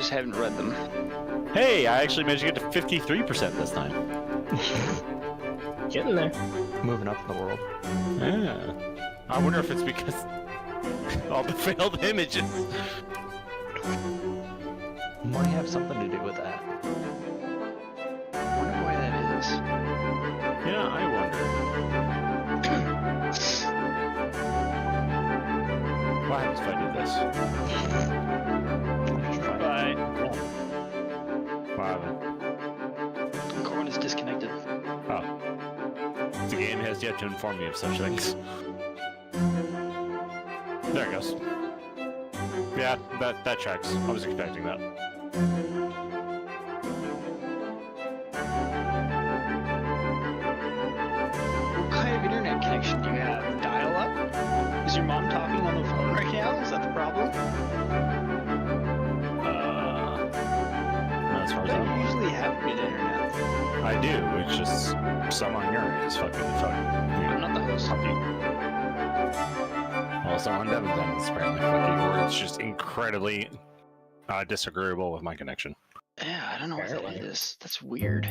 just haven't read them. Hey, I actually managed to get to 53% this time. Getting there. Moving up in the world. Yeah. I wonder if it's because all the failed images. Might have something to do with that. I wonder why that is. Yeah, I wonder. What happens if I do this? Bye. Wow. Corwin is disconnected. Oh. The game has yet to inform me of such things. There it goes. Yeah, that checks. I was expecting that. What kind of internet connection do you have? Dial-up? Is your mom talking on the phone right now? Is that the problem? Not as far as I You know. usually have good internet. I do, it's just some on your end is fucking I'm not the host. Also on Devon's end, it's apparently fucking, or it's just incredibly disagreeable with my connection. Yeah, I don't know what that Apparently. is. That's weird.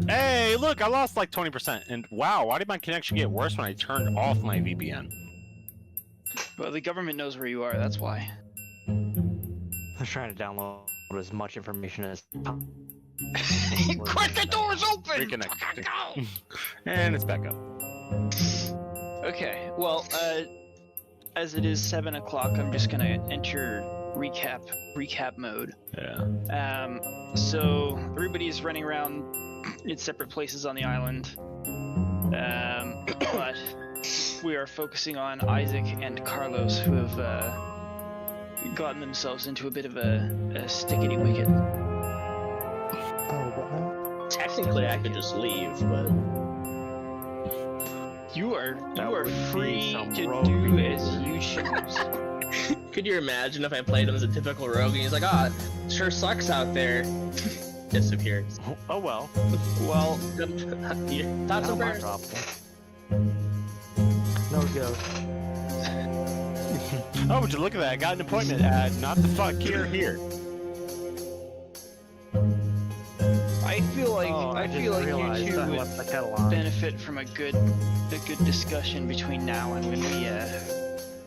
Hey, look, I lost like 20%, and wow, why did my connection get worse when I turned off my VPN? Well, the government knows where you are, that's why. I was trying to download as much information as possible. Quick, the door's open! Reconnecting. And it's back up. Okay, well, as it is 7 o'clock, I'm just gonna enter recap mode. Yeah. So everybody is running around in separate places on the island, but we are focusing on Isaac and Carlos, who have gotten themselves into a bit of a stickety wicket. Oh, what now? Technically, I could just leave, but You are That would be free some to rogue do behavior. as you choose. could you imagine if I played him as a typical rogue and he's like, "Ah, sure sucks out there." Disappears. Oh well. Well, Thoughts Not and my prayers. problem. No go. Oh, would you look at that? I got an appointment at not the fuck here. I feel like Oh, I just feel like realized you two I would left the kettle on. benefit from a good discussion between now and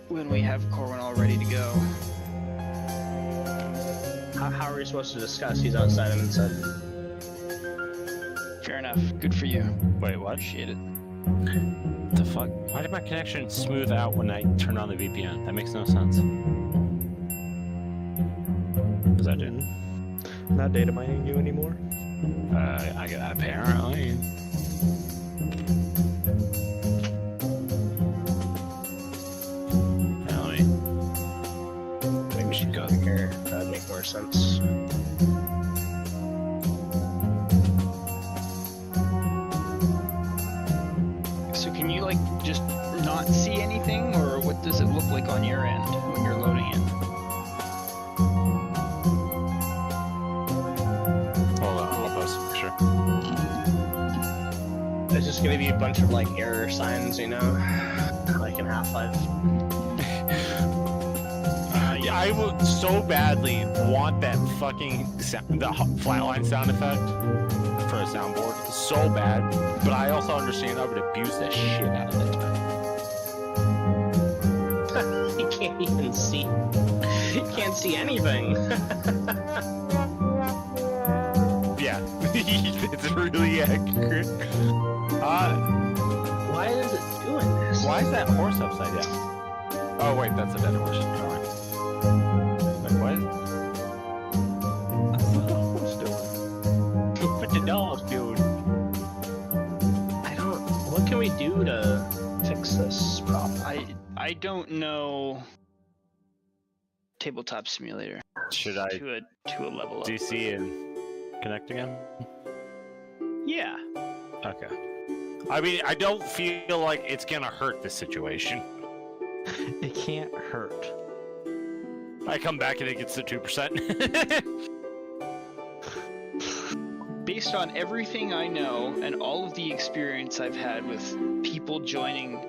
when we have Corwin all ready to go. How are we supposed to discuss? He's outside and inside. Fair enough. Good for you. Wait, what? Appreciate it. The fuck? Why did my connection smooth out when I turned on the VPN? That makes no sense. What does that do? Not data mining you anymore. I got apparently. Apparently. I think we should go here. That would make more sense. So can you like just not see anything, or what does it look like on your end when you're loading it? Hold on, I'll post a picture. It's just gonna be a bunch of like error signs, you know, like in Half-Life. Yeah, I would so badly want that fucking the flatline sound effect for a soundboard so bad, but I also understand I would abuse the shit out of it. You can't even see. You can't see anything. Yeah, it's really accurate. Why is it doing this? Why is that horse upside down? Oh wait, that's a dead horse. Never mind. Wait, what? What's the horse doing? What the dog doing? I don't. What can we do to fix this problem? I don't know. Tabletop Simulator Should I to a level up. DC and connect again? Yeah. Okay. I mean, I don't feel like it's gonna hurt this situation. It can't hurt. I come back and it gets to 2%. Based on everything I know and all of the experience I've had with people joining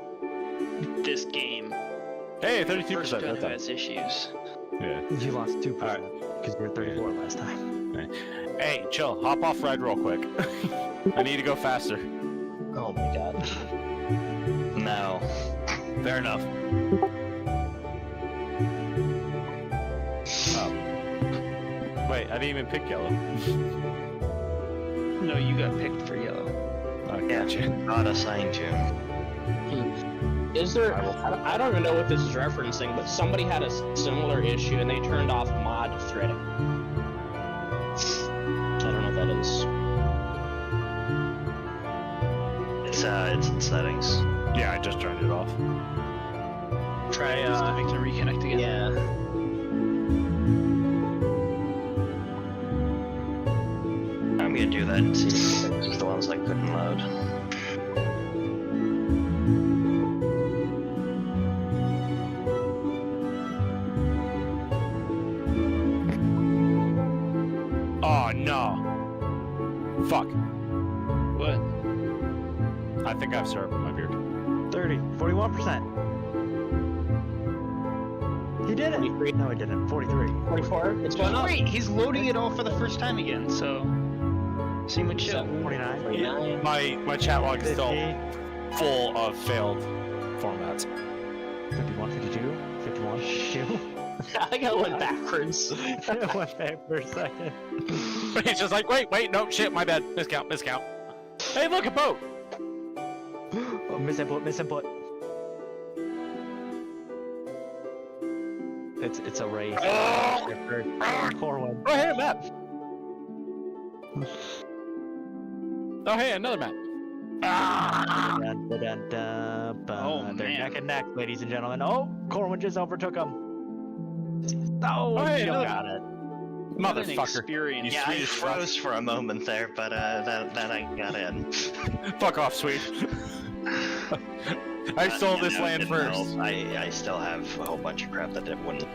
this game, Hey, First 32%. gun That's who up. has issues. Yeah. You lost 2% because you were 34 last time. Hey, chill. Hop off red real quick. I need to go faster. Oh my god. No. Fair enough. Oh. Wait, I didn't even pick yellow. No, you got picked for yellow. I gotcha. Not assigned to. Is there? I don't even know what this is referencing, but somebody had a similar issue and they turned off mod threading. I don't know what that is. It's in settings. Yeah, I just turned it off. Try Make to reconnect again. yeah. I'm gonna do that and see if it's the ones I couldn't load. Oh no. Fuck. What? I think I have syrup in my beard. 30, 41%. He did it. 43. No, he didn't. 43. 44. It's going up. Wait, he's loading it all for the first time again, so... Seem would chill. 49. 49. My chat log is 50, still full of failed formats. 51, 52, 51, 52. I think I went backwards. It went back for a second. It's just like, wait, no, shit, my bad. Miscount. Hey, look, a boat! Oh, misinput. It's a race. Corwin. Oh, hey, a map! Oh, hey, another map. Oh, they're man. neck and neck, ladies and gentlemen. Oh, Corwin just overtook him. Oh, hey, Jill another- got it. What an Motherfucker. experience. You Yeah, I Swedish froze for a moment there, but then I got in. Fuck off, Swede. I stole this land Didn't first. help. I still have a whole bunch of crap that it wouldn't.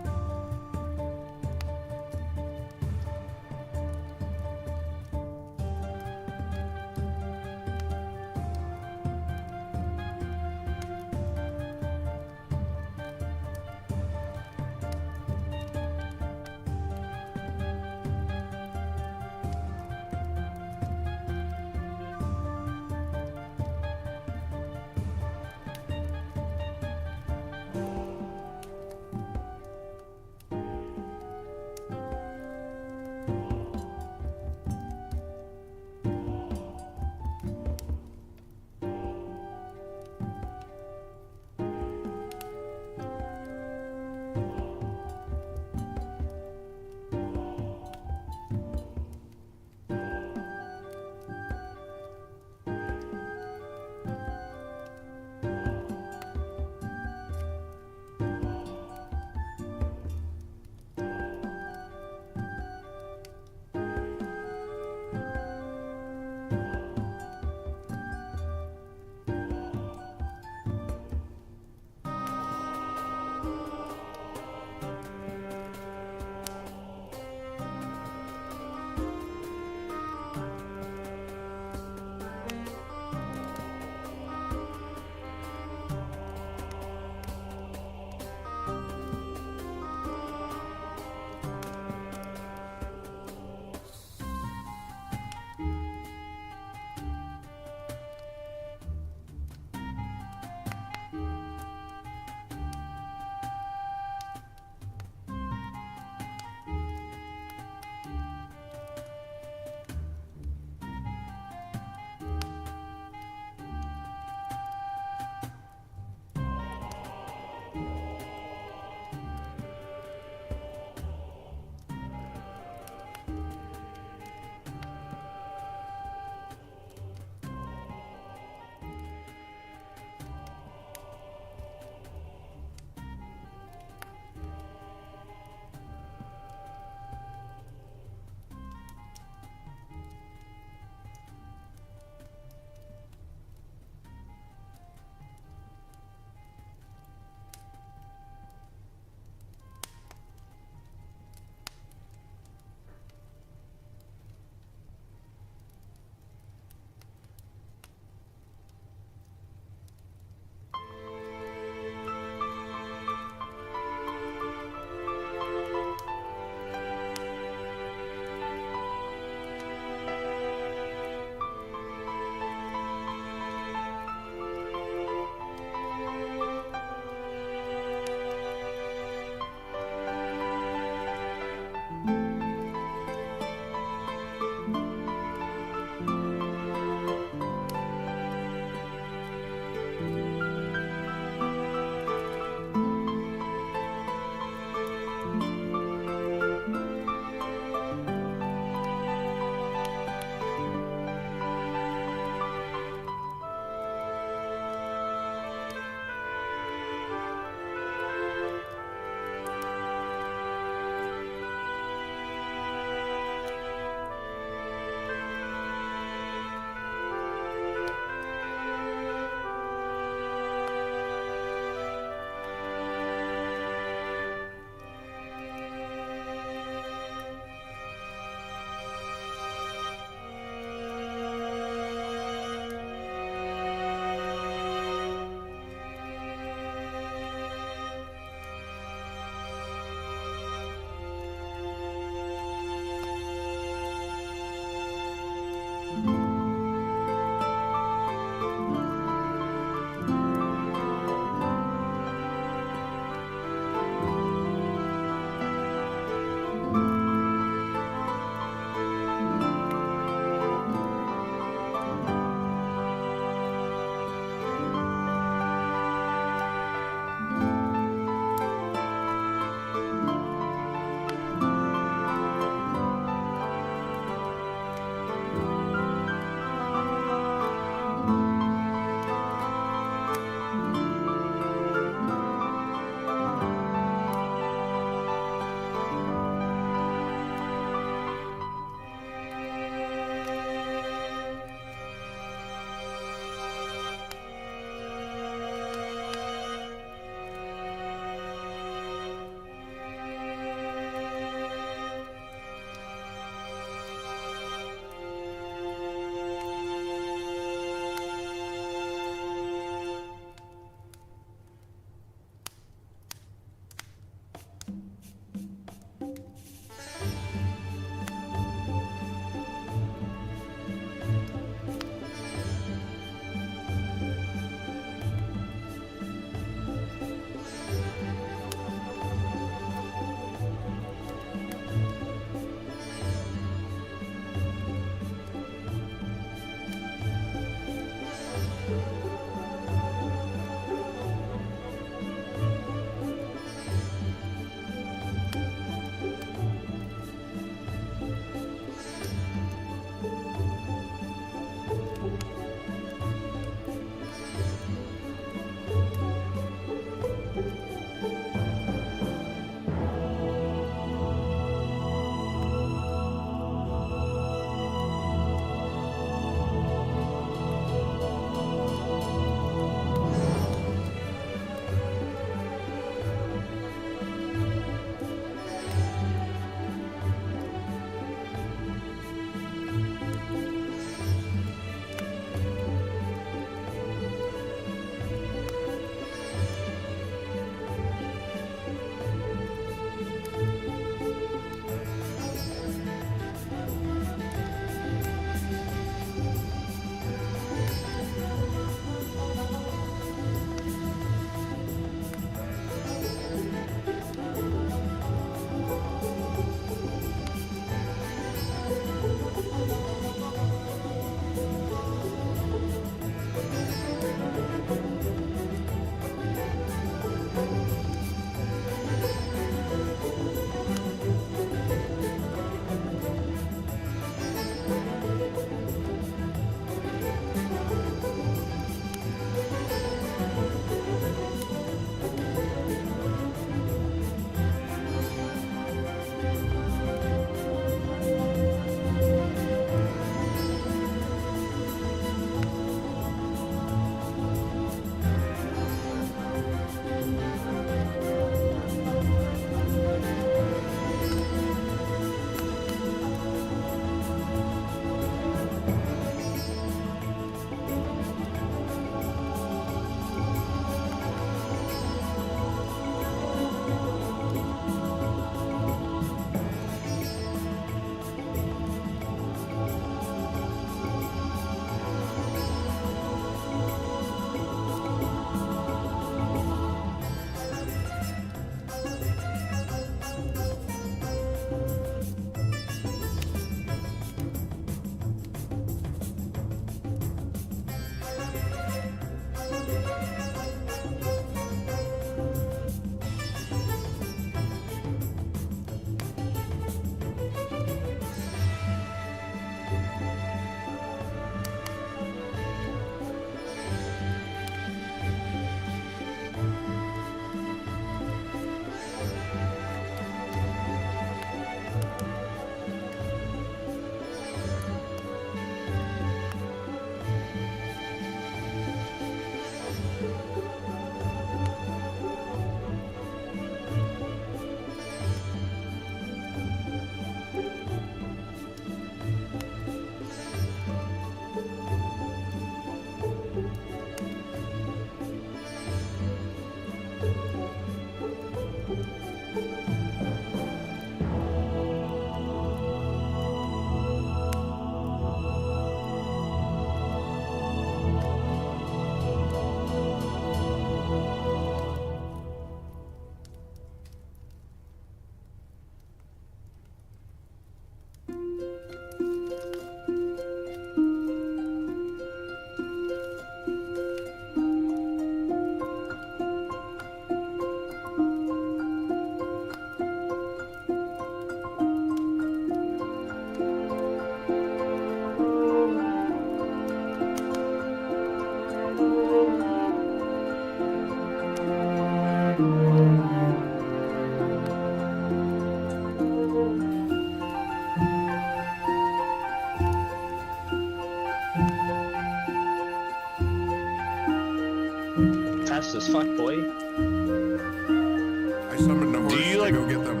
summoned a horse you, to like- go get them.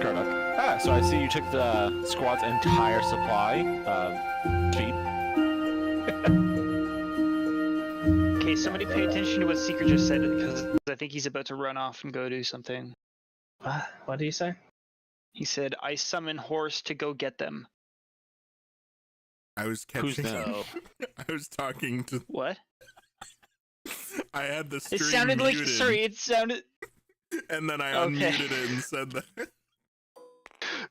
Kardoc. Ah, so I see you took the squad's entire supply. Feed. Okay, somebody pay attention to what Seeker just said, because I think he's about to run off and go do something. What did he say? He said, I summon horse to go get them. I was Who's catching. that? I was talking to. What? I had the It stream sounded like, muted, sorry, it sounded, and then I Okay. unmuted it and said that.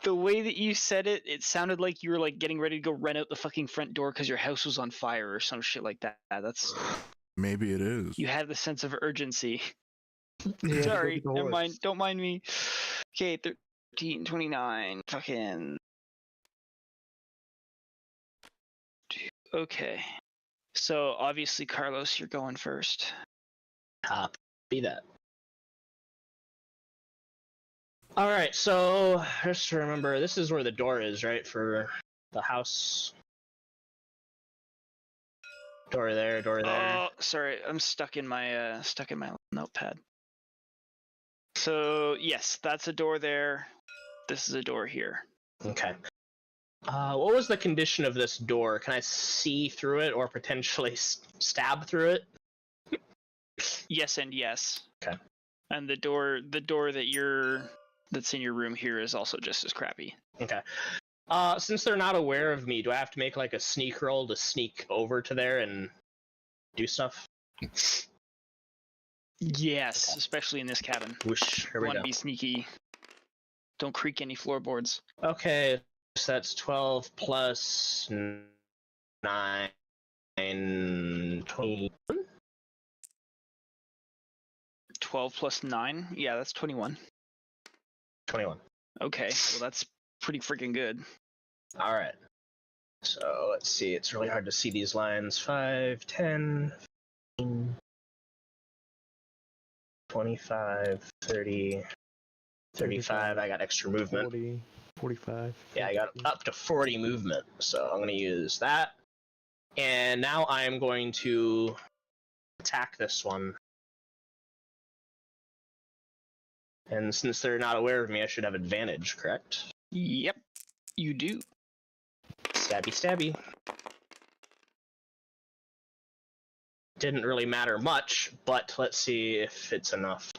the way that you said it, it sounded like you were like getting ready to go run out the fucking front door because your house was on fire or some shit like that. That's, Maybe it is. you had the sense of urgency. Yeah, Sorry, go get the never mind, horse. don't mind me. Okay, 13, 29, fucking. Okay. So obviously, Carlos, you're going first. Be that. All right, so just to remember, this is where the door is, right, for the house. Door there, door there. Oh, sorry, I'm stuck in my notepad. So yes, that's a door there. This is a door here. Okay. What was the condition of this door? Can I see through it or potentially stab through it? Yes and yes. Okay. And the door that's in your room here is also just as crappy. Okay. Since they're not aware of me, do I have to make like a sneak roll to sneak over to there and do stuff? Yes, especially in this cabin. Whoosh, here we Want go. to be sneaky. Don't creak any floorboards. Okay, so that's 12 plus 9, 21? 12 plus 9? Yeah, that's 21. 21. Okay, well that's pretty freaking good. Alright. So let's see, it's really hard to see these lines. 5, 10, 15, 25, 30, 35. I got extra movement. 40, 45. Yeah, I got up to 40 movement, so I'm going to use that. And now I'm going to attack this one. And since they're not aware of me, I should have advantage, correct? Yep, you do. Stabby, stabby. Didn't really matter much, but let's see if it's enough.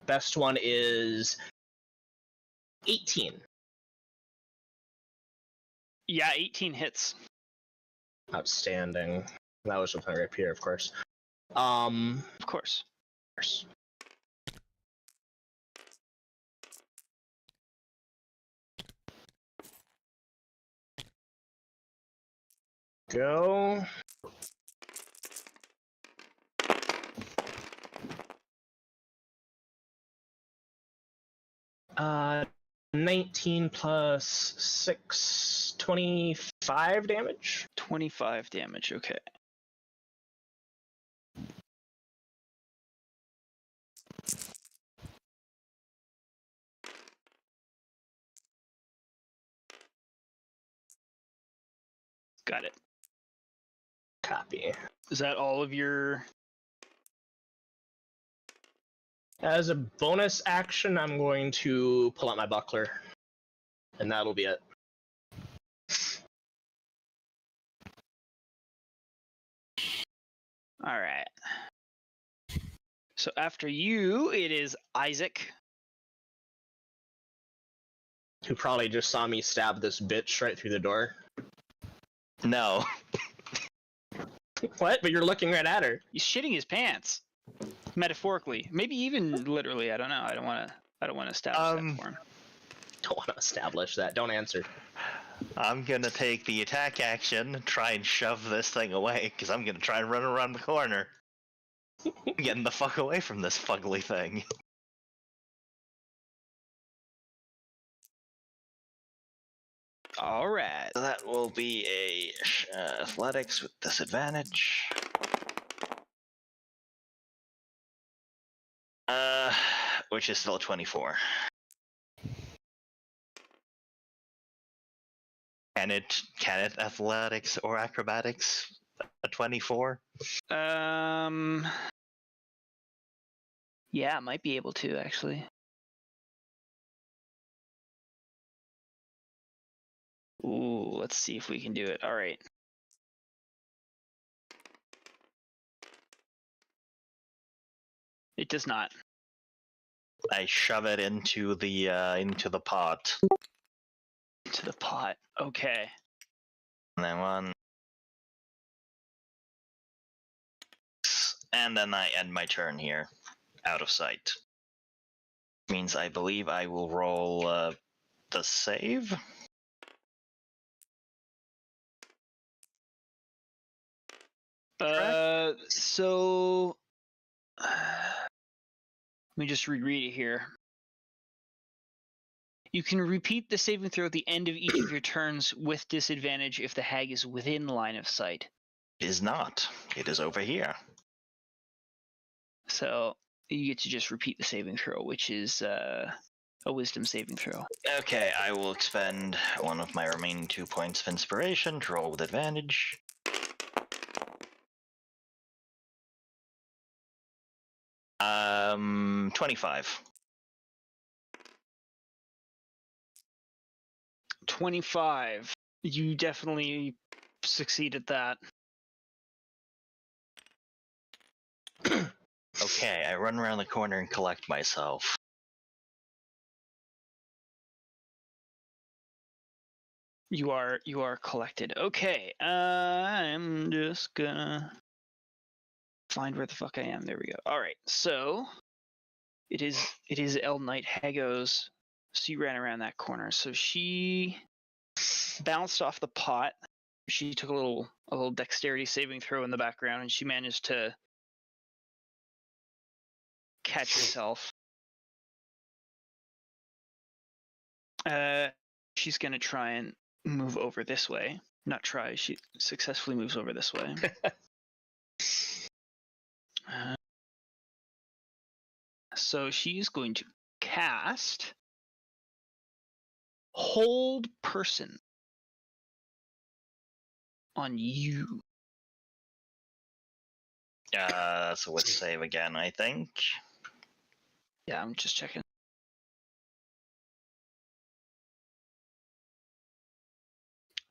Best one is 18. Yeah, 18 hits. Outstanding. That was with my rapier, of course. Of course. Go. 19 plus 6, 25 damage. 25 damage, okay. Got it. Copy. Is that all of your... As a bonus action, I'm going to pull out my buckler. And that'll be it. Alright. So after you, it is Isaac. Who probably just saw me stab this bitch right through the door. No. What? But you're looking right at her. He's shitting his pants. Metaphorically. Maybe even literally, I don't know. I don't want to establish that for him. Don't want to establish that. Don't answer. I'm gonna take the attack action and try and shove this thing away, because I'm gonna try and run around the corner. Getting the fuck away from this fugly thing. Alright. So that will be a athletics with disadvantage. Which is still a 24. Can it athletics or acrobatics? A 24? Yeah, might be able to actually. Ooh, let's see if we can do it. All right. It does not. I shove it into the pot. To the pot. Okay. And then one. And then I end my turn here. Out of sight. Means I believe I will roll the save. So let me just reread it here. You can repeat the saving throw at the end of each of your turns with disadvantage if the hag is within line of sight. It is not. It is over here. So you get to just repeat the saving throw, which is a wisdom saving throw. Okay, I will expend one of my remaining 2 points of inspiration to roll with advantage. Um, 25. 25. You definitely succeeded that. Okay, I run around the corner and collect myself. You are collected. Okay, I'm just gonna find where the fuck I am. There we go. All right, so it is El Knight Hago's. She ran around that corner, so she bounced off the pot. She took a little dexterity saving throw in the background, and she managed to catch herself. She's gonna try and move over this way. Not try. She successfully moves over this way. So she's going to cast Hold Person on you. That's a wit save again, I think. Yeah, I'm just checking.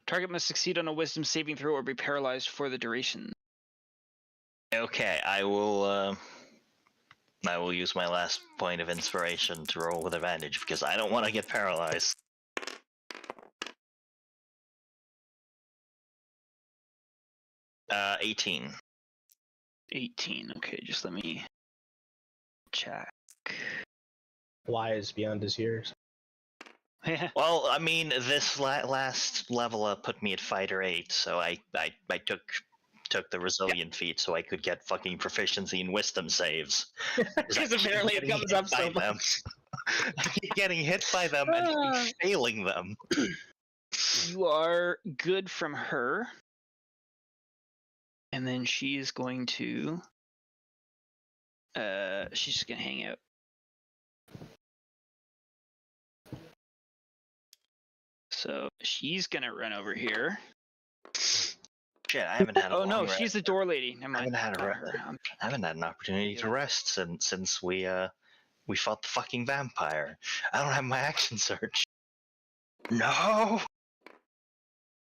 Target must succeed on a wisdom saving throw or be paralyzed for the duration. Okay, I will use my last point of inspiration to roll with advantage because I don't want to get paralyzed. Uh, 18. 18. Okay, just let me check. Wise beyond his years. Well, I mean, this last level up put me at fighter 8, so I took the resilient feat so I could get fucking proficiency in wisdom saves. Because apparently it comes up so much. I keep getting hit by them and keep failing them. You are good from her. And then she is going to she's just gonna hang out. So she's gonna run over here. Shit, I haven't had a Oh no, long rest. she's the door lady. Never mind. I haven't had an opportunity to rest since we fought the fucking vampire. I don't have my action surge. No.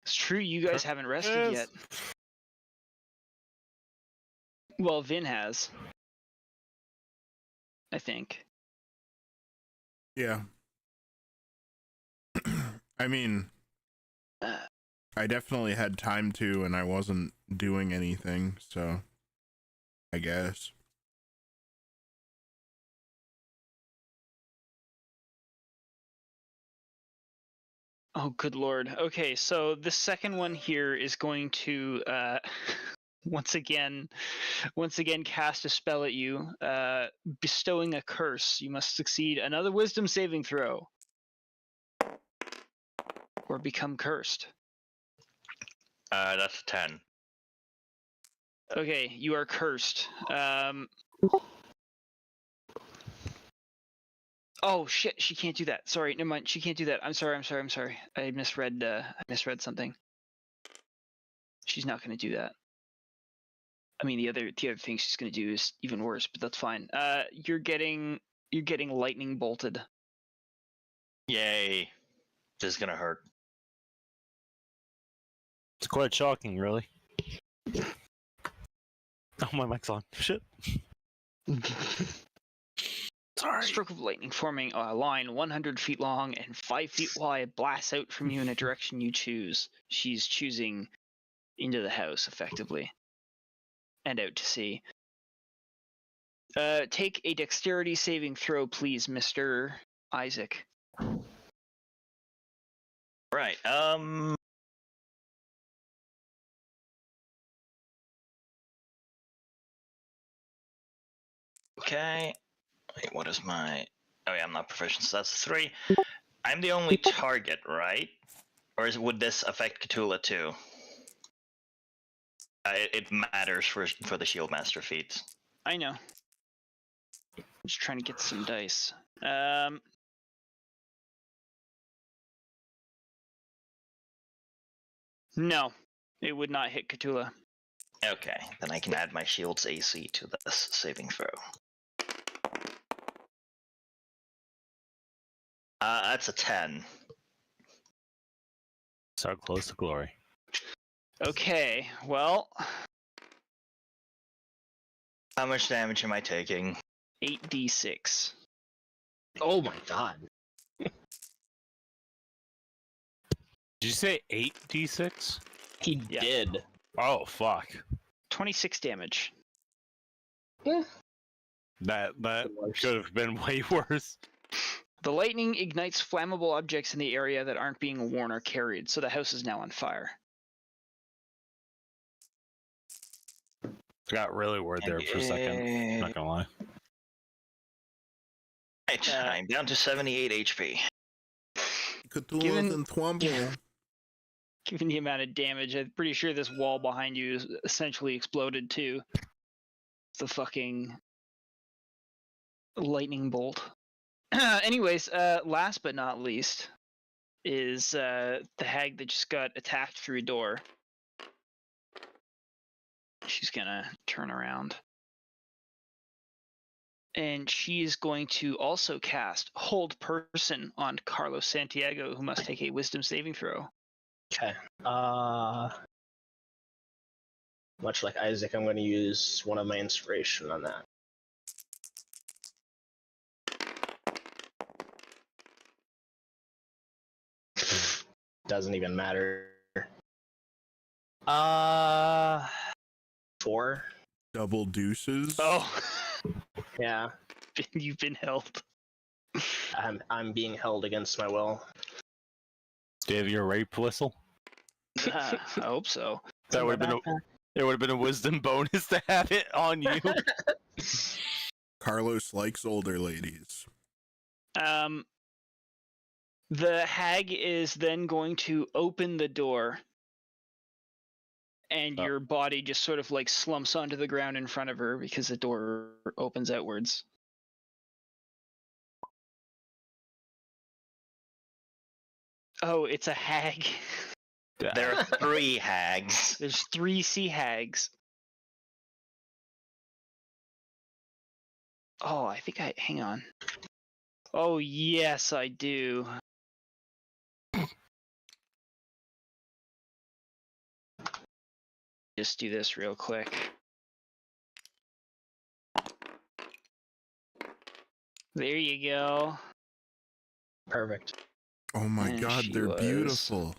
It's true, you guys haven't rested yet. Well, Vin has. I think. Yeah. I mean, I definitely had time to, and I wasn't doing anything, so I guess. Oh, good lord. Okay, so the second one here is going to once again cast a spell at you, bestowing a curse. You must succeed another wisdom saving throw or become cursed. That's 10. Okay, you are cursed. Oh shit, she can't do that. Sorry, never mind. She can't do that. I'm sorry. I misread something. She's not going to do that. I mean, the other thing she's gonna do is even worse, but that's fine. You're getting lightning bolted. Yay. This is gonna hurt. It's quite shocking, really. Oh, my mic's on. Shit. Sorry. Stroke of lightning forming a line 100 feet long and 5 feet wide blasts out from you in a direction you choose. She's choosing into the house, effectively. And out to sea. Take a dexterity saving throw, please, Mr. Isaac. Right. Okay. Wait, what is my... Oh yeah, I'm not proficient, so that's 3. I'm the only target, right? Or would this affect Khutula too? It matters for the Shieldmaster feats. I know. I'm just trying to get some dice. No, it would not hit Khutula. Okay, then I can add my shield's AC to this saving throw. That's a 10. So close to glory. Okay, well, How much damage am I taking? 8d6. Oh my god. Did you say 8d6? He Yeah. did. Oh, fuck. 26 damage. That could have been way worse. The lightning ignites flammable objects in the area that aren't being worn or carried, so the house is now on fire. I got really worried there for a second. Not gonna lie. Right, I'm down to 78 HP. Cthulhu's and Twumble. Given the amount of damage, I'm pretty sure this wall behind you is essentially exploded too. It's the fucking lightning bolt. Anyways, last but not least is the hag that just got attacked through a door. She's gonna turn around. And she's going to also cast Hold Person on Carlos Santiago, who must take a Wisdom saving throw. Okay. Much like Isaac, I'm going to use one of my inspiration on that. Doesn't even matter. 4. Double deuces. Oh, Yeah, you've been held. I'm being held against my will. Do you have your rape whistle? I hope so. That would have been it would have been a wisdom bonus to have it on you. Carlos likes older ladies. The hag is then going to open the door, and your body just sort of like slumps onto the ground in front of her because the door opens outwards. Oh, it's a hag. There are 3 hags. There's 3 sea hags. Oh, I think hang on. Oh, yes, I do. Just do this real quick. There you go. Perfect. Oh my And god, she they're was- beautiful.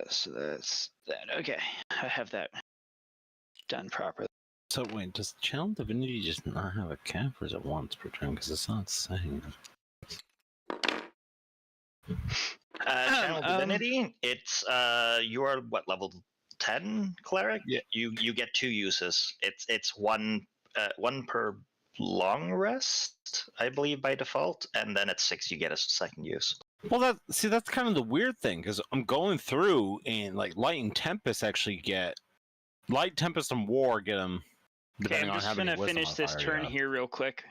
So that's that. Okay, I have that done properly. So wait, does Channel Divinity just not have a cap, or is it once per turn? Because it's not saying. Channel Divinity, it's you are what, level 10 cleric? Yeah. You get 2 uses. It's one per long rest, I believe, by default, and then at 6 you get a second use. Well, that's kind of the weird thing, because I'm going through and like Light and Tempest actually get Light, Tempest, and War get them. Okay, Depending I'm on just how many gonna wisdom finish this modifier you turn have. here real quick.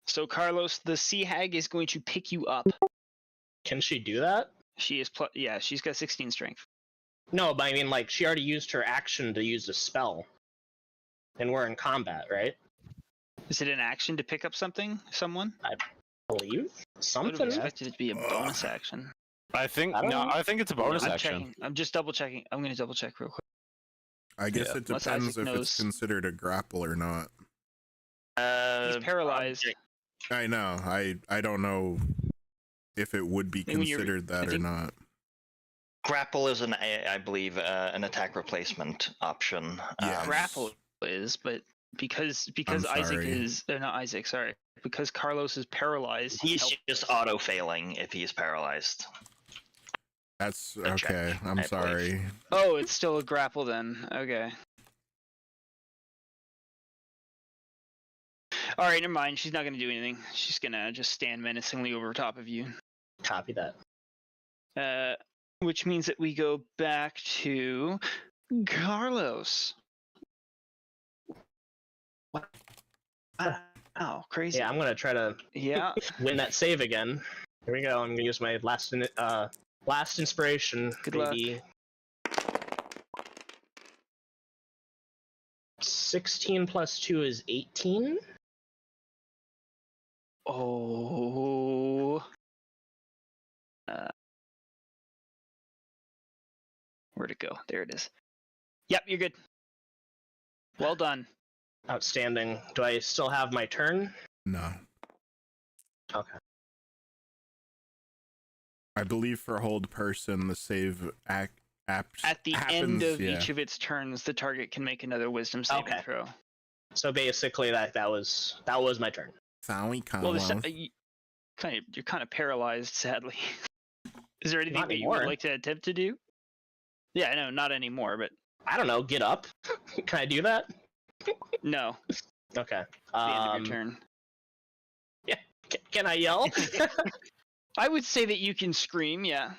So Carlos, the sea hag is going to pick you up. Can she do that? She is yeah, she's got 16 strength. No, but I mean, like, she already used her action to use a spell. And we're in combat, right? Is it an action to pick up someone? I believe. I would have Something? expected it to be a bonus action. I think I don't know. I think it's a bonus I'm action. checking. I'm just double checking. I'm going to double check real quick. I guess Yeah, it unless depends Isaac if knows. it's considered a grapple or not. He's paralyzed. I know. I don't know if it would be And when you're- considered that I or think- not. Grapple is I believe, an attack replacement option. Yes. Grapple is, but because I'm Isaac sorry. is not Isaac, sorry. Because Carlos is paralyzed. He's help- just auto failing if he's paralyzed. That's A check, okay. I'm I believe. sorry. Oh, it's still a grapple then. Okay. All right, never mind. She's not going to do anything. She's going to just stand menacingly over top of you. Copy that. Which means that we go back to Carlos. Wow, crazy. Yeah, I'm gonna try to Yeah. win that save again. Here we go. I'm gonna use my last inspiration. Good luck. Maybe 16 plus 2 is 18. Oh. Where'd it go? There it is. Yep, you're good. Well done. Outstanding. Do I still have my turn? No. Okay. I believe for hold person, the save At the happens, end of yeah. each of its turns, the target can make another wisdom saving Okay. throw. So basically, that was my turn. Sorry, Well, Carlos. you're kind of paralyzed, sadly. Is there anything Not that you would anymore. like to attempt to do? Yeah, I know, not anymore, but I don't know. Get up. Can I do that? no. Okay. At the end of your turn. Can I yell? I would say that you can scream, yeah.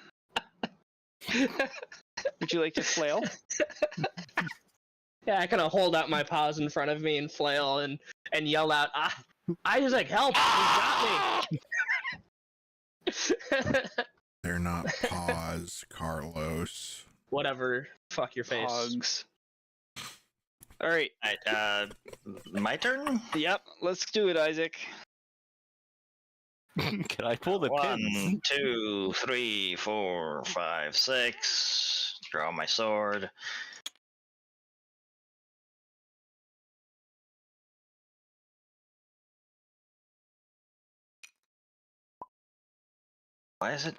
Would you like to flail? Yeah, I kind of hold out my paws in front of me and flail and yell out, Isaac, help! You got me! They're not paws, Carlos. Whatever. Fuck your face. Hogs. All right. Alright, my turn? Yep. Let's do it, Isaac. Can I pull the pins? 1, 2, 3, 4, 5, 6. Draw my sword. Why is it?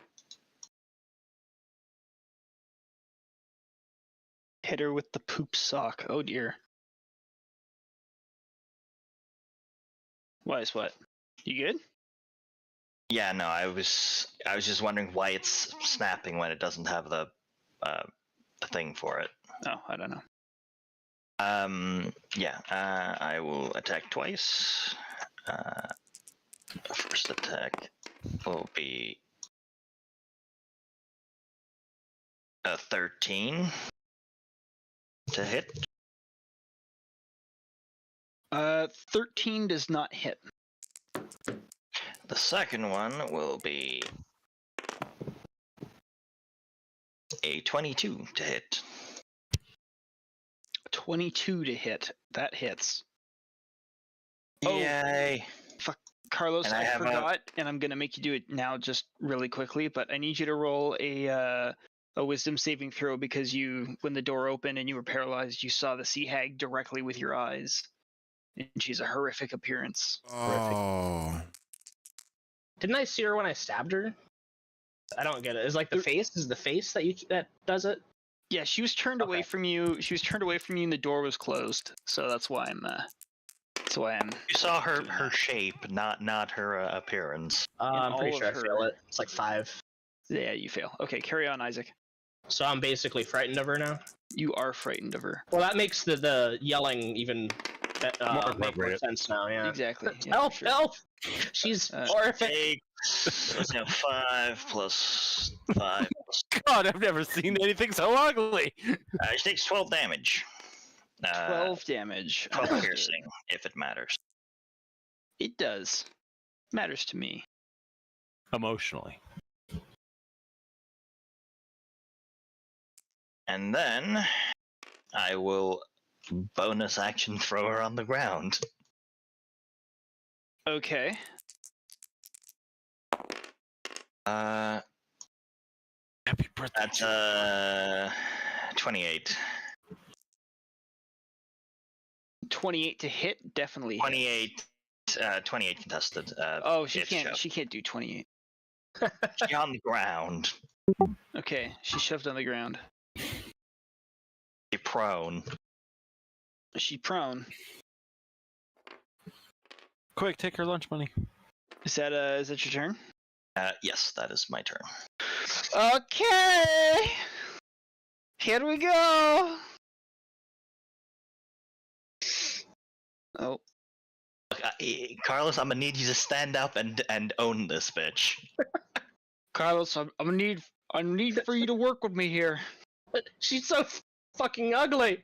Hit her with the poop sock. Oh dear. Why is what? You good? Yeah, no, I was just wondering why it's snapping when it doesn't have the thing for it. Oh, I don't know. Yeah, I will attack twice. First attack will be a 13 to hit. 13 does not hit. The second one will be a 22 to hit. 22 to hit. That hits. Oh. Yay! Carlos, And I I have a- forgot, and I'm gonna make you do it now, just really quickly. But I need you to roll a wisdom saving throw because when the door opened and you were paralyzed, you saw the sea hag directly with your eyes, and she's a horrific appearance. Oh. Didn't I see her when I stabbed her? I don't get it. Is like the face? Is the face that does it? Yeah, she was turned away Okay. from you. She was turned away from you, and the door was closed. So that's why I'm. You saw her shape, not her appearance. I'm all pretty of sure I her- fail it. It's like 5. Yeah, you fail. Okay, carry on, Isaac. So I'm basically frightened of her now. You are frightened of her. Well, that makes the yelling even make more appropriate. sense now. Yeah. Exactly. Yeah, Help! for sure. Help! She's horrific. Let's go 5 plus 5. God, I've never seen anything so ugly. She takes 12 damage. 12 damage. 12 Understood. piercing, if it matters. It does. Matters to me. Emotionally. And then I will bonus action throw her on the ground. Okay. Happy birthday. That's 28. 28 to hit, definitely. 28. 28 contested. Oh, she if can't. shoved. She can't do 28. She's on the ground. Okay, she's shoved on the ground. She's prone. She prone. Quick, take her lunch money. Is that your turn? Yes, that is my turn. Okay. Here we go. Oh. Carlos, I'm gonna need you to stand up and own this bitch. Carlos, I'm gonna need for you to work with me here. She's so fucking ugly.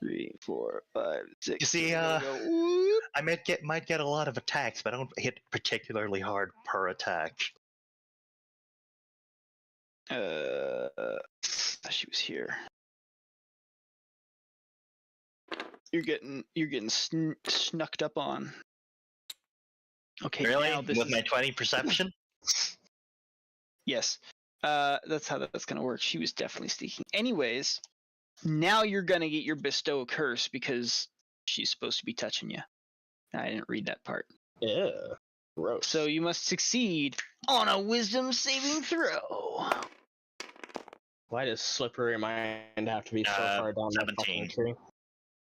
3, 4, 5, 6. You see, I might get a lot of attacks, but I don't hit particularly hard per attack. She was here. You're getting snucked up on. Okay, Really? now this With is... my 20 perception? Yes. That's how that's gonna work. She was definitely sneaking. Anyways, now you're gonna get your bestow curse because she's supposed to be touching you. I didn't read that part. Yeah. Gross. So you must succeed on a wisdom saving throw. Why does slippery mind have to be so far down the fucking 17. tree?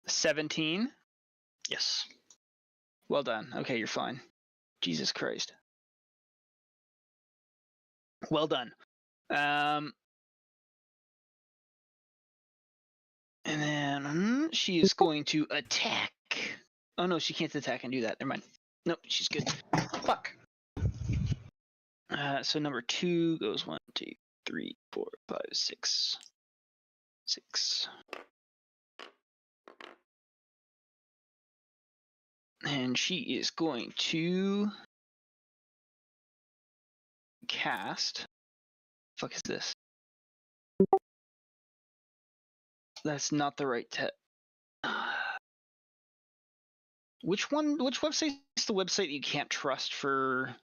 17. Yes. Well done. Okay, you're fine. Jesus Christ. Well done. And then she is going to attack. Oh no, she can't attack and do that. Never mind. Nope, she's good. Fuck. So number 2 goes 1, 2, 3, 4, 5, 6. 6. And she is going to cast. Fuck is this? That's not the right Which website is the website that you can't trust for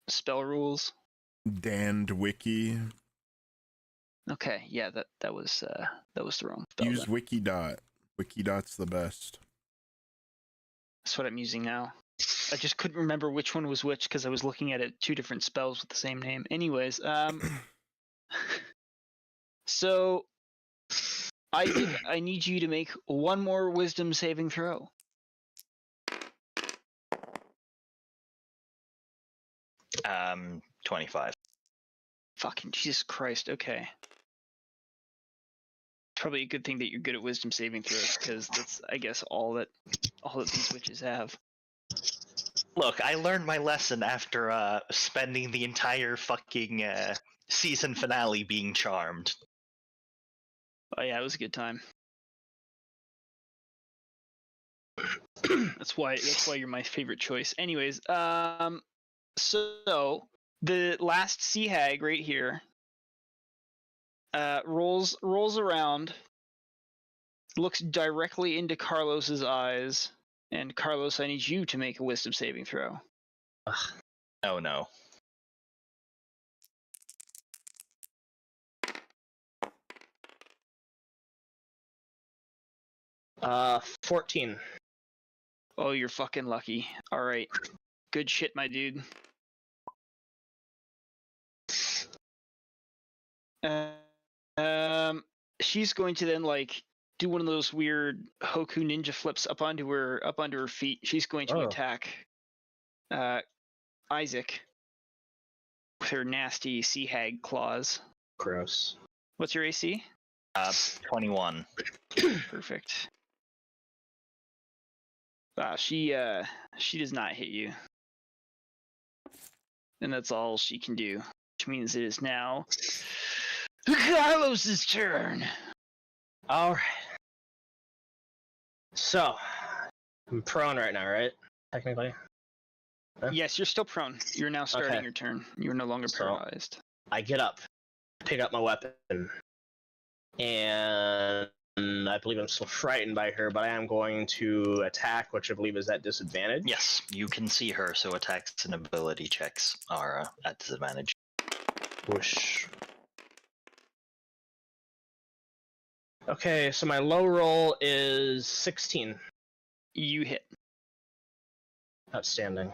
spell rules? Damned wiki. Okay, yeah, that was the wrong spell. Use then. Wikidot. Wikidot's the best. That's what I'm using now. I just couldn't remember which one was which because I was looking at it 2 different spells with the same name. Anyways, so I need you to make one more wisdom saving throw. 25. Fucking Jesus Christ. Okay. Probably a good thing that you're good at wisdom saving throws because that's, I guess, all that these witches have. Look, I learned my lesson after spending the entire fucking season finale being charmed. Oh yeah, it was a good time. That's why you're my favorite choice. Anyways, so the last sea hag right here rolls around, looks directly into Carlos's eyes, and Carlos, I need you to make a wisdom saving throw. Oh no. Uh, 14. Oh, you're fucking lucky. All right, good shit, my dude. She's going to then like do one of those weird Hoku ninja flips up onto her feet. She's going to attack Isaac with her nasty sea hag claws. Gross. What's your AC? 21. Perfect. She does not hit you. And that's all she can do. Which means it is now Carlos's turn. Alright. So, I'm prone right now, right? Technically. Yes, you're still prone. You're now starting your turn. You're no longer So- paralyzed. I get up, pick up my weapon, and I believe I'm still frightened by her, but I am going to attack, which I believe is at disadvantage. Yes, you can see her, so attacks and ability checks are at disadvantage. Whoosh. Okay, so my low roll is 16. You hit. Outstanding.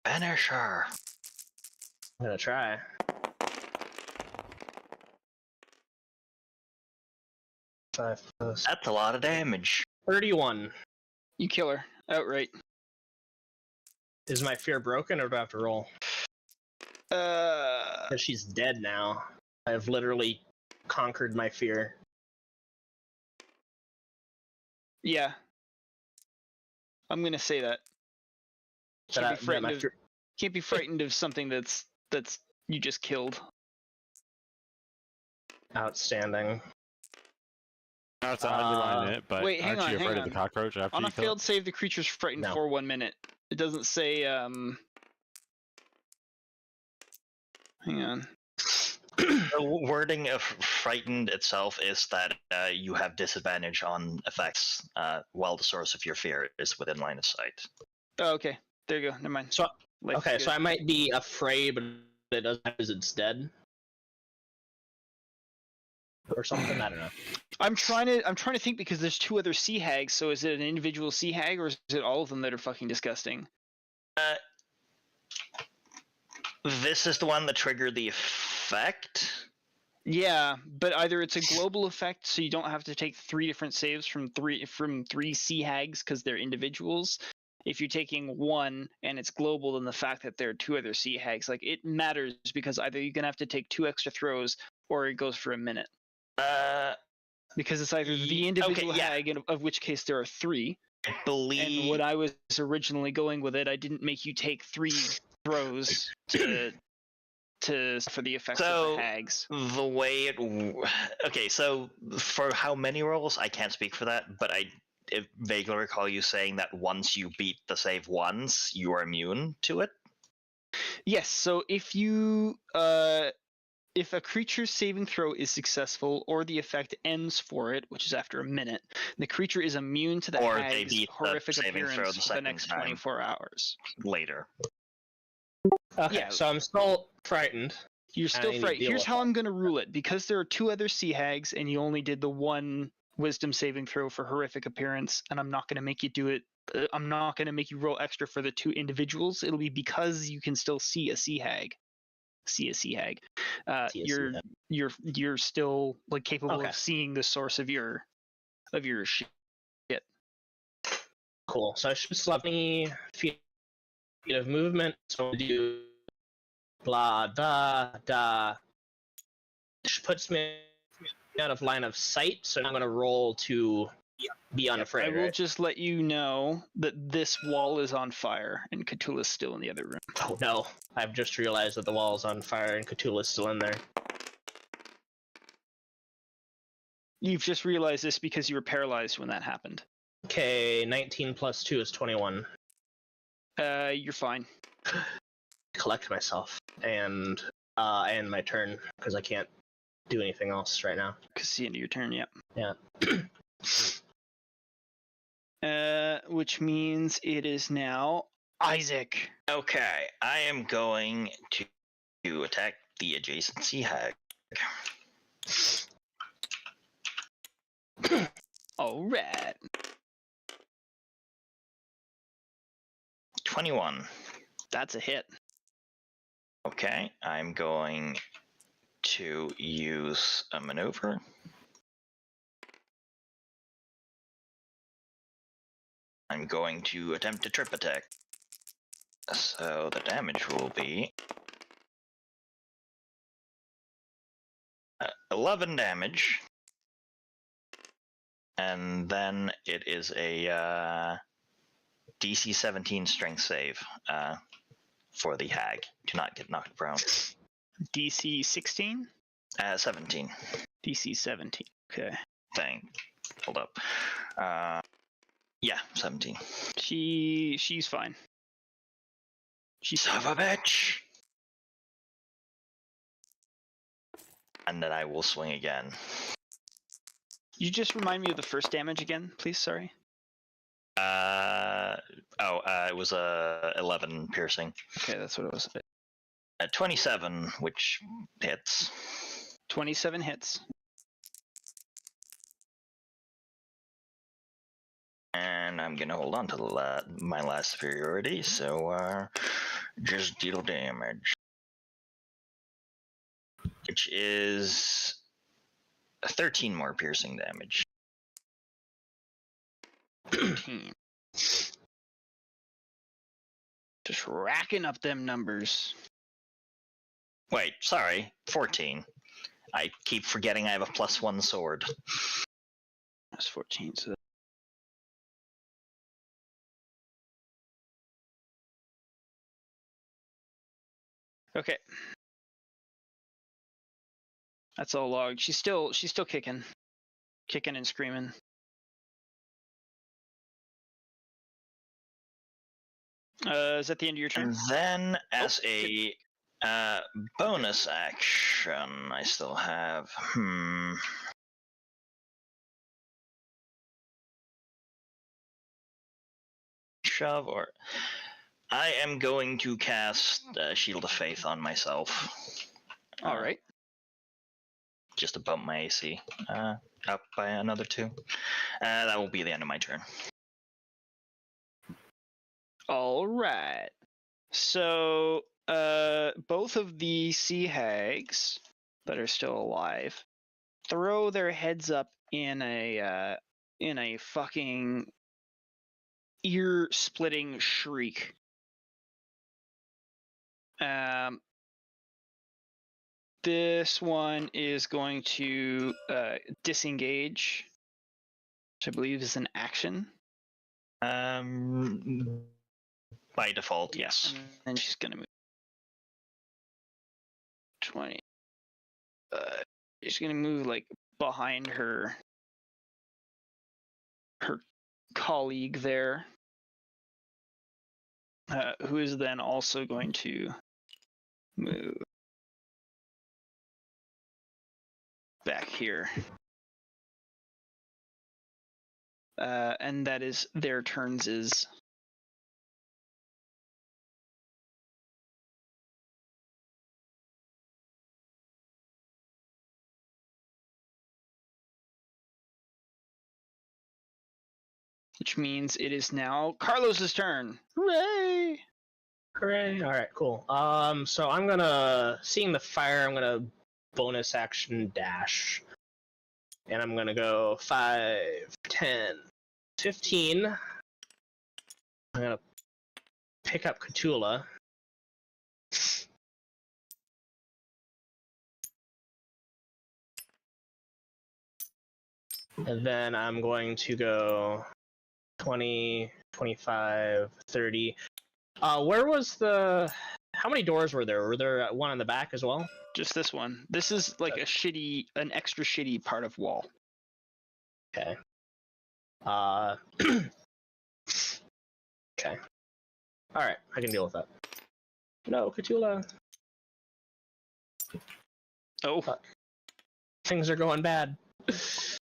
Banish her. I'm gonna try. Five plus That's a lot of damage. 31. You kill her outright. Is my fear broken, or do I have to roll? Because she's dead now. I've literally conquered my fear. Yeah. I'm gonna say that. Can't be frightened of something that's you just killed. Outstanding. Now it's oddly line it, but wait, hang aren't you on, afraid hang of the on. cockroach after On you a kill failed it? save, the creature's frightened No. for 1 minute. It doesn't say. Hang on. The wording of frightened itself is that you have disadvantage on effects while the source of your fear is within line of sight. Oh, okay. There you go. Never mind. So Life's okay, good. so I might be afraid, but it doesn't because it's dead. Or something, I don't know. I'm trying to think because there's 2 other sea hags. So is it an individual sea hag or is it all of them that are fucking disgusting? This is the one that triggered the effect. Yeah, but either it's a global effect, so you don't have to take 3 different saves from three sea hags because they're individuals. If you're taking 1 and it's global, then the fact that there are 2 other sea hags, like, it matters because either you're gonna have to take 2 extra throws or it goes for a minute. Because it's either the individual hag, of which case there are 3. I believe. And what I was originally going with it, I didn't make you take 3 throws to for the effects of the hags. The way okay, so for how many rolls, I can't speak for that, but I vaguely recall you saying that once you beat the save once, you are immune to it. Yes, so if a creature's saving throw is successful or the effect ends for it, which is after a minute, the creature is immune to the Or they hag's beat the horrific saving throw appearance the for the second next time. 24 hours. Later. Okay, Yeah. so I'm still frightened. You're still I need to frightened. deal Here's with how I'm going to rule it. Because there are 2 other sea hags and you only did the 1 wisdom saving throw for horrific appearance, and I'm not going to make you do it. I'm not going to make you roll extra for the 2 individuals. It'll be because you can still see a sea hag. You're still like capable Okay. of seeing the source of your shit. Cool. So I should still have any feet of movement. So I'll do blah da da. Which puts me out of line of sight. So I'm gonna roll to be unafraid. I will right? just let you know that this wall is on fire and Khutula's still in the other room. Oh no! I've just realized that the wall is on fire and Khutula's still in there. You've just realized this because you were paralyzed when that happened. Okay, 19 plus 2 is 21. You're fine. Collect myself and my turn because I can't do anything else right now. Because the end of your turn, yep. Yeah. Which means it is now Isaac. Okay, I am going to attack the adjacent sea hag. Alright. 21. That's a hit. Okay, I'm going to use a maneuver. I'm going to attempt a trip attack. So the damage will be 11 damage. And then it is a DC 17 strength save for the hag to not get knocked prone. DC 16? 17. DC 17. Okay. Hold up. Yeah, 17. She's fine. She's Son of a bitch! And then I will swing again. You just remind me of the first damage again, please. Sorry. It was 11 piercing. Okay, that's what it was. 27, which hits. 27 hits. And I'm gonna hold on to my last superiority, so just deal damage. Which is 13 more piercing damage. 13. Just racking up them numbers. Wait, sorry, 14. I keep forgetting I have a +1 sword. That's 14, so... Okay. That's all logged. She's still kicking. Kicking and screaming. Is that the end of your turn? And then, as a bonus action, I still have... Shove, or... I am going to cast Shield of Faith on myself. All right. Just to bump my AC up by another 2. That will be the end of my turn. All right. So, both of the sea hags that are still alive throw their heads up in a fucking ear-splitting shriek. This one is going to disengage, which I believe is an action. By default, yes. And she's gonna move 20. She's gonna move like behind her colleague there, who is then also going to move back here. And that is their turns is which means it is now Carlos's turn. Hooray! Hooray! All right, cool. So I'm gonna, seeing the fire, I'm gonna bonus action dash, and I'm gonna go 5, 10, 15. I'm gonna pick up Khutula. And then I'm going to go 20, 25, 30. Where was the... How many doors were there? Were there one on the back as well? Just this one. This is like an extra shitty part of wall. Okay. Okay. Alright, I can deal with that. No, Khutula. Oh. Things are going bad. It's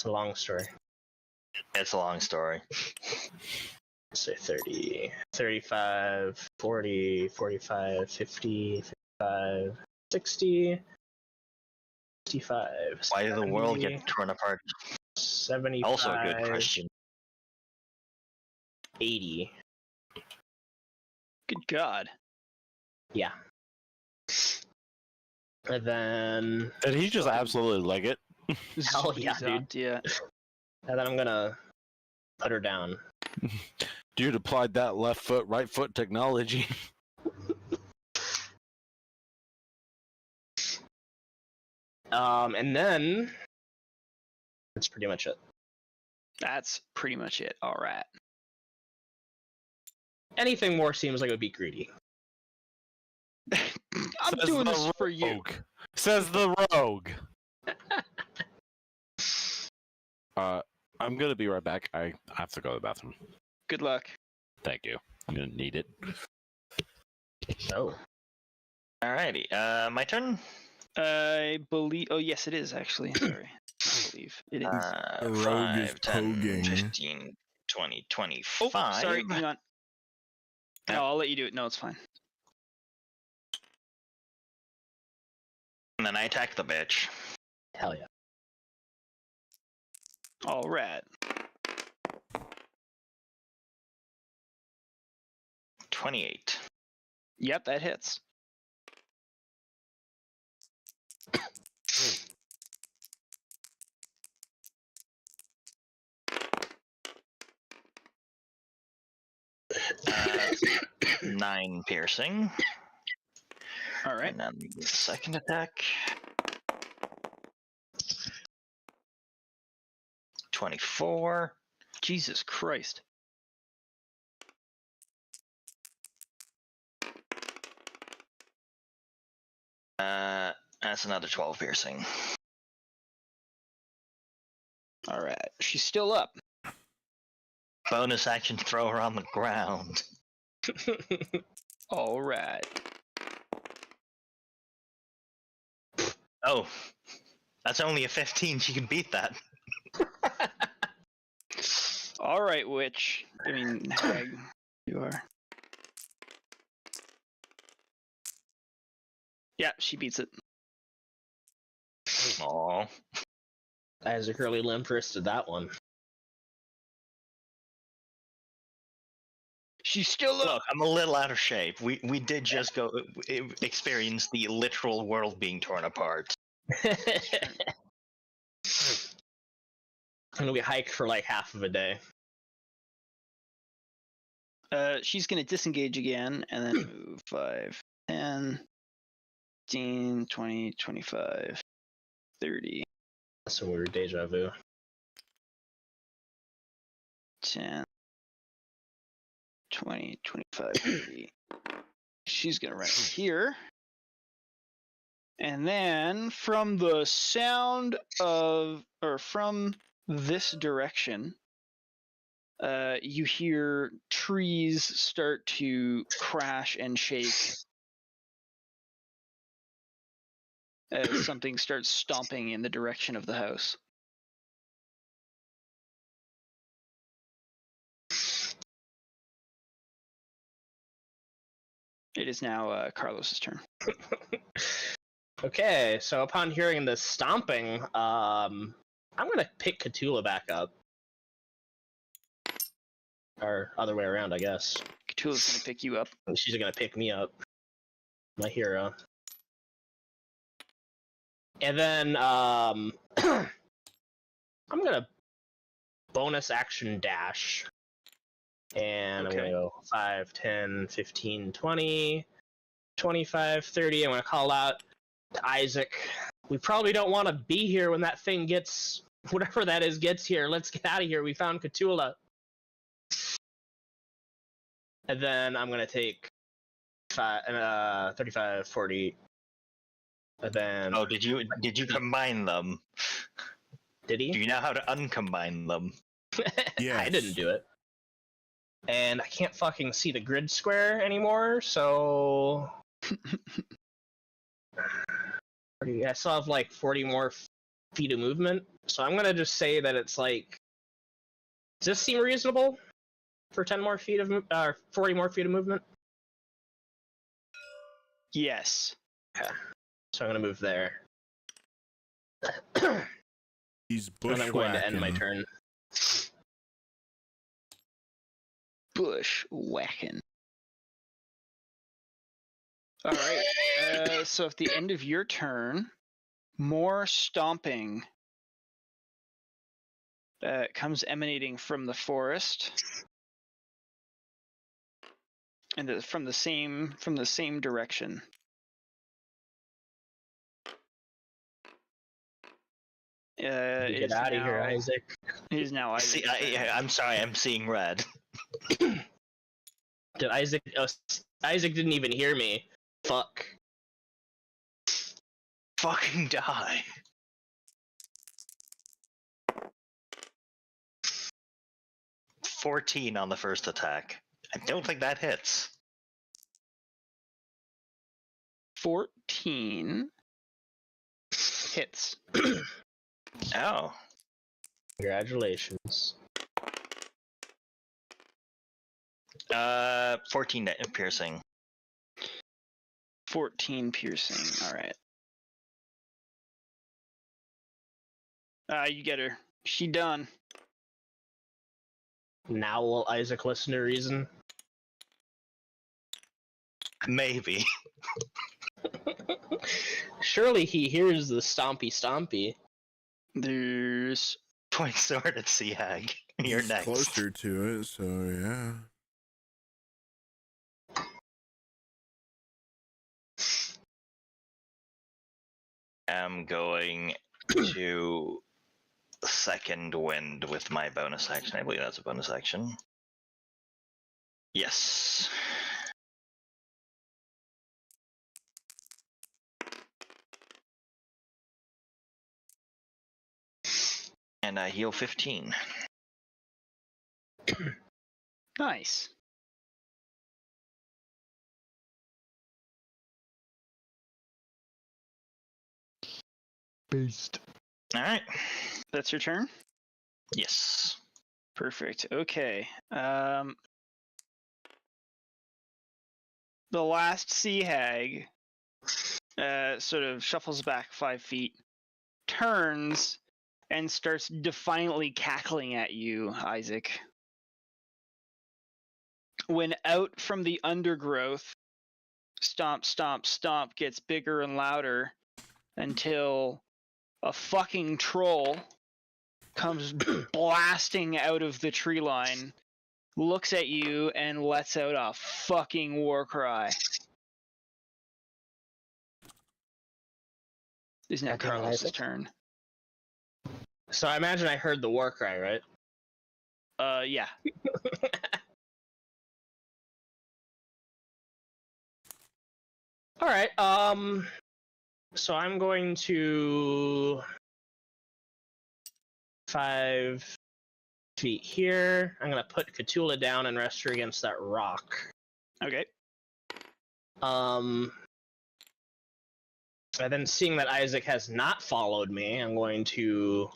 a long story. It's a long story. Let's say 30, 35, 40, 45, 50, 55, 60, 65. Why did the world get torn apart? 75. Also a good question. 80. Good God. Yeah. And then... Did he just absolutely leg it? Hell yeah, dude. Yeah. And then I'm gonna put her down. Dude applied that left foot, right foot technology. And then... That's pretty much it. That's pretty much it. All right. Anything more seems like it would be greedy. I'm Says doing the this for you. rogue. Says the rogue. I'm gonna be right back. I have to go to the bathroom. Good luck. Thank you. I'm gonna need it. Oh. Alrighty. My turn. I believe. Oh, yes, it is actually. Sorry. I believe it is. The rogue is 5, 10, pogging. 15, 20, 25. Oh, sorry. Hang on. No, I'll let you do it. No, it's fine. And then I attack the bitch. Hell yeah. All right. 28. Yep, that hits. Uh, 9 piercing. All right. And then the second attack. 24. Jesus Christ. That's another 12 piercing. All right. She's still up. Bonus action, throw her on the ground. All right. Oh, that's only a 15. She can beat that. All right, witch. I mean, hag. You are. Yeah, she beats it. Aww. Isaac really limp-wristed that one. She's still up. Look, I'm a little out of shape. We did just go experience the literal world being torn apart. And we hike for like half of a day. She's gonna disengage again and then move 5, 10, 15, 20, 25, 30, That's some weird deja vu. 10, 20, 25, 30. She's gonna run here. And then from the sound of, or from this direction, you hear trees start to crash and shake as something starts stomping in the direction of the house. It is now Carlos's turn. Okay, so upon hearing the stomping, I'm gonna pick Khutula back up. Or other way around, I guess. Cthulhu's gonna pick you up. She's gonna pick me up. My hero. And then, I'm gonna bonus action dash. And Okay. I'm gonna go 5, 10, 15, 20, 25, 30. I'm gonna call out to Isaac. We probably don't want to be here when that thing gets, whatever that is, gets here. Let's get out of here. We found Khutula. And then I'm gonna take 35, 40. And then. Oh, did you combine them? Did he? Do you know how to uncombine them? Yes. I didn't do it. And I can't fucking see the grid square anymore, so. I still have like 40 more feet of movement, so I'm gonna just say that it's like. Does this seem reasonable? For 10 more feet of 40 more feet of movement? Yes. Okay. So I'm gonna move there. He's And I'm going to end my bushwhacking. turn. Bushwhacking. All right. So at the end of your turn, more stomping comes emanating from the forest, and from the same direction. Get out of here, Isaac. It is now See, Isaac's turn. I'm sorry, I'm seeing red. Did Isaac? Oh, Isaac didn't even hear me. Fuck. Fucking die. 14 on the first attack. I don't think that hits. 14 hits. Oh. Congratulations. 14 piercing. 14 piercing. All right. You get her. She done. Now will Isaac listen to reason? Maybe. Surely he hears the stompy. There's Point sword at Sea Hag. You're He's next. closer to it, so yeah. I'm going to second wind with my bonus action. I believe that's a bonus action. Yes. And I heal 15. nice. Beast. All right. That's your turn? Yes. Perfect. Okay. The last sea hag sort of shuffles back 5 feet, turns, and starts defiantly cackling at you, Isaac. When out from the undergrowth, stomp, stomp, stomp gets bigger and louder until a fucking troll comes blasting out of the tree line, looks at you, and lets out a fucking war cry. It's now Okay, Carlos's Isaac. turn. So I imagine I heard the war cry, right? Yeah. All right. So I'm going to 5 feet here. I'm gonna put Khutula down and rest her against that rock. Okay. And then seeing that Isaac has not followed me, I'm going to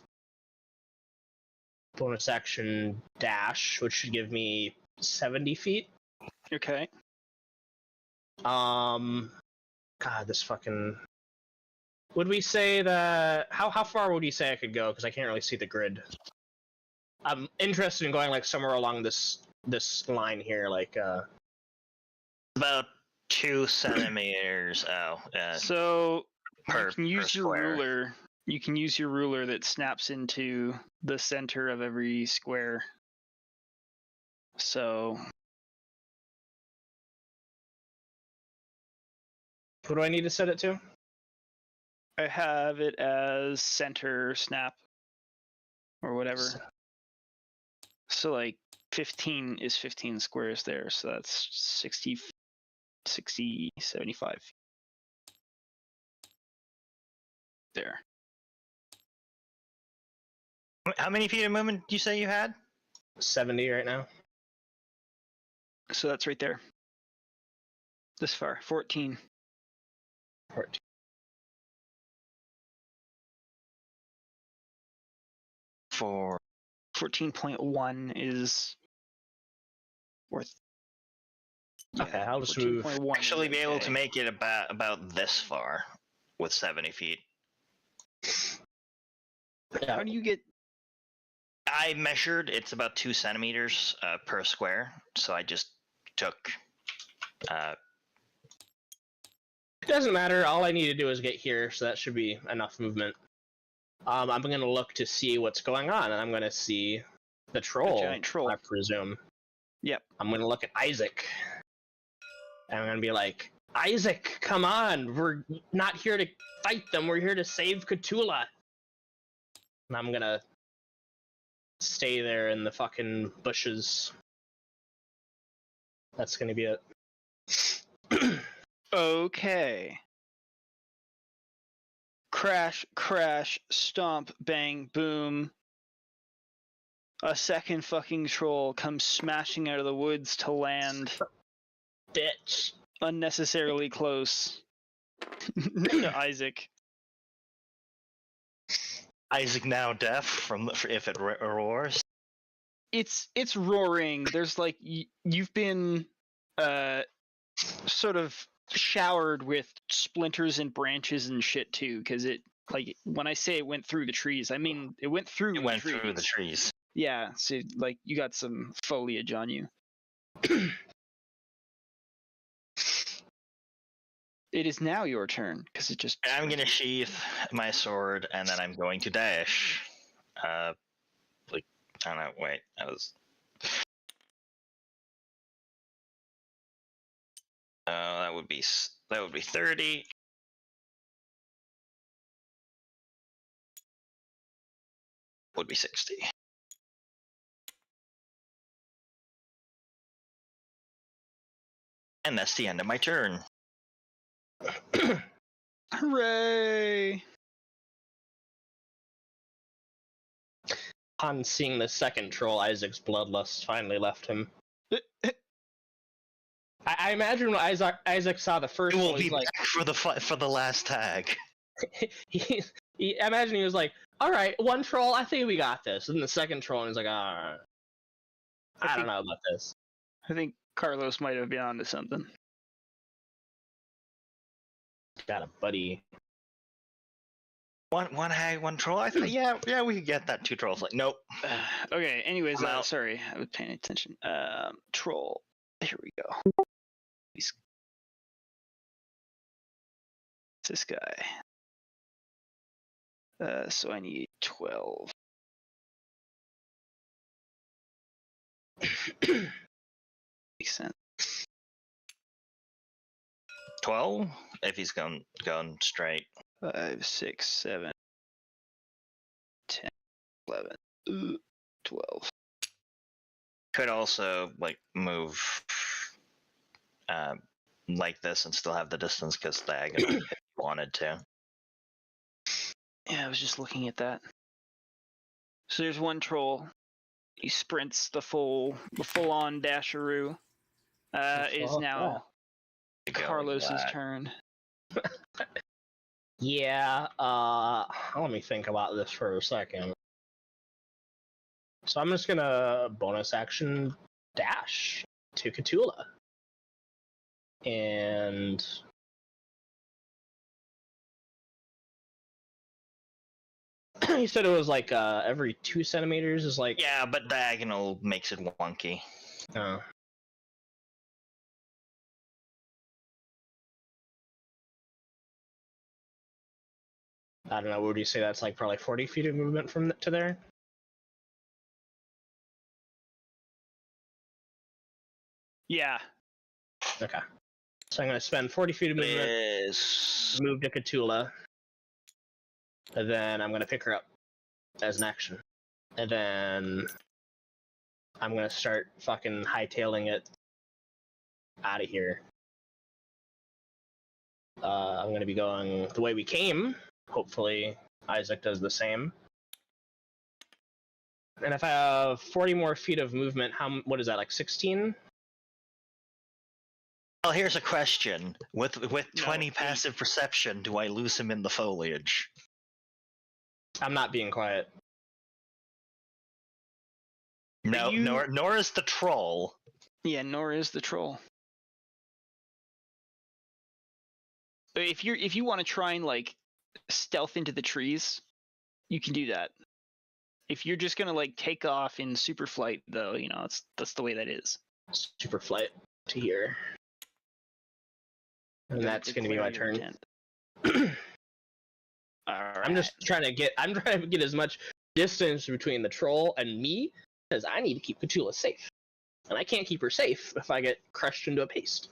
bonus action dash, which should give me 70 feet. Okay. God, this fucking. Would we say that? How far would you say I could go? Because I can't really see the grid. I'm interested in going like somewhere along this line here, like. About 2 centimeters. So Per- you can use per your square. ruler. You can use your ruler that snaps into the center of every square. So What do I need to set it to? I have it as center snap or whatever. So like 15 is 15 squares there, so that's 60, 75 there. How many feet of movement do you say you had? 70 right now. So that's right there. This far, 14. 14. For 14.1 is worth. Okay, I'll just move. 14.1 actually is be able okay. to make it about this far with 70 feet. Yeah. How do you get? I measured, it's about 2 centimeters per square, so I just took. It doesn't matter. All I need to do is get here, so that should be enough movement. I'm going to look to see what's going on, and I'm going to see the troll, giant troll. I presume. Yep. I'm going to look at Isaac. And I'm going to be like, Isaac, come on! We're not here to fight them, we're here to save Khutula! And I'm going to stay there in the fucking bushes. That's going to be it. Okay. Crash, crash, stomp, bang, boom. A second fucking troll comes smashing out of the woods to land Bitch. unnecessarily close to Isaac. Isaac now deaf if it roars. It's roaring. There's like you've been sort of showered with splinters and branches and shit too, because it, like, when I say it went through the trees, I mean it went through. It went through the trees. Yeah, so like you got some foliage on you. It is now your turn, because it just. I'm gonna sheath my sword, and then I'm going to dash. Like, I don't know. Wait, that would be 30. Would be 60. And that's the end of my turn. Hooray! On seeing the second troll, Isaac's bloodlust finally left him. I imagine when Isaac saw the first It one, will be he's like, back for the last tag. I imagine he was like, all right, one troll, I think we got this. And the second troll, and he's like, all right. I don't know about this. I think Carlos might have been onto something. Got a buddy. One hag, one troll. I thought, yeah, we could get that. 2 trolls. Like, nope. Okay. Anyways, I'm out. sorry, I was paying attention. Troll. Here we go. It's this guy. So I need 12. Makes sense. 12? If he's going straight. 5, 6, 7, 10, 11, 12. Could also, like, move like this and still have the distance, because diagonal if you wanted to. Yeah, I was just looking at that. So there's one troll. He sprints the full-on dasheroo. It is now Carlos's turn. Yeah, let me think about this for a second. So I'm just gonna bonus action dash to Khutula. And you said it was like every 2 centimeters is like. Yeah, but diagonal makes it wonky. Oh. I don't know, would you say that's like probably 40 feet of movement from to there? Yeah. Okay. So I'm going to spend 40 feet of movement, move to Khutula, and then I'm going to pick her up as an action. And then I'm going to start fucking hightailing it out of here. I'm going to be going the way we came. Hopefully Isaac does the same. And if I have 40 more feet of movement, what is that, like 16? Well, here's a question. With 20 passive perception, do I lose him in the foliage? I'm not being quiet. No, nor is the troll. Yeah, nor is the troll. If you want to try and like stealth into the trees, you can do that. If you're just gonna like take off in super flight, though, that's the way that is. Super flight to here. And that's going to be my turn. Alright. I'm trying to get as much distance between the troll and me, because I need to keep Khutula safe. And I can't keep her safe if I get crushed into a paste.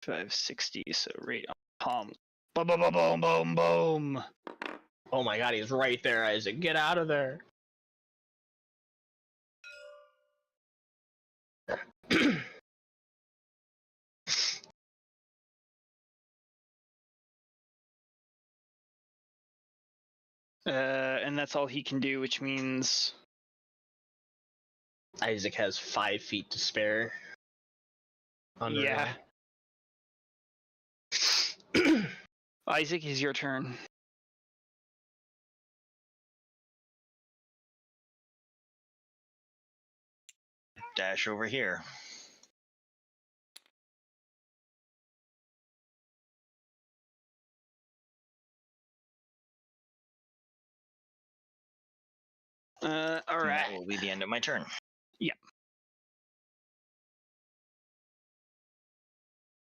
560, so right on palm. Boom, boom, boom, boom, boom, boom. Oh my god, he's right there, Isaac. Get out of there. And that's all he can do, which means Isaac has 5 feet to spare. yeah. Isaac, is your turn. Dash over here. All And right. that will be the end of my turn.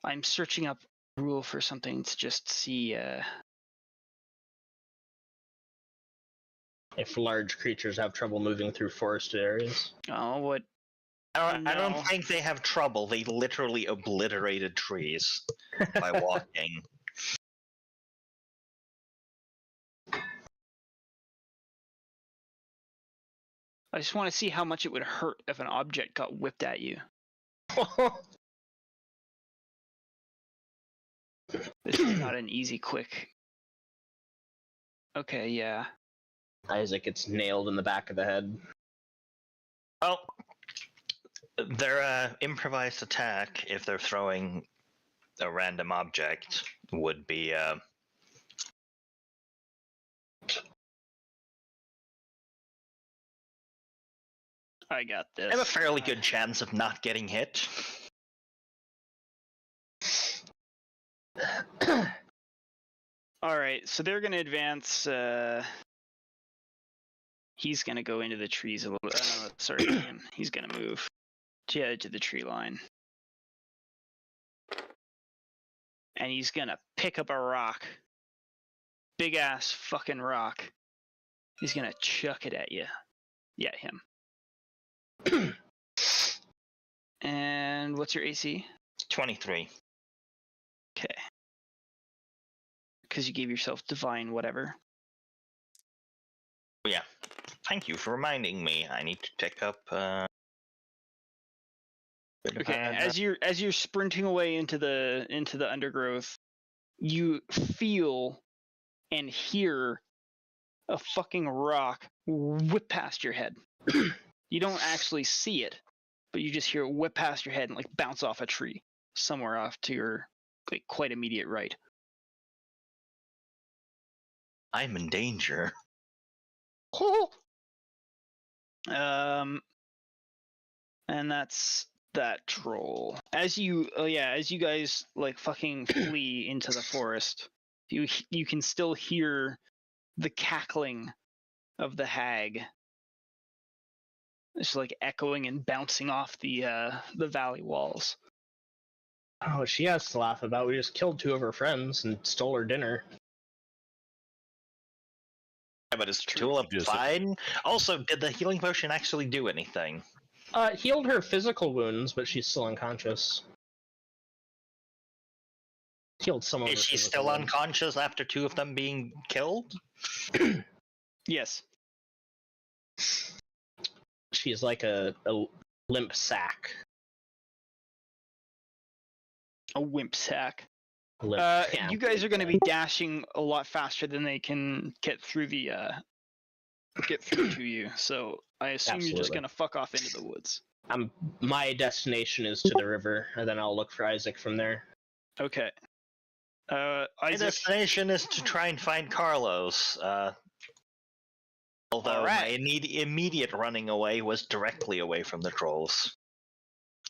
I'm searching up rule for something to just see. If large creatures have trouble moving through forested areas. Oh, what? I No. don't think they have trouble. They literally obliterated trees by walking. I just want to see how much it would hurt if an object got whipped at you. This is not an easy, quick. Okay, yeah. Isaac gets nailed in the back of the head. Well, their improvised attack, if they're throwing a random object, would be I got this. I have a fairly good chance of not getting hit. All right, so they're gonna advance. He's gonna go into the trees a little. Sorry, him. He's gonna move to the edge of the tree line, and he's gonna pick up a rock, big ass fucking rock. He's gonna chuck it at you. Yeah, him. And what's your AC? 23. Okay. Because you gave yourself divine whatever. Yeah. Thank you for reminding me. I need to pick up. Okay. As you're sprinting away into the undergrowth, you feel and hear a fucking rock whip past your head. You don't actually see it, but you just hear it whip past your head and like bounce off a tree somewhere off to your like quite immediate right. I'm in danger. And that's that troll. As you guys like fucking flee into the forest, you can still hear the cackling of the hag. It's like echoing and bouncing off the valley walls. Oh, she has to laugh about. We just killed 2 of her friends and stole her dinner. Yeah, but is Khutula fine? Also, did the healing potion actually do anything? Healed her physical wounds, but she's still unconscious. Healed some of her Is she physical still wounds. unconscious after 2 of them being killed? Yes. She's like a limp sack. A wimp sack. Yeah. You guys are going to be dashing a lot faster than they can get through to you. So I assume you're just Absolutely. going to fuck off into the woods. My destination is to the river, and then I'll look for Isaac from there. Okay. My Isaac. destination is to try and find Carlos. Although my immediate running away was directly away from the trolls.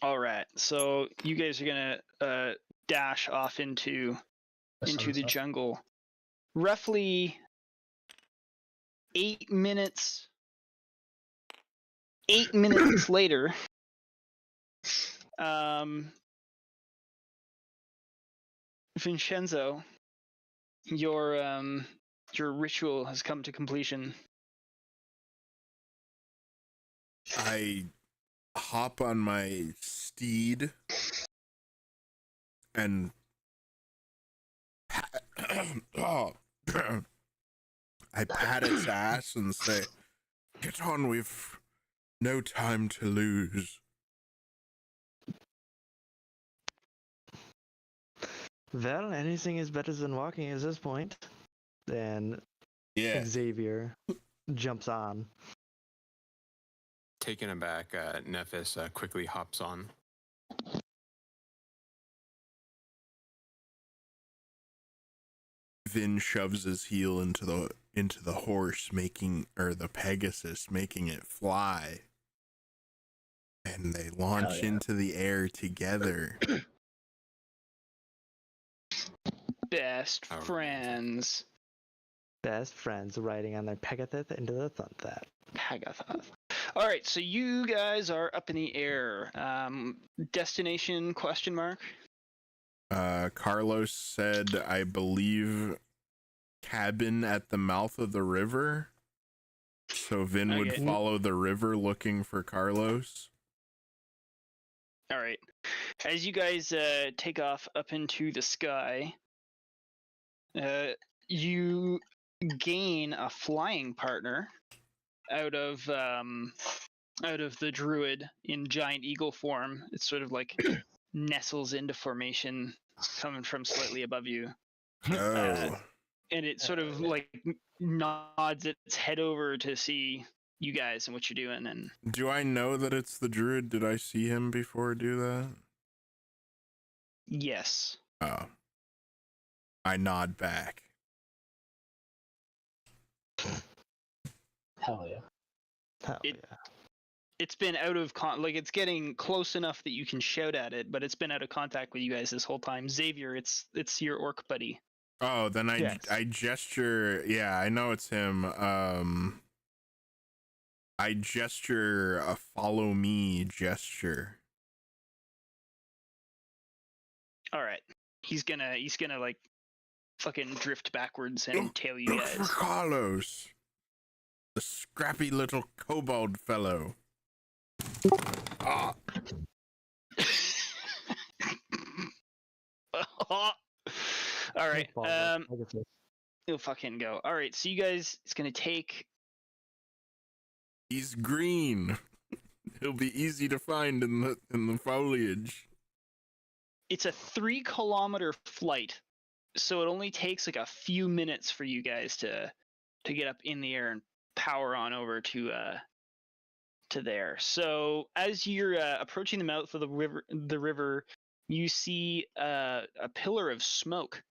All right. So you guys are going to dash off into the jungle. Roughly 8 minutes. 8 minutes later, Vinshenzo, your ritual has come to completion. I hop on my steed and I pat its ass and say, "Get on, we've no time to lose." Well, anything is better than walking at this point. Then Yeah. Xavier jumps on. Taken aback, Nephis quickly hops on. Vin shoves his heel into the horse, the Pegasus, making it fly. And they launch into the air together. Best Oh, friends. Best friends riding on their Pegasus into the sunset. Pegasus. All right, so you guys are up in the air. Destination ? Carlos said, I believe, cabin at the mouth of the river. So Vin would Okay. follow the river looking for Carlos. All right. As you guys take off up into the sky, you gain a flying partner out of the druid in giant eagle form. It's sort of like nestles into formation, coming from slightly above you, Oh. and it sort of like nods its head over to see you guys and what you're doing. And Do I know that it's the druid? Did I see him before do that? yes, Oh. I nod back. Hell yeah. Hell It- yeah. it's been out of it's getting close enough that you can shout at it, but it's been out of contact with you guys this whole time. Xavier, it's your orc buddy. Oh, then Yes. I gesture. Yeah, I know it's him. I gesture a follow me gesture. All right, he's gonna like fucking drift backwards and Look- tail you Look for guys. Carlos, the scrappy little kobold fellow. Ah, All right, Follow the Pegasus. he'll fucking go. All right, so you guys, it's gonna take. he's green. He'll be easy to find in the foliage. It's a 3-kilometer flight, so it only takes like a few minutes for you guys to get up in the air and power on over to there. So as you're approaching the mouth of the river, you see a pillar of smoke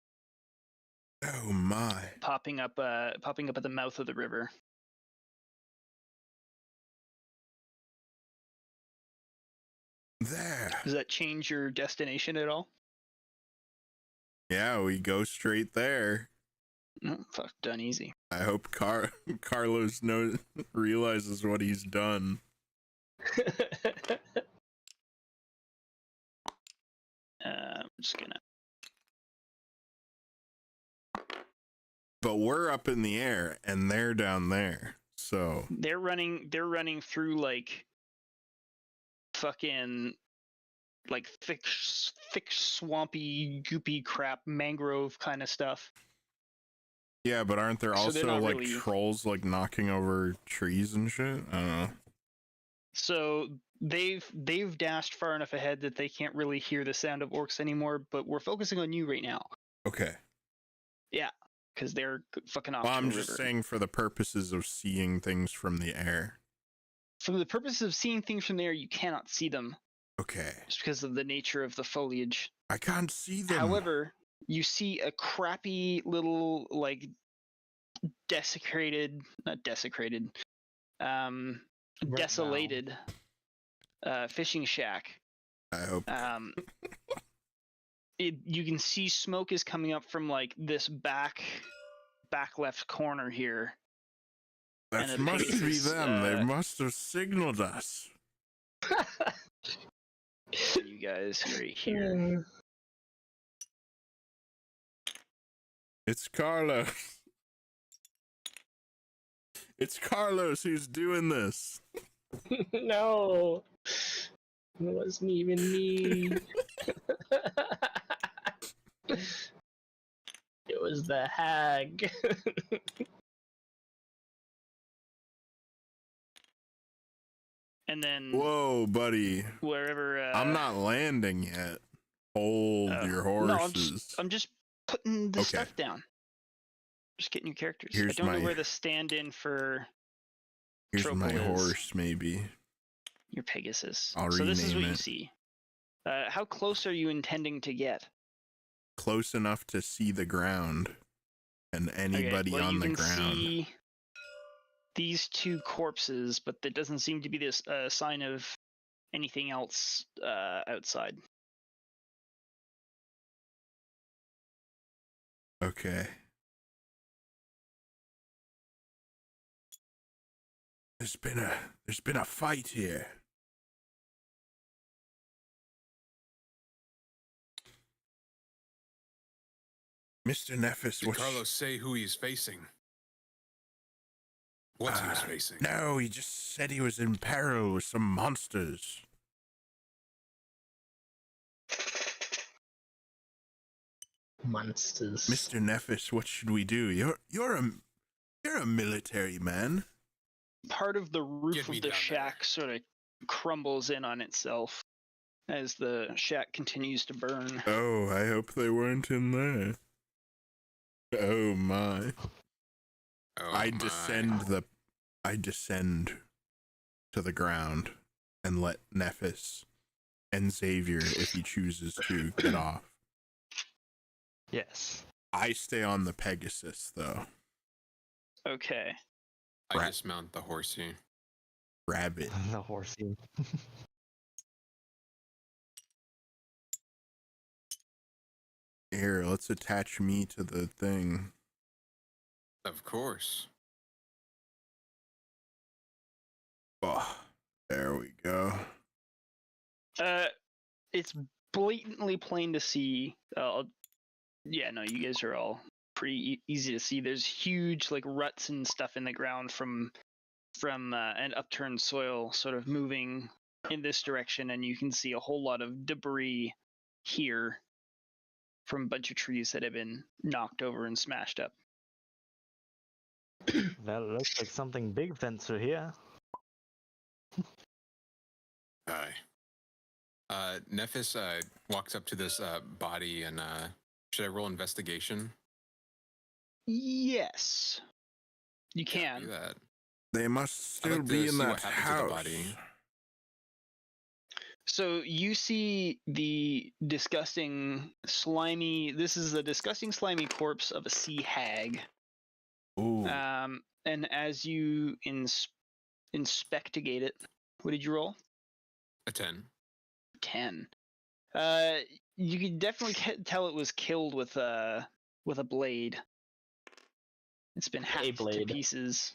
Oh my! popping up at the mouth of the river. There. Does that change your destination at all? Yeah, we go straight there. No, fuck, done easy. I hope Carlos realizes what he's done. I'm just gonna. But we're up in the air and they're down there. So They're running through like fucking like thick swampy goopy crap mangrove kind of stuff. yeah, but aren't there So they're also not like really- trolls like knocking over trees and shit? I don't know. So they've dashed far enough ahead that they can't really hear the sound of orcs anymore, but we're focusing on you right now Okay. because they're fucking off Well, to I'm the just river. saying for the purposes of seeing things from the air. For the purpose of seeing things from there, you cannot see them Okay. just because of the nature of the foliage. I can't see them. However, you see a crappy little like not desecrated, desolated fishing shack. I hope. You can see smoke is coming up from like this back left corner here. That and a must be Pegasus, them. They must have signaled us. You guys right here. It's Carlos. It's Carlos who's doing this. No, it wasn't even me. It was the hag. And then Whoa, buddy. wherever I'm not landing yet. Hold your No, horses. I'm just putting the Okay. stuff down. Just getting your characters. I Here's don't know my- where the stand-in for Here's Trople my is. horse, maybe. Your Pegasus. I'll So this is rename what you it. see. How close are you intending to get? Close enough to see the ground and anybody well, on you the can ground. see these two corpses, but there doesn't seem to be this sign of anything else outside. Okay. There's been a fight here. Mr. Nephis, Did what? Carlos say who he's facing? What he was facing? No, he just said he was in peril with some monsters. Monsters. Mr. Nephis, what should we do? You're a military man. Part of the roof Get me of the down shack sort of crumbles in on itself as the shack continues to burn. Oh, I hope they weren't in there. Oh my. Oh, I my. descend to the ground and let Nephis and Xavier, if he chooses to, get off. Yes. I stay on the Pegasus, though. Okay. I dismount the horsey. Rabbit. The horsey. Here, let's attach me to the thing. Of course. Oh, there we go. It's blatantly plain to see. Yeah, no, you guys are all pretty easy to see. There's huge like ruts and stuff in the ground from an upturned soil sort of moving in this direction, and you can see a whole lot of debris here from a bunch of trees that have been knocked over and smashed up. That looks like something big fencer here. Aye. Nephis walks up to this body and should I roll investigation? Yes, you Yeah, can. do that. They must I'd still like to be in see that what happened to the house. body. So you see the disgusting, slimy. This is the disgusting, slimy corpse of a sea hag. Ooh. And as you inspectigate it, what did you roll? A 10. 10. You can definitely tell it was killed with a blade. It's been hacked to blade. pieces.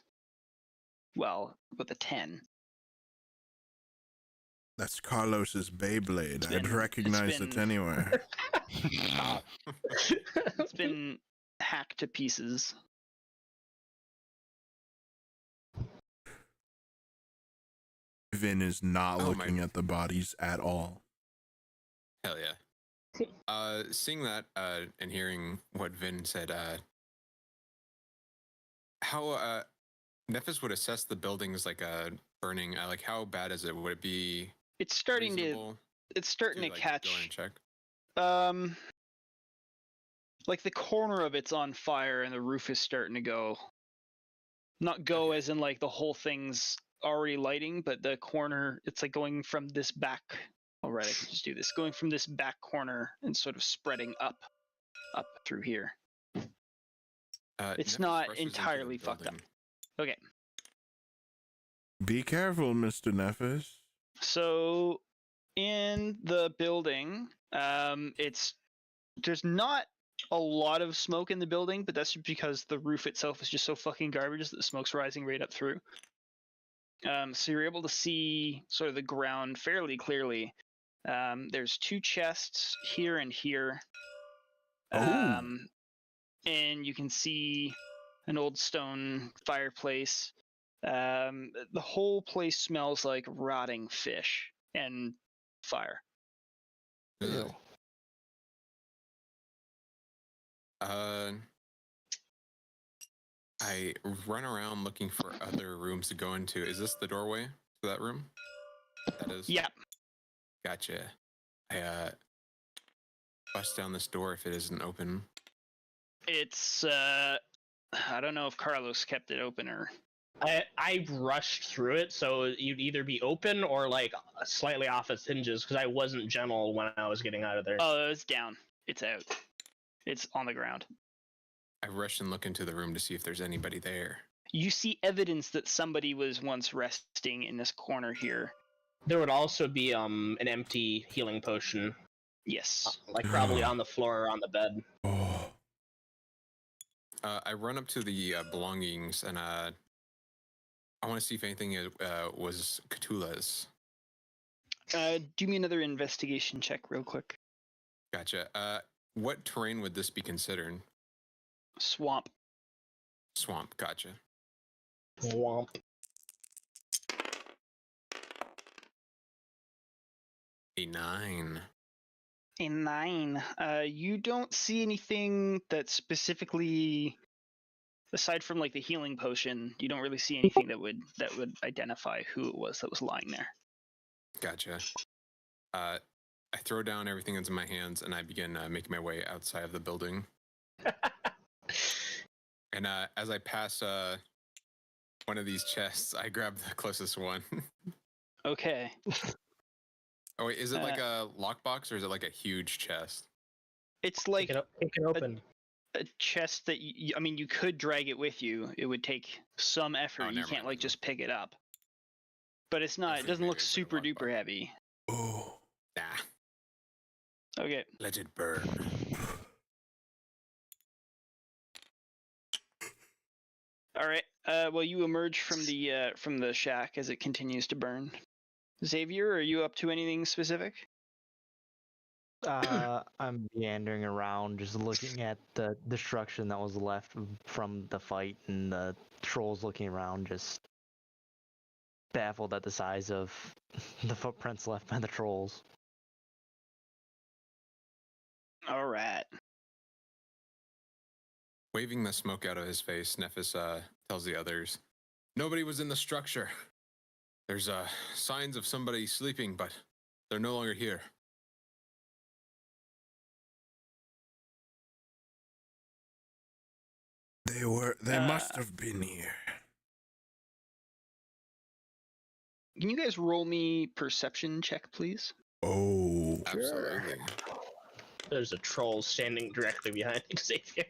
Well, with a 10. That's Carlos's Beyblade. I'd been- recognize it's it been- anywhere. It's been hacked to pieces. Vin is not Oh my- looking at the bodies at all. Hell yeah. Seeing that and hearing what Vin said, how Nephis would assess the buildings like burning. Like how bad is it? Would it be It's starting reasonable it's starting to like, catch. go in and check? Like the corner of it's on fire and the roof is starting to go. Not go Okay. as in like the whole thing's already lighting, but the corner, it's like going from this back. All right, I can just do this. Going from this back corner and sort of spreading up through here. It's Nephis not rushes into the entirely fucked up. building. Okay, Be careful, Mr. Nephis. so in the building, there's not a lot of smoke in the building, but that's because the roof itself is just so fucking garbage that the smoke's rising right up through. So you're able to see sort of the ground fairly clearly. There's 2 chests here and here. Oh. And you can see an old stone fireplace. The whole place smells like rotting fish and fire. Ugh. I run around looking for other rooms to go into. Is this the doorway to that room? That is. Yeah. Gotcha. I bust down this door if it isn't open. It's I don't know if Carlos kept it open or. I rushed through it, so you'd either be open or like slightly off its hinges because I wasn't gentle when I was getting out of there. Oh, it's down. It's out. It's on the ground. I rush and look into the room to see if there's anybody there. You see evidence that somebody was once resting in this corner here. There would also be an empty healing potion, Yes. like probably on the floor or on the bed. Oh. I run up to the belongings and I want to see if anything was Khutula's. Do me another investigation check real quick. Gotcha. What terrain would this be considered? Swamp. Swamp. Gotcha. Womp. A 9. A 9. You don't see anything that specifically, aside from like the healing potion, you don't really see anything that would identify who it was that was lying there. Gotcha. I throw down everything that's in my hands and I begin making my way outside of the building. And as I pass one of these chests, I grab the closest one. Okay. Oh wait, is it like a lockbox or is it like a huge chest? It's like It can open. a chest that you could drag it with you. It would take some effort. Oh, You never can't mind, like then. just pick it up. But it's not. I It think doesn't maybe look it's like a super duper lockbox. heavy. Oh. Nah, Okay. let it burn. All right. Well, you emerge from the shack as it continues to burn. Xavier, are you up to anything specific? I'm meandering around, just looking at the destruction that was left from the fight, and the trolls looking around, just baffled at the size of the footprints left by the trolls. All right. Waving the smoke out of his face, Nephis tells the others, "Nobody was in the structure. There's signs of somebody sleeping, but they're no longer here." They must have been here. Can you guys roll me perception check, please? Oh. Absolutely. There's a troll standing directly behind Xavier.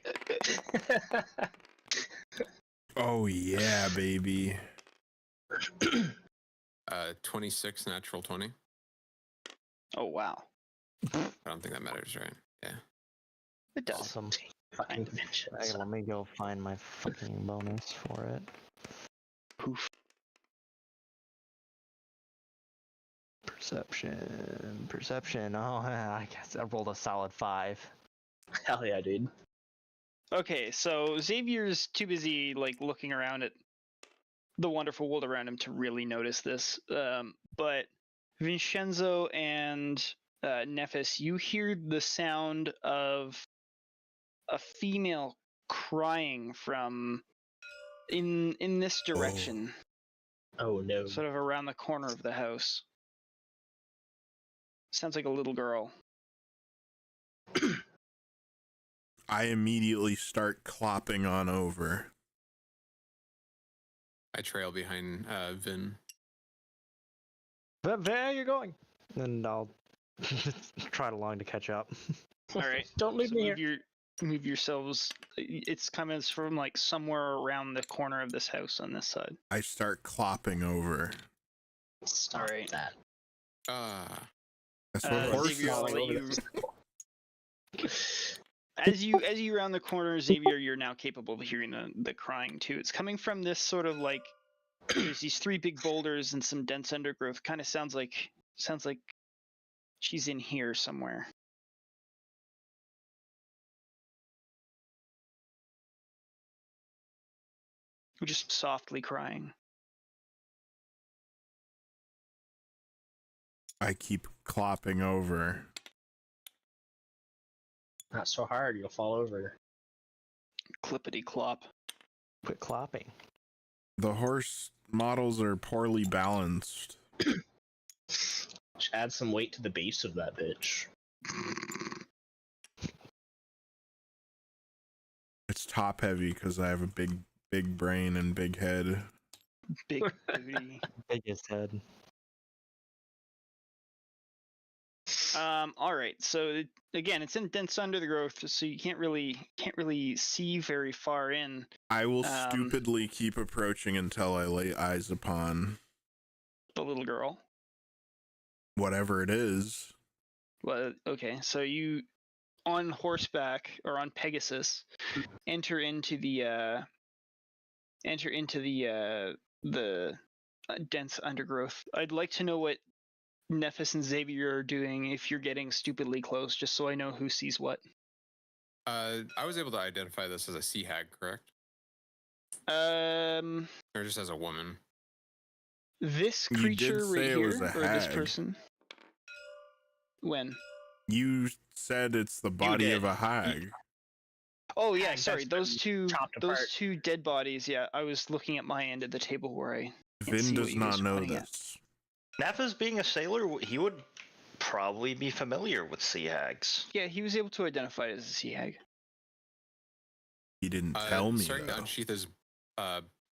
Oh yeah, baby. 26 natural 20. Oh wow. I don't think that matters, right? Yeah. It does. Awesome. Fucking dimensions. Hey, let me go find my fucking bonus for it. Poof. Perception. Oh, I guess I rolled a solid 5. Hell yeah, dude. Okay, so Xavier's too busy like looking around at the wonderful world around him to really notice this. But Vinshenzo and Nephis, you hear the sound of a female crying from in this direction, Oh no. sort of around the corner of the house. Sounds like a little girl. I immediately start clopping on over. I trail behind Vin. But where are you going? And I'll trot along to catch up. All right. Don't leave So me here. move yourselves. It's coming from like somewhere around the corner of this house on this side. I start clopping over. Stop Alright. that. That's what horses Xavier, I'll do. let you- as you round the corner, Xavier, you're now capable of hearing the crying too. It's coming from this sort of like there's these 3 big boulders and some dense undergrowth. Kind of sounds like she's in here somewhere. Just softly crying. I keep clopping over. Not so hard, you'll fall over. Clippity clop. Quit clopping. The horse models are poorly balanced. Just add some weight to the base of that bitch. It's top heavy because I have a big brain and big head. Big booty. Biggest head. All right. So again, it's in dense undergrowth, so you can't really see very far in. I will stupidly keep approaching until I lay eyes upon The little girl. whatever it is. Well, okay. So you, on horseback or on Pegasus, enter into the dense undergrowth. I'd like to know what Nephis and Xavier are doing if you're getting stupidly close, just so I know who sees what. I was able to identify this as a sea hag, correct? Or just as a woman? This You did creature say right it here, was a or this hag. person. When? You said it's the body did. of a hag. Oh yeah, Hag sorry. that's been chopped apart. Those two dead bodies. Yeah, I was looking at my end of the table where I. can't see Vin what does you guys not are know pointing at. this. Nephis being a sailor, he would probably be familiar with sea hags. Yeah, he was able to identify it as a sea hag. He didn't tell me. Starting to Though. unsheath his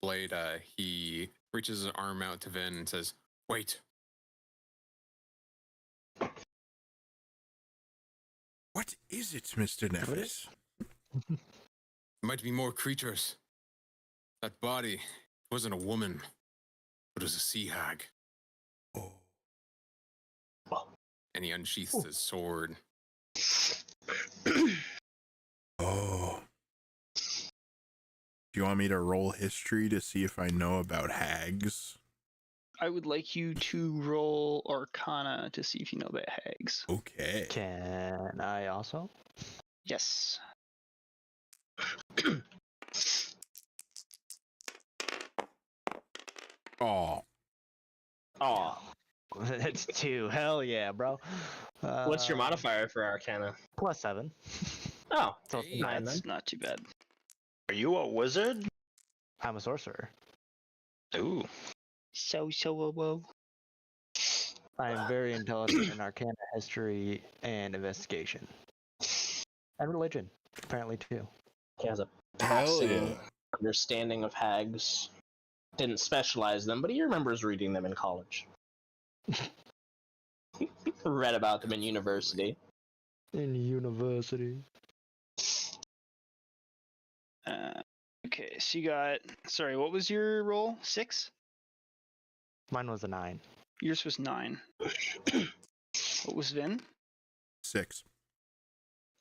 blade, he reaches his arm out to Vin and says, "Wait." What is it, Mr. Nephis? Might be more creatures. That body wasn't a woman, but was a sea hag. Oh. And he unsheaths his sword. Oh. Do you want me to roll history to see if I know about hags? I would like you to roll Arcana to see if you know about hags. Okay. Can I also? Yes. Oh. Aw. That's 2. Hell yeah, bro. What's your modifier for Arcana? +7. Oh, So Hey, 9 then. That's not too bad. Are you a wizard? I'm a sorcerer. Ooh. Whoa. I am very intelligent in Arcana, history, and investigation. And religion, apparently too. He has a Hell passing yeah. understanding of hags. Didn't specialize them, but he remembers reading them in college. Read about them in university. In university. Okay, so you got. Sorry, what was your roll? 6? Mine was a 9. Yours was 9. What was Vin? 6.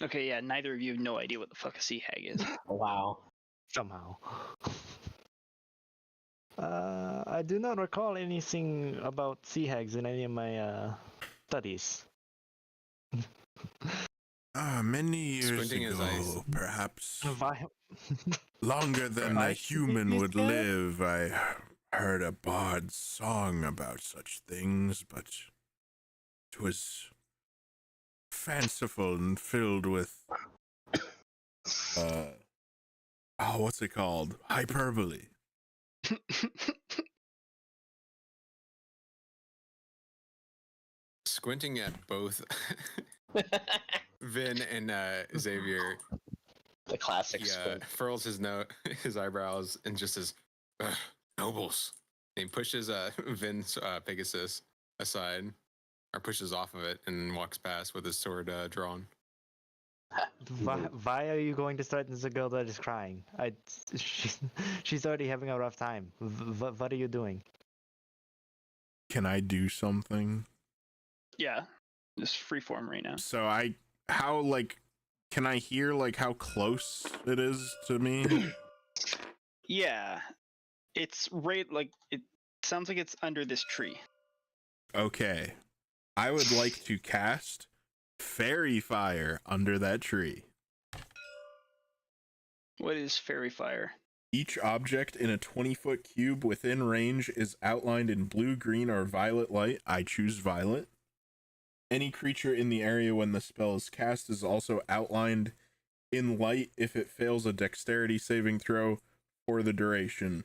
Okay, yeah, neither of you have no idea what the fuck a sea hag is. Wow. Somehow. I do not recall anything about sea hags in any of my studies. Many years Squinting his eyes. ago, perhaps Vi- longer than I a should human be would scared? live, I heard a bard's song about such things, but it was fanciful and filled with, what's it called? Hyperbole. Squinting at both Vin and Xavier, The classic he squint. furls his eyebrows and just says, "Ugh, nobles." And he pushes Vin's Pegasus aside, or pushes off of it, and walks past with his sword drawn. Why are you going to threaten the girl that is crying? She's already having a rough time. What are you doing? Can I do something? Yeah, just freeform right now. So can I hear like how close it is to me? Yeah, it's right. Like it sounds like it's under this tree. Okay. I would like to cast Fairy Fire under that tree. What is fairy fire? Each object in a 20-foot cube within range is outlined in blue, green, or violet light. I choose violet. Any creature in the area when the spell is cast is also outlined in light if it fails a dexterity saving throw for the duration.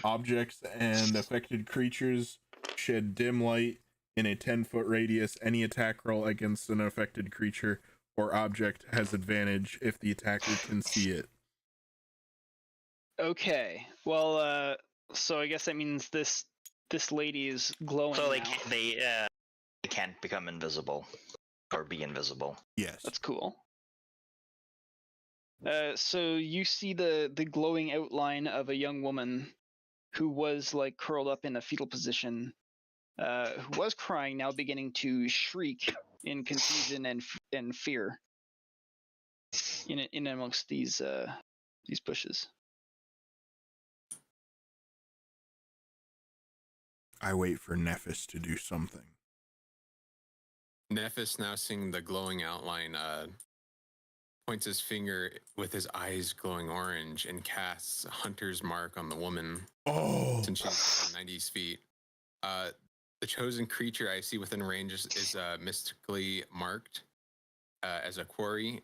Objects and affected creatures shed dim light in a 10-foot radius. Any attack roll against an affected creature or object has advantage if the attacker can see it. Okay. Well, so I guess that means this lady is glowing So now. they can't become invisible or be invisible. Yes. That's cool. So you see the glowing outline of a young woman who was like curled up in a fetal position, who was crying, now beginning to shriek in confusion and fear in amongst these bushes. I wait for Nephis to do something. Nephis, now seeing the glowing outline, points his finger with his eyes glowing orange and casts a hunter's mark on the woman. Oh! Since she's 90 feet. The chosen creature I see within range is mystically marked as a quarry.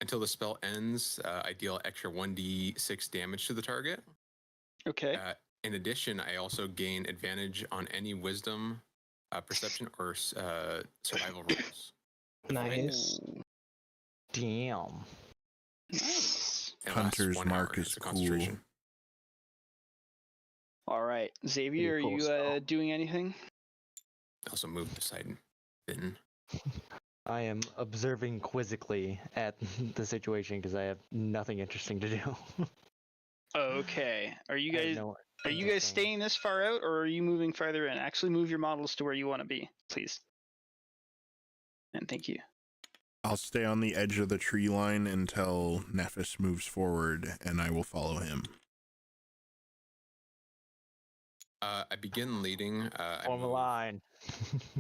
Until the spell ends, I deal extra 1d6 damage to the target. Okay. In addition, I also gain advantage on any wisdom, perception, or survival rolls. Nice. Ooh, Damn. nice. It lasts Hunter's 1 mark hour. is It's a cool. concentration. All right, Xavier, are Pretty cool you spell. doing anything? I also move beside Finn. I am observing quizzically at the situation because I have nothing interesting to do. Okay. Are you I have guys no are you guys interesting- staying this far out, or are you moving farther in? Actually, move your models to where you want to be, please. And thank you. I'll stay on the edge of the tree line until Nephis moves forward, and I will follow him. I begin leading. I Form a move line.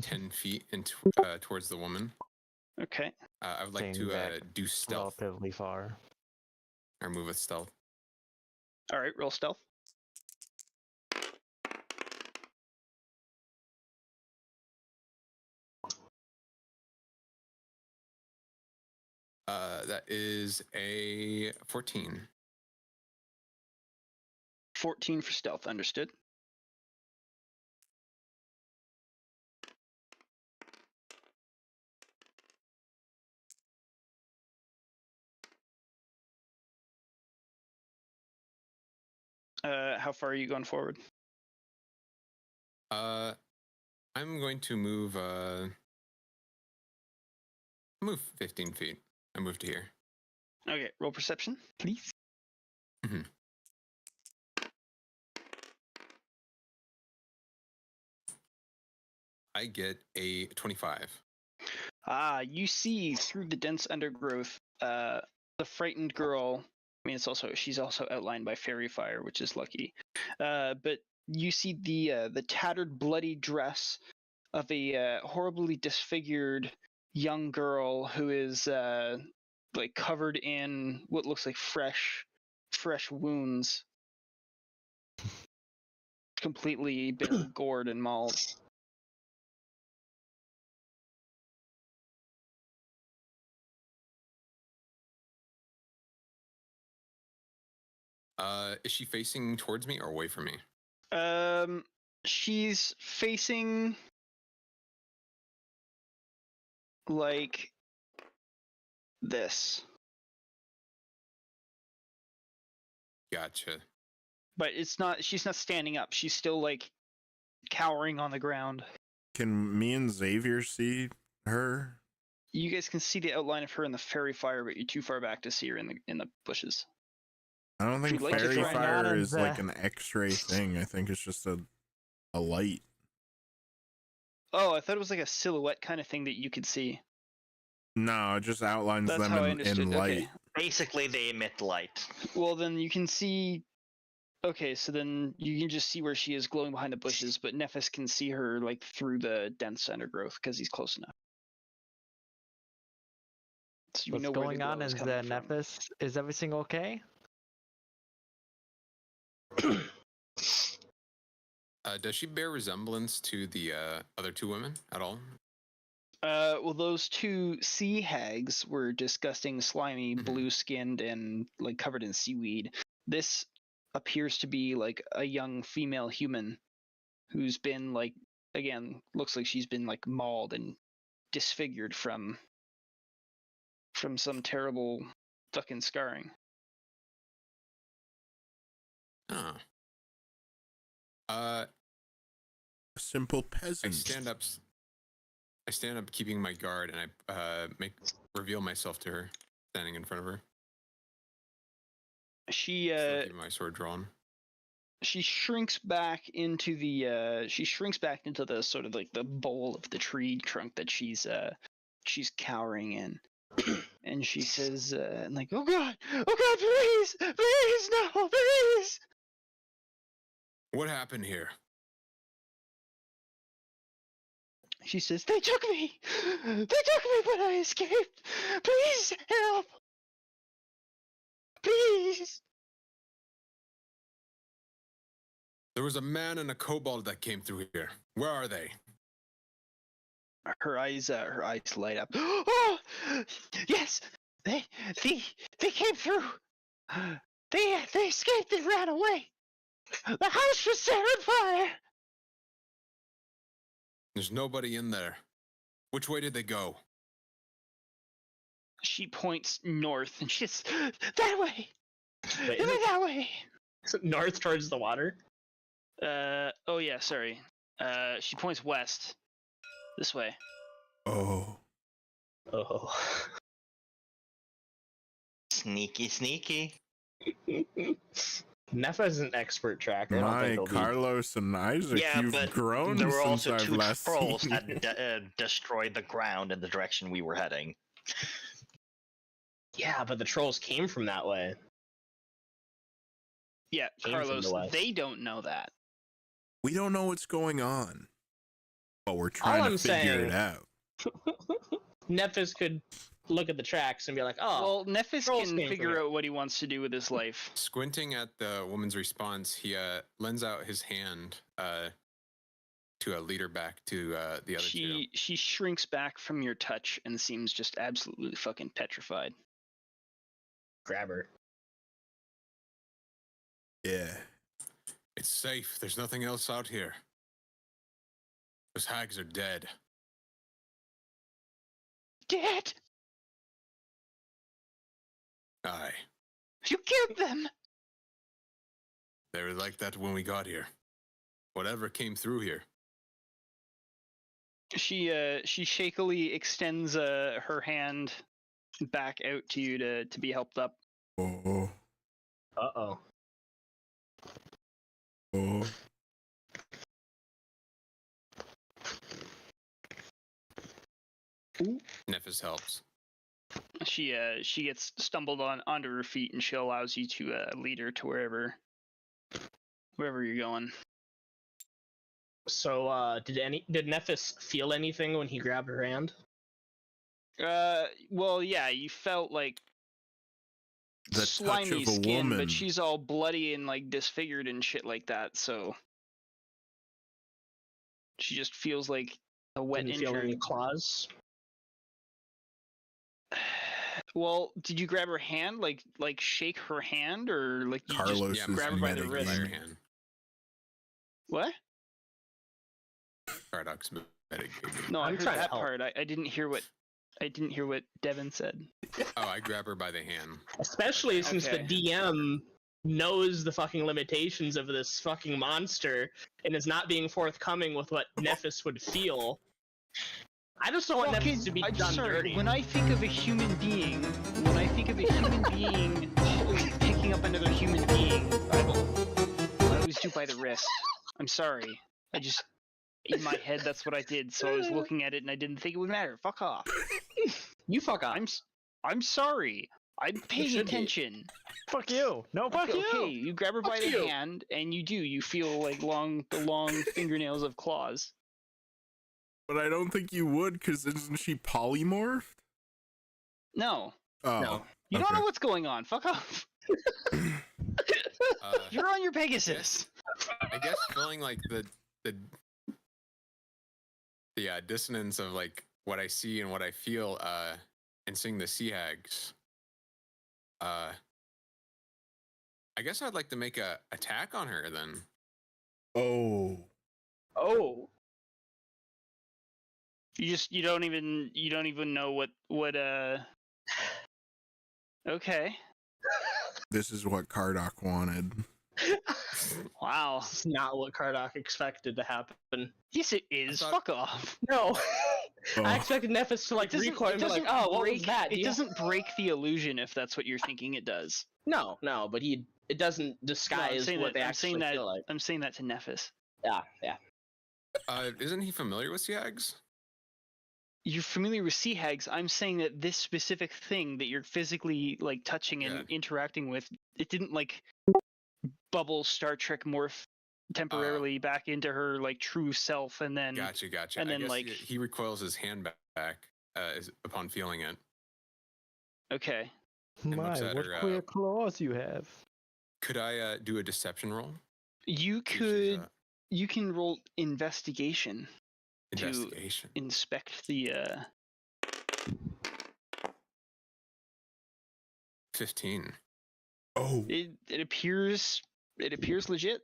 10 feet into, towards the woman. Okay. I would like Staying to back do stealth Relatively far. or move with stealth. All right, roll stealth. That is a 14. 14 for stealth, understood. How far are you going forward? I'm going to move 15 feet. I move to here. Okay, roll perception, please. I get a 25. You see through the dense undergrowth, the frightened girl. I mean, she's also outlined by fairy fire, which is lucky. But you see the tattered, bloody dress of a horribly disfigured young girl who is like covered in what looks like fresh wounds, completely been gored and mauled. Is she facing towards me or away from me? She's facing like this, Gotcha. but she's not standing up. She's still like cowering on the ground. Can me and Xavier see her? You guys can see the outline of her in the fairy fire, but you're too far back to see her in the bushes. I don't think We'd like to fairy try fire not is as, like an X-ray thing. I think it's just a light. Oh, I thought it was like a silhouette kind of thing that you could see. No, it just outlines That's them how I in understood. light. Okay. Basically, they emit light. Well, then you can see. Okay, so then you can just see where she is glowing behind the bushes, but Nephis can see her like through the dense undergrowth because he's close enough. So you What's know where going the glow on is is coming that from. Nephis, is everything okay? Does she bear resemblance to the other two women at all? Well, those two sea hags were disgusting, slimy, Mhm. blue-skinned, and like covered in seaweed. This appears to be like a young female human who's been like, again, looks like she's been like mauled and disfigured from some terrible fucking scarring. Oh. A simple I peasant. I stand up, keeping my guard, and I reveal myself to her, standing in front of her. She Still keeping my sword drawn. she shrinks back into the sort of like the bowl of the tree trunk that she's cowering in. And she says like, oh god, please, no, please. What happened here? She says, they took me, but I escaped. Please help. Please. There was a man and a kobold that came through here. Where are they? Her eyes light up. Oh, yes, they came through. They escaped and ran away. The house was set on fire. There's nobody in there. Which way did they go? She points north, and she says, that way. Wait, They went that way. north towards the water? Oh yeah, sorry. She points west. This way. Oh. Oh. Sneaky. Nephis is an expert tracker. I don't My think he'll be... Carlos and Isaac, Yeah, you've but grown there were since also I've two last trolls seen you. that destroyed the ground in the direction we were heading. Yeah, but the trolls came from that way. Yeah, Came from Carlos. the west. They don't know that. We don't know what's going on, but we're All trying I'm to figure saying- it out. Nephis could look at the tracks and be like, oh, Well, Nephis trolls can came from figure here. out what he wants to do with his life. Squinting at the woman's response, he lends out his hand to lead her back to the other two. She shrinks back from your touch and seems just absolutely fucking petrified. grab her. Yeah. It's safe. There's nothing else out here. Those hags are dead. Dead? Aye. You killed them! They were like that when we got here. Whatever came through here. She shakily extends her hand back out to you to be helped up. Oh. Uh-oh. Oh. Nephis helps. She gets stumbled onto her feet, and she allows you to lead her to wherever you're going. So, did Nephis feel anything when he grabbed her hand? Well, yeah, you felt like The touch slimy of a skin, woman. but she's all bloody and like disfigured and shit like that. So she just feels like a wet Didn't feel any intern. claws? Well, did you grab her hand, like shake her hand, or like you Carlos just is grab her by the metagaming. wrist? By her hand. What? Kardoc metagaming. No, I I'm heard trying to that help. part. I didn't hear what Devon said. Oh, I grab her by the hand. Especially since Okay. the DM knows the fucking limitations of this fucking monster and is not being forthcoming with what Nephis would feel. I just don't want Nephis to be I'm done sorry. dirty. When I think of a human being picking up another human being, I always do by the wrist. I'm sorry. In my head, that's what I did. So I was looking at it and I didn't think it would matter. Fuck off. You fuck off. I'm sorry. I'm paying should be. attention. Fuck you. No, fuck you. Okay, you grab her by Fuck the you. hand, and you feel like the long fingernails of claws. But I don't think you would, because isn't she polymorphed? No, Oh. No. you don't Okay. know what's going on. Fuck off. You're on your Pegasus. I guess feeling like the dissonance of like what I see and what I feel, and seeing the sea hags. I guess I'd like to make a attack on her then. Oh. Oh. You don't even know what okay. This is what Kardoc wanted. Wow. It's not what Kardoc expected to happen. Yes, it is. thought- Fuck off. No, Oh. I expected Nephis to like recoil and be like, "Oh, what was that?" It doesn't break the illusion if that's what you're thinking it does. No, but it doesn't disguise what they actually feel like. I'm saying that to Nephis. Yeah. Isn't he familiar with Hags? You're familiar with sea hags. I'm saying that this specific thing that you're physically like touching and interacting with, it didn't like bubble Star Trek morph temporarily back into her like true self, and then Gotcha. And I then guess like he recoils his hand back upon feeling it. okay. My, looks at what her, queer claws you have. Could I do a deception roll? You See if she's, could. You can roll investigation investigation. to inspect the. 15. Oh. It appears legit.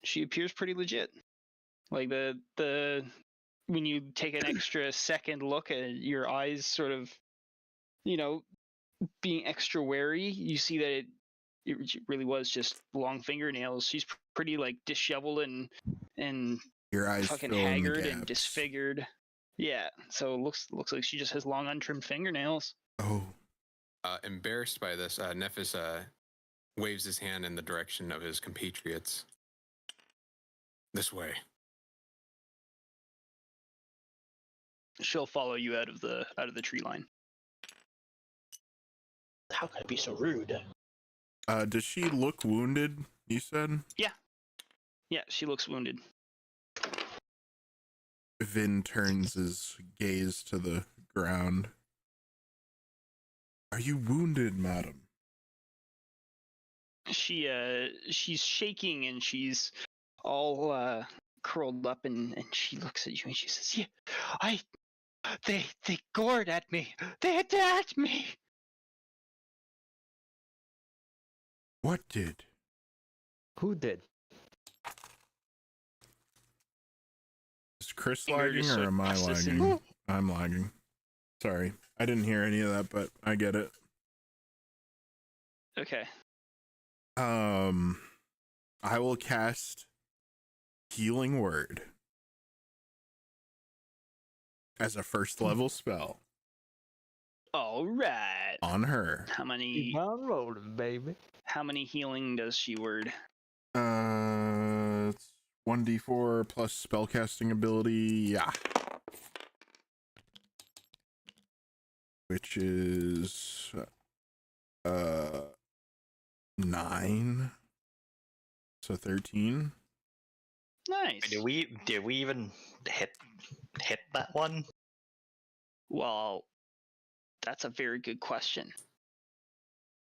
She appears pretty legit. Like the when you take an extra second look at your eyes, sort of, being extra wary, you see that it really was just long fingernails. She's pretty like disheveled and Your eyes fucking fill in the haggard and gaps. disfigured. Yeah, so it looks like she just has long untrimmed fingernails. Oh. Embarrassed by this, Nephis waves his hand in the direction of his compatriots. This way. She'll follow you out of the tree line. How could I be so rude? Does she look wounded, you said? Yeah, she looks wounded. Vin turns his gaze to the ground. Are you wounded, madam? She's shaking and she's all curled up, and she looks at you and she says, "Yeah, they gored at me. They attacked me." What did? Who did? Is Chris Finger lagging just or am I processing. lagging? I'm lagging. Sorry. I didn't hear any of that, but I get it. Okay. I will cast Healing Word as a first level spell All right. on her. How many Keep on rolling, baby. healing does she word? It's 1d4 plus spellcasting ability. Yeah. Which is 9. So 13. Nice. Did we even hit that one? Well, that's a very good question.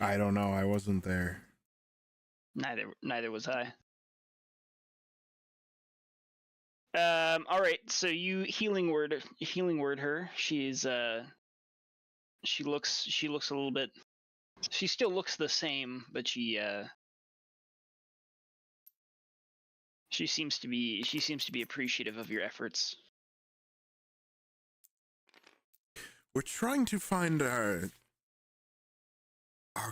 I don't know. I wasn't there. Neither was I. All right. So you healing word her. She's she looks a little bit. She still looks the same, but she seems to be appreciative of your efforts. We're trying to find our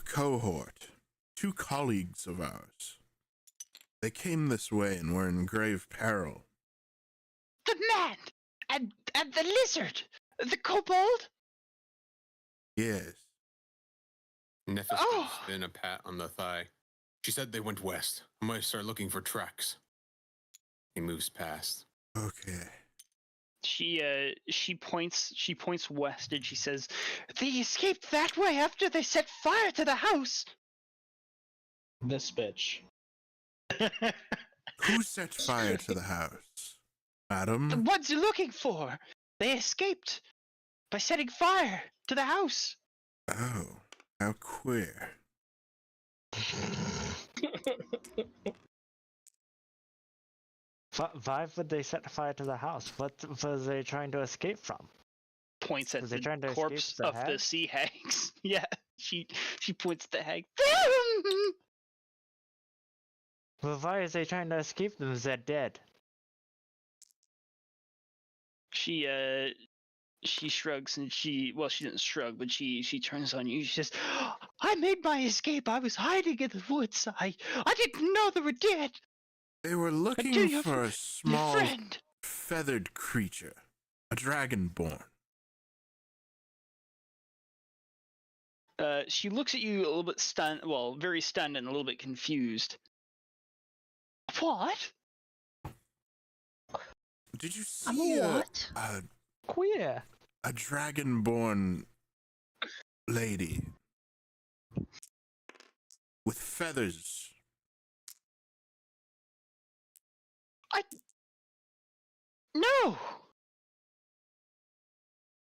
cohort. 2 colleagues of ours. They came this way and were in grave peril. The man and the lizard, the kobold. Yes. Nephis Oh. gives Vin a pat on the thigh. She said they went west. I might start looking for tracks. He moves past. Okay. She points west and she says, "They escaped that way after they set fire to the house." This bitch. Who set fire to the house? The Madam? ones you're looking for. They escaped by setting fire to the house. Oh, how queer. Why would they set fire to the house? What was they trying to escape from? Points at Was they the trying to corpse escape the of the hag? sea hags. Yeah, she points at the hag. Well, why is they trying to escape them if they're dead? She shrugs and she didn't shrug, but she turns on you. She says, "I made my escape. I was hiding in the woods. I didn't know they were dead. They were looking your for a your small friend. feathered creature, a dragonborn. She looks at you a little bit stunned, well, very stunned and a little bit confused. What? Did you see What? Queer. a dragonborn lady with feathers? No!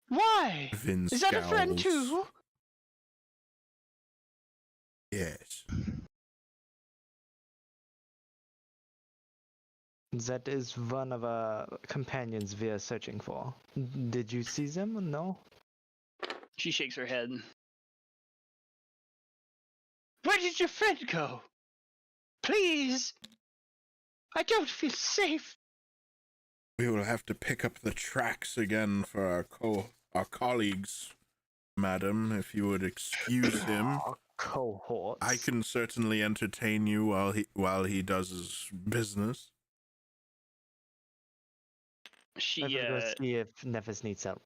Why? Vin Is that a friend scowls. too? Yes. That is one of our companions we are searching for. Did you see them? No? She shakes her head. Where did your friend go? Please! I don't feel safe. We will have to pick up the tracks again for our colleagues, madam, if you would excuse him. Cohorts. I can certainly entertain you while he does his business. She, I'm gonna go see if Nephis needs help.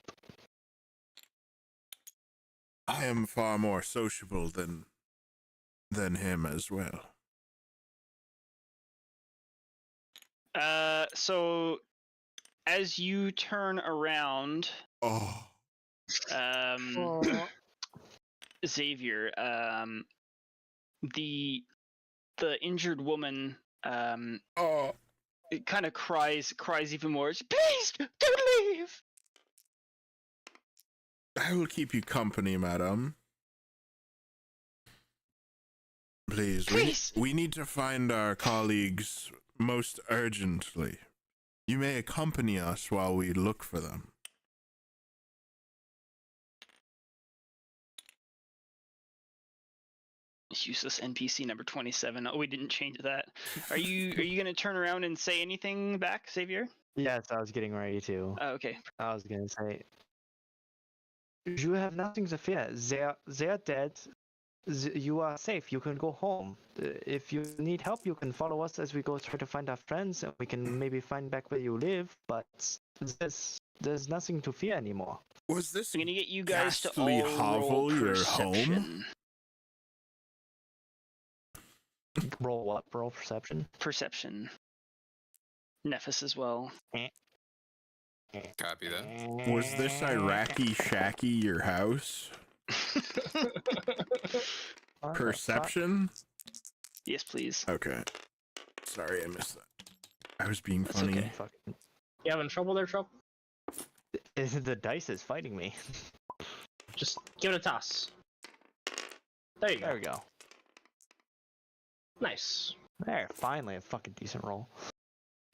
I am far more sociable than him as well. So as you turn around, Oh. Xavier, the injured woman, Oh. it kind of cries even more. Please don't leave. I will keep you company, madam. Please, Please. we need to find our colleagues most urgently. You may accompany us while we look for them. Useless NPC number 27. Oh, we didn't change that. Are you gonna turn around and say anything back, Xavier? Yes, I was getting ready to. Oh, okay. I was gonna say. You have nothing to fear. They're dead. You are safe. You can go home. If you need help, you can follow us as we go try to find our friends, and we can maybe find back where you live. But there's nothing to fear anymore. Was this I'm gonna get you guys to all ghastly roll hovel your perception. home? Roll what? Roll perception. Perception. Nephis as well. Copy that. Was this Iraqi shacky your house? Perception? Yes, please. Okay. Sorry, I missed that. I was being That's funny. okay. You having trouble there, Trople? The dice is fighting me. Just give it a toss. There you There go. we go. Nice. There, finally a fucking decent roll.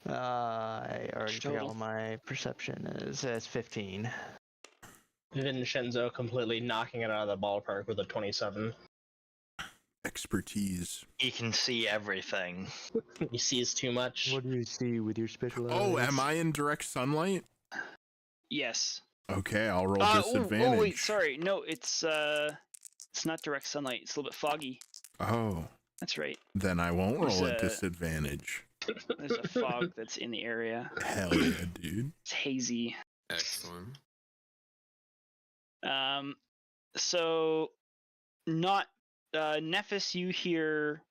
I already forgot Total. what my perception is. It's 15. Vinshenzo completely knocking it out of the ballpark with a 27. Expertise. He can see everything. He sees too much. What do you see with your special Oh, am I in direct sunlight? Yes. Okay, I'll roll Oh, disadvantage. wait, sorry. No, it's not direct sunlight. It's a little bit foggy. Oh, That's right. then I won't There's roll a a- disadvantage. There's a fog that's in the area. Hell yeah, dude. It's hazy. Excellent. So not Nephis, you hear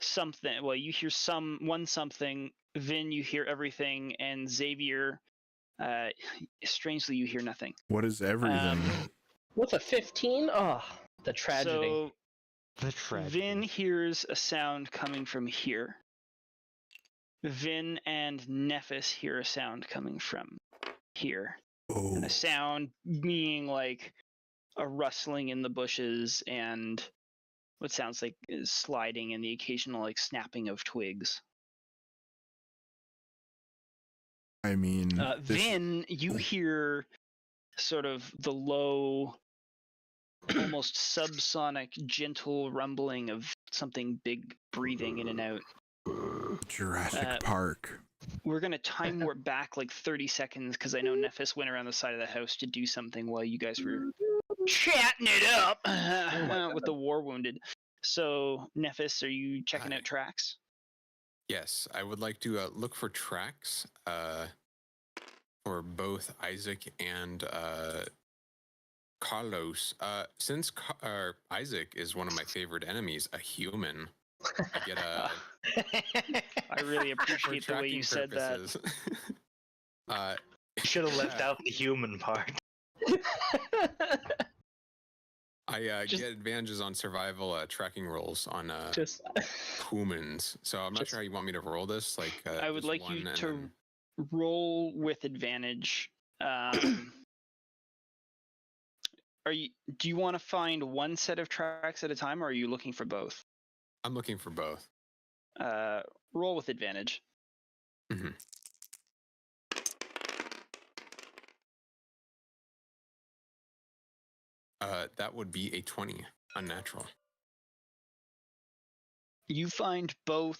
something. Well, you hear something. Vin, you hear everything, and Xavier, strangely, you hear nothing. What is everything? With a 15? Oh, the tragedy. So The tragedy. Vin hears a sound coming from here. Vin and Nephis hear a sound coming from here. Oh, And a sound being like a rustling in the bushes and what sounds like is sliding and the occasional like snapping of twigs. I mean, Vin, you hear sort of the low, almost subsonic, gentle rumbling of something big breathing in and out. Jurassic Park. We're going to time warp back like 30 seconds because I know Nephis went around the side of the house to do something while you guys were chatting it up with the war wounded. So, Nephis, are you checking out tracks? Yes, I would like to look for tracks for both Isaac and Carlos. Since Isaac is one of my favorite enemies, a human, I get a. I really appreciate the way you said that. You should have left out the human part. I get advantages on survival tracking rolls on humans. So I'm not sure how you want me to roll this. Like I would like you to roll with advantage. Do you want to find one set of tracks at a time, or are you looking for both? I'm looking for both. Roll with advantage. Mm-hmm. That would be a 20, unnatural. You find both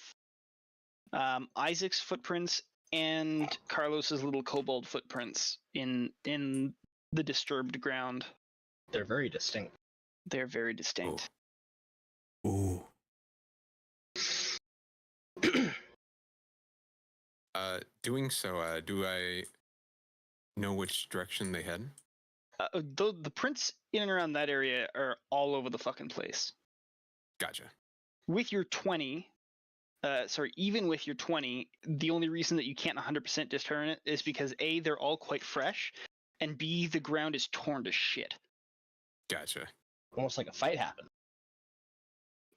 Isaac's footprints and Carlos's little kobold footprints in the disturbed ground. They're very distinct. They're very distinct. Ooh. Doing so, do I know which direction they head? The prints in and around that area are all over the fucking place. Gotcha. With your 20, even with your 20, the only reason that you can't 100% discern it is because A, they're all quite fresh, and B, the ground is torn to shit. Gotcha. Almost like a fight happened.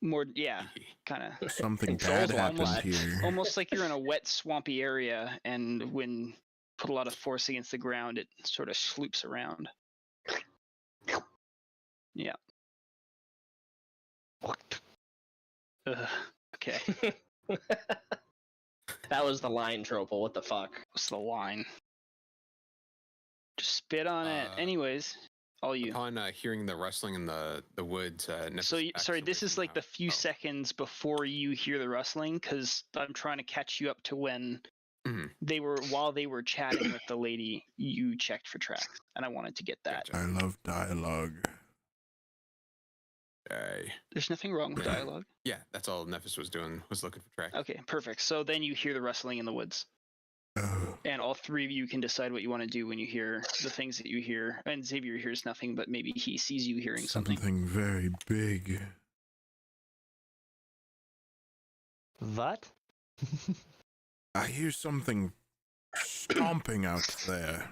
More, yeah, kind of. Something bad happened here. Almost like you're in a wet, swampy area, and when put a lot of force against the ground, it sort of sloops around. Yeah. Okay. That was the line, Trople. What the fuck? What's the line? Just spit on it. Anyways, all you. Upon hearing the rustling in the woods, sorry, this is like the few seconds before you hear the rustling, because I'm trying to catch you up to when while they were chatting with the lady, you checked for tracks, and I wanted to get that. I love dialogue. There's nothing wrong with dialogue. Yeah, that's all Nephis was doing, was looking for tracks. Okay, perfect. So then you hear the rustling in the woods. Oh. And all three of you can decide what you want to do when you hear the things that you hear. And Xavier hears nothing, but maybe he sees you hearing something. Something very big. What? I hear something stomping out there.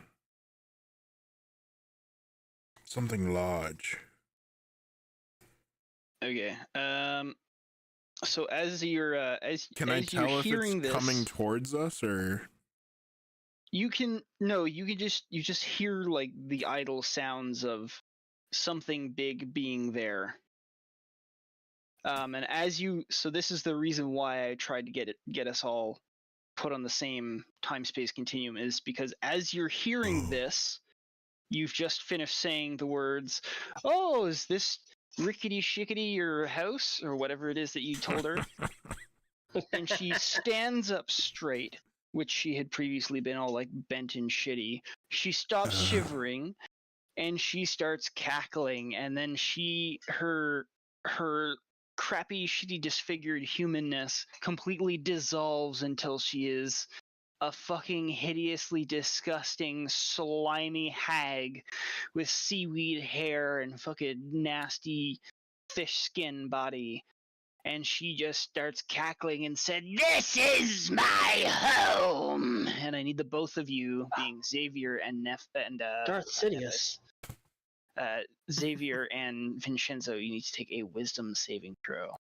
Something large. Okay. So as you're Can I tell if hearing it's this, coming towards us, or you just hear like the idle sounds of something big being there. And so this is the reason why I tried to get us all put on the same time-space continuum, is because as you're hearing this, you've just finished saying the words, "Oh, is this rickety shickety your house?" or whatever it is that you told her. And she stands up straight, which she had previously been all like bent and shitty. She stops shivering and she starts cackling, and then her crappy, shitty, disfigured humanness completely dissolves until she is a fucking hideously disgusting, slimy hag with seaweed hair and fucking nasty fish skin body. And she just starts cackling and said, "This is my home!" And I need the both of you, being Xavier and Darth Sidious. Xavier and Vinshenzo, you need to take a wisdom saving throw.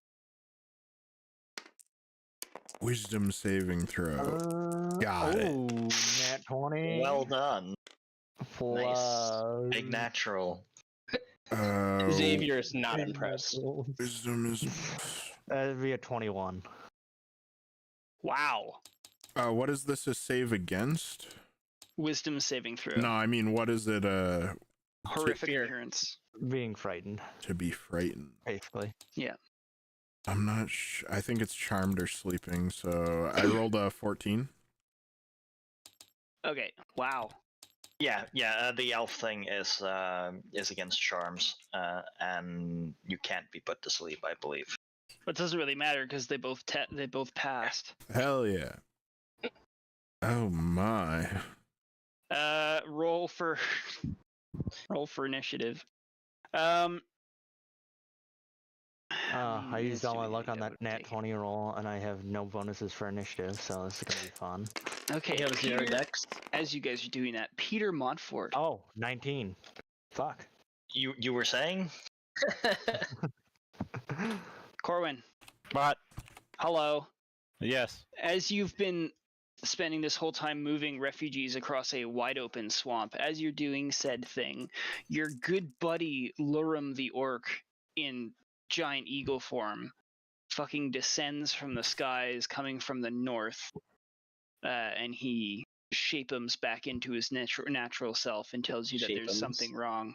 wisdom saving throw? Got it. Nat 20. Well done. Plus... Big natural. Xavier is not impressed. Wisdom is. That'd be a 21. Wow. What is this a save against? Wisdom saving throw. No, I mean, what is it? Horrific appearance. Being frightened, To be frightened. basically. Yeah. I'm not. I think it's charmed or sleeping. So I rolled a 14. Okay. Wow. Yeah, the elf thing is against charms, and you can't be put to sleep, I believe. But it doesn't really matter because they both passed. Hell yeah. Oh my. Roll for initiative. I used all my luck on that nat take. 20 roll, and I have no bonuses for initiative, so this is gonna be fun. Okay, You have 0 Peter, dex. as you guys are doing that, Peter Montfort. Oh, 19. Fuck. You were saying? Corwin, But hello. yes. As you've been spending this whole time moving refugees across a wide open swamp, as you're doing said thing, your good buddy Lurum the Orc in giant eagle form fucking descends from the skies coming from the north, and he shapeums back into his natural self and tells you that there's Shapeums. something wrong.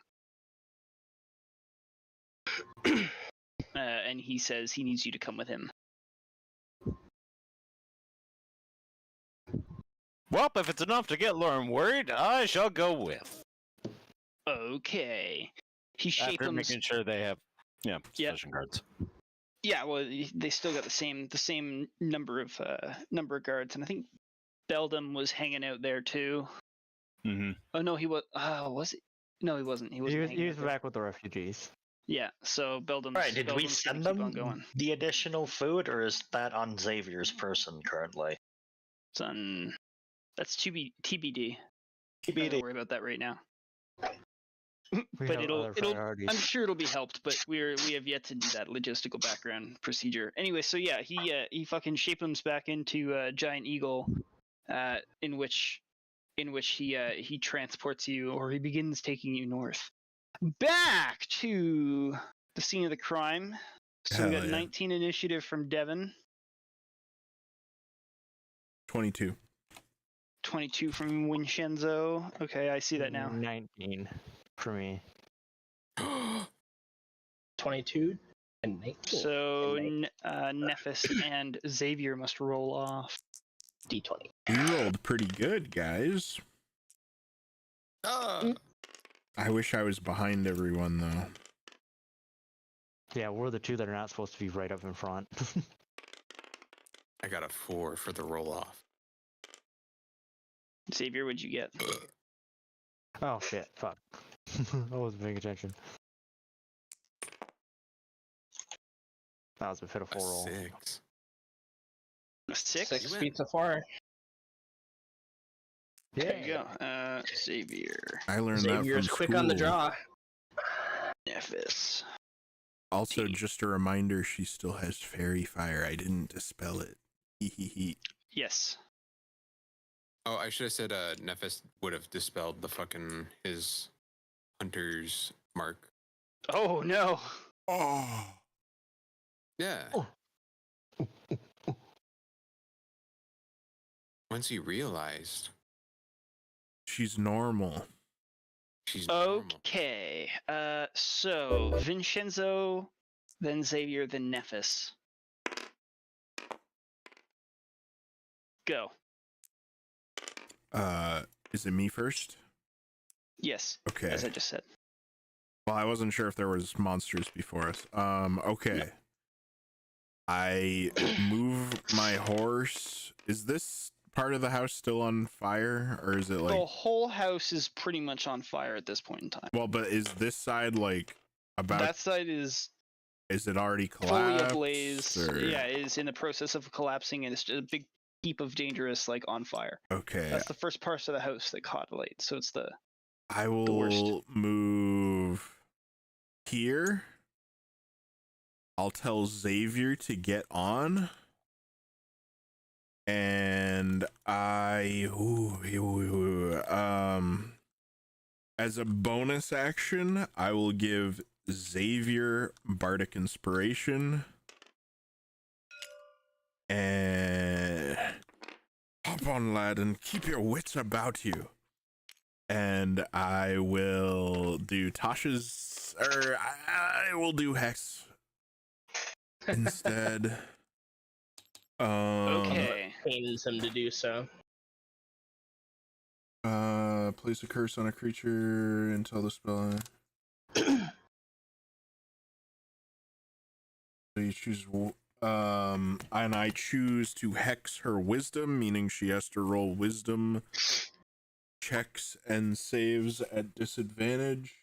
And he says he needs you to come with him. Well, if it's enough to get Lauren worried, I shall go with. Okay. He After shapeums. making sure they have, Yep. sufficient cards. Yeah, well, they still got the same number of guards, and I think Beldam was hanging out there too. Mm-hmm. Oh no, he was. Was it? No, he wasn't. He wasn't. He was back with the refugees. Yeah, so Beldam's. Right, did we Beldam's gonna send keep on them going. the additional food, or is that on Xavier's person currently? It's on. That's TBD. Don't TBD. worry about that right now. We But have it'll. other priorities. I'm sure it'll be helped, but we have yet to do that logistical background procedure. Anyway, so yeah, he fucking shapeums back into a giant eagle, in which he transports you, or he begins taking you north, back to the scene of the crime. So we Hell got yeah. 19 initiative from Devon, 22. 22 from Vinshenzo. Okay, I see that now. 19 for me. 22 and 19. So And Nephis and Xavier must roll off. D20. You rolled pretty good, guys. Ah, I wish I was behind everyone, though. Yeah, we're the two that are not supposed to be right up in front. I got a 4 for the roll off. Xavier, what'd you get? Oh shit, fuck. I wasn't paying attention. That was a pitiful A roll. 6. A 6? 6 win. beats a 4. There you go. Xavier. I learned Xavier's that from quick school. on the draw. Nephis. Also, just a reminder, she still has fairy fire. I didn't dispel it. Hee. Yes. Oh, I should have said Nephis would have dispelled the fucking his hunter's mark. Oh no. Oh. Yeah. Oh. Once he realized She's normal. she's normal. Okay. So Vinshenzo, then Xavier, then Nephis. Go. Is it me first? Yes. Okay. As I just said. Well, I wasn't sure if there was monsters before us. Okay. I move my horse. Is this part of the house still on fire, or is it like? The whole house is pretty much on fire at this point in time. Well, but is this side like about? That side is Is it already fully collapsed? ablaze. or- Yeah, it is in the process of collapsing, and it's just a big heap of dangerous, like, on fire. Okay. That's the first part of the house that caught light. So it's the I worst. will move here. I'll tell Xavier to get on. And as a bonus action, I will give Xavier Bardic Inspiration. And hop on, lad, and keep your wits about you. And I will do Tasha's, or I will do Hex instead. okay. Pains him to do so. Place a curse on a creature until the spell. So you choose, and I choose to hex her wisdom, meaning she has to roll wisdom checks and saves at disadvantage.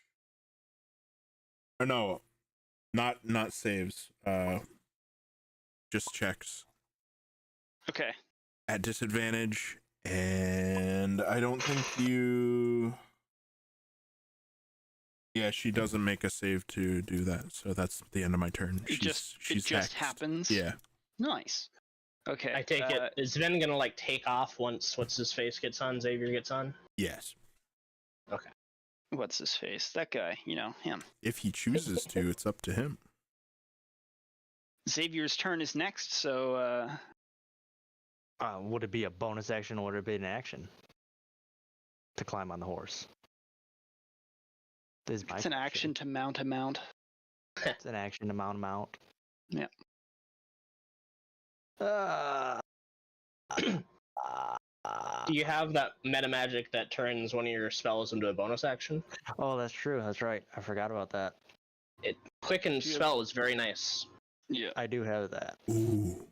Or no, not saves. Just checks Okay. at disadvantage, and I don't think you. Yeah, she doesn't make a save to do that, so that's the end of my turn. It just hexed. happens. Yeah. Nice. Okay. I take it. Is Sven gonna like take off once what's his face gets on? Xavier gets on. Yes. Okay. What's his face? That guy. You know him. If he chooses to, it's up to him. Xavier's turn is next, so Would it be a bonus action or would it be an action to climb on the horse? This is my it's an action to mount a mount. It's an action to mount a mount. Yeah. Do you have that meta magic that turns one of your spells into a bonus action? Oh, that's true. That's right. I forgot about that. It quicken spell is very nice. Yeah. I do have that. Ooh.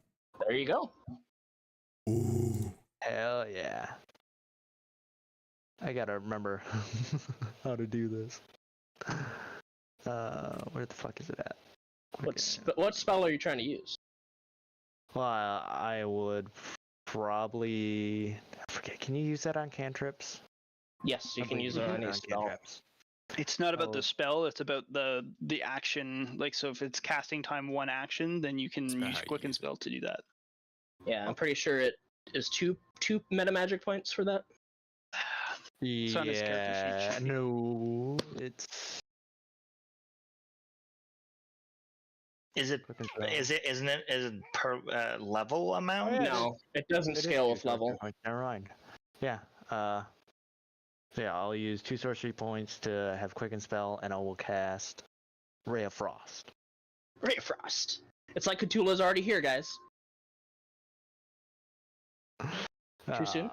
There you go. Ooh. Hell yeah. I gotta remember how to do this. Where the fuck is it at? What spell are you trying to use? Well, I would probably... I forget, can you use that on cantrips? Yes, you can use it on any spell. cantrips. It's not about Oh. the spell, it's about the action. Like, so if it's casting time 1 action, then you can about use how you quicken use it. spell to do that. Yeah, I'm pretty sure it is two meta magic points for that. It's on his character sheet. No, it's... Isn't it per level amount? No, it doesn't scale with level. Never mind. Yeah, so yeah, I'll use 2 sorcery points to have quicken spell, and I will cast Ray of Frost. Ray of Frost. It's like Khutula's already here, guys. Too soon?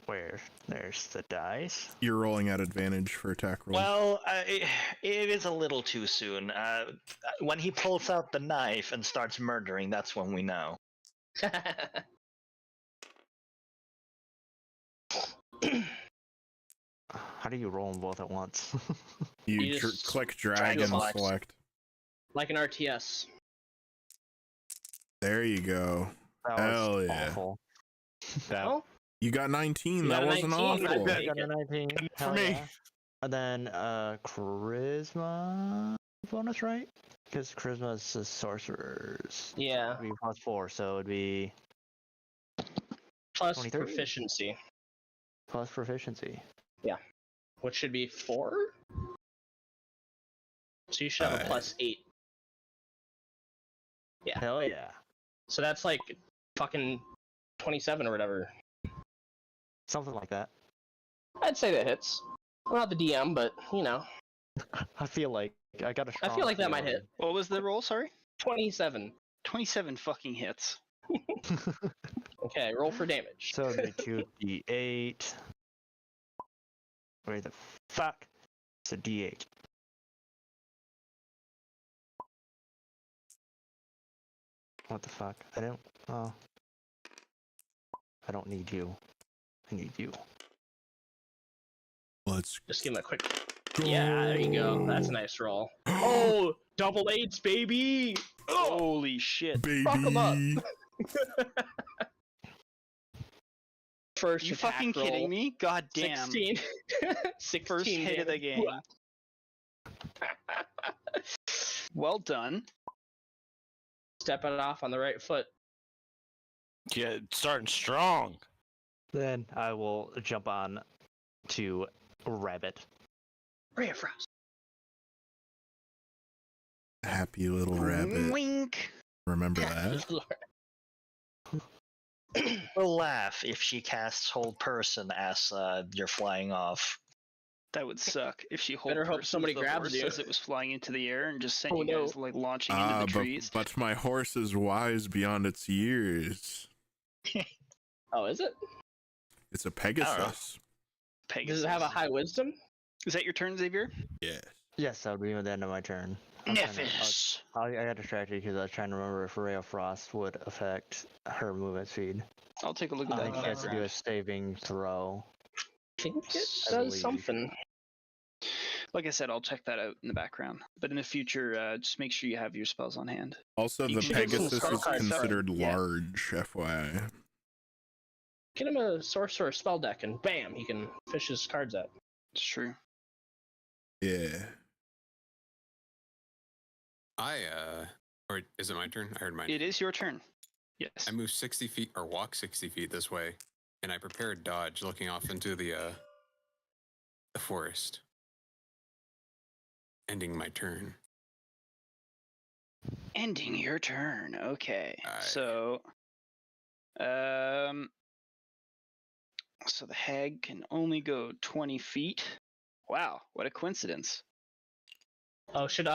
Where? There's the dice. You're rolling at advantage for attack rolls. Well, it is a little too soon. When he pulls out the knife and starts murdering, that's when we know. How do you roll them both at once? you you just click drag drag and select. select. Like an RTS. There you go. That Hell was yeah. awful. Well, You got 19. You That got a wasn't 19, awful. right? I got a 19. For Hell me. yeah. And then charisma bonus, right? Because charisma is the sorcerers. yeah. It'd be +4, so it'd be Plus 23. proficiency, plus proficiency. which should be 4. So you should have a +8. Yeah. Hell yeah. So that's like fucking 27 or whatever. Something like that. I'd say that hits. I'm not the DM, but you know, I feel like I got a I feel like that might hit. What was the roll, sorry? 27. 27 fucking hits. Okay, roll for damage. So it'd be 2d8. Where the fuck? It's a d8. What the fuck? I don't. Oh. I don't need you. I need you. Let's Just give him a quick. go. Yeah, there you go. That's a nice roll. Oh, double 8s, baby! Oh, Holy shit. Baby. fuck 'em up. First You attack fucking roll, kidding me? God damn. 16. 16 First hit of the damage. game. Well done. Step it off on the right foot. Yeah, starting strong. Then I will jump on to Rabbit. Ray of Frost. Happy little rabbit. Wink. Remember that? We'll laugh if she casts Hold Person as you're flying off. That would suck if she holds Better hope somebody grabs you. as it was flying into the air and just sent Oh, you guys no. like launching into the trees. But my horse is wise beyond its years. Oh, is it? It's a Pegasus. Pegasus. Does it have a high wisdom? Is that your turn, Xavier? Yes. Yes, that would be the end of my turn. Nephis. I got distracted because I was trying to remember if Ray of Frost would affect her movement speed. I'll take a look at I that. think she has to do a background. saving throw. I think it I does believe. something. Like I said, I'll check that out in the background. But in the future, just make sure you have your spells on hand. Also, You the can give him Pegasus some is spell cards, considered yeah. large, FYI. Get him a sorcerer spell deck, and bam, he can fish his cards out. It's true. Yeah. Or is it my turn? I heard mine. It is your turn. Yes. I move 60 feet or walk 60 feet this way, and I prepare a dodge looking off into the forest. Ending my turn. Ending your turn. Okay. Aye. So the hag can only go 20 feet. Wow, what a coincidence. Oh, should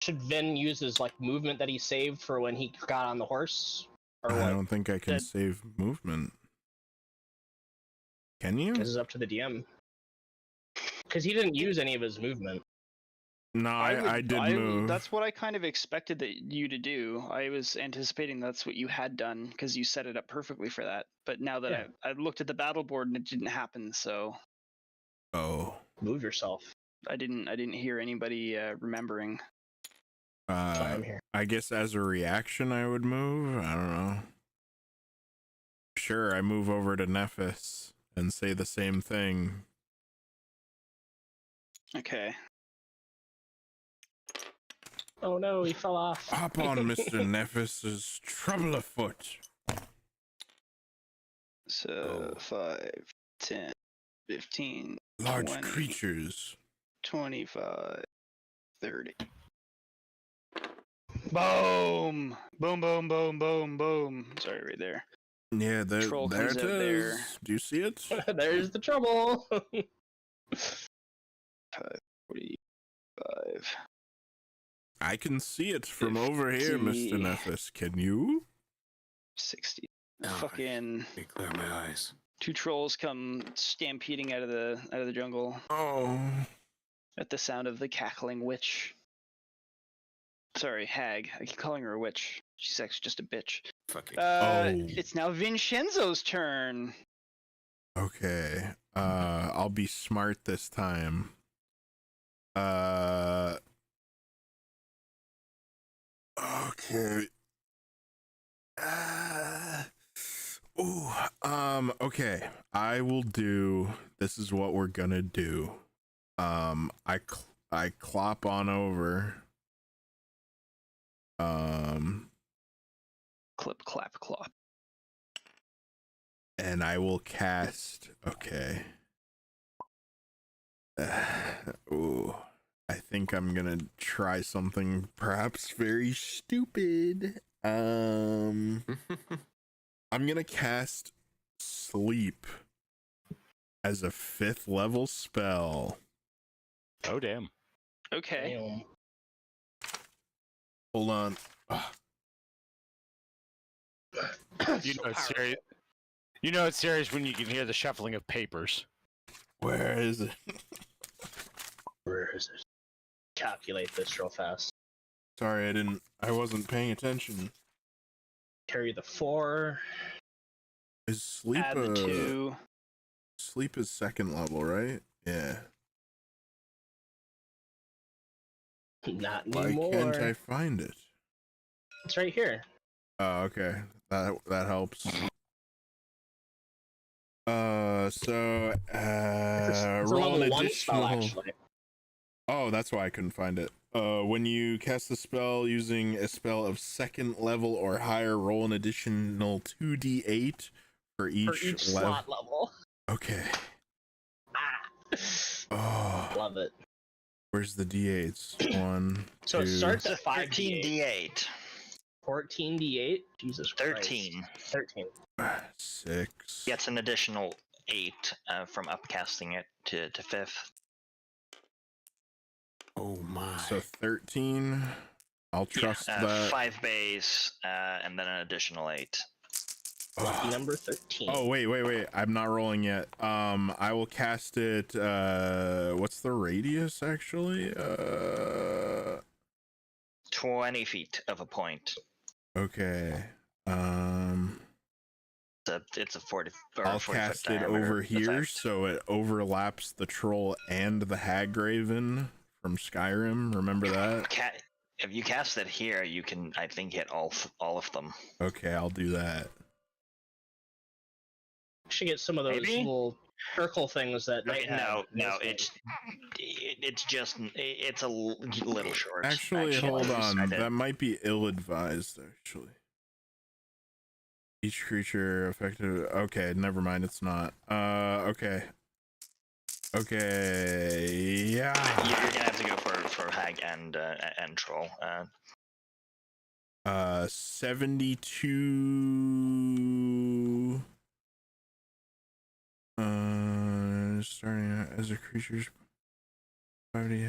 Vin use his like movement that he saved for when he got on the horse, or I what? don't think I can That- save movement. Can you? This is up to the DM. Because he didn't use any of his movement. No, I did move. That's what I kind of expected you to do. I was anticipating that's what you had done because you set it up perfectly for that. But now that Yeah. I looked at the battle board and it didn't happen, so Oh. Move yourself. I didn't hear anybody remembering. That's why I'm here. I guess as a reaction, I would move. I don't know. Sure, I move over to Nephis and say the same thing. Okay. Oh no, he fell off. Hop on, Mr. Nephis' trouble afoot. So 5, 10, 15, Large 20. creatures. 25, 30. Boom! Boom, boom, boom, boom, boom. Sorry, right there. Yeah, Troll there comes it out is. there. Do you see it? There's the trouble. 45. I can see it from over here, Mr. 50. Nephis. Can you? 60. Oh, Fucking Let me clear my eyes. 2 trolls come stampeding out of the jungle Oh. at the sound of the cackling witch. Sorry, hag. I keep calling her a witch. She's actually just a bitch. Fucking. It's now Vinshenzo's turn. Okay. I'll be smart this time. Okay. Okay. I will do. This is what we're gonna do. I clop on over. Clip, clap, clop. And I will cast. Okay. Ooh. I think I'm gonna try something perhaps very stupid. I'm gonna cast Sleep as a 5th level spell. Oh damn. Okay. Damn. Hold on. You know it's serious. You know it's serious when you can hear the shuffling of papers. Where is it? Where is it? Calculate this real fast. Sorry, I wasn't paying attention. Carry the 4. Is Sleep Add the 2. Sleep is 2nd level, right? Yeah. Not Why anymore. can't I find it? It's right here. Oh, okay. That helps. It's a Roll an level 1 spell, additional. actually. Oh, that's why I couldn't find it. When you cast a spell using a spell of 2nd level or higher, roll an additional 2d8 for each level. slot level. Okay. Ah. Oh, Love it. where's the d8s? 1, So 2. it starts at 13 5d8. d8. 14d8? Jesus Christ. 13. 13. 6. Gets an additional 8 from upcasting it to 5th. Oh my. So 13. I'll trust that. 5 base, and then an additional 8. Lucky number 13. Oh, wait. I'm not rolling yet. I will cast it. What's the radius, actually? 20 feet of a point. Okay. It's a 40. I'll cast it over here so it overlaps the troll and the hag raven from Skyrim. Remember that? If you cast it here, you can, I think, hit all of them. Okay, I'll do that. Should get some of those little circle things that no, it's a little short. Actually, hold on. That might be ill-advised, actually. Each creature affected. Okay, never mind. It's not. Okay. Yeah. You're gonna have to go for hag and troll. 72. Starting as a creature's body.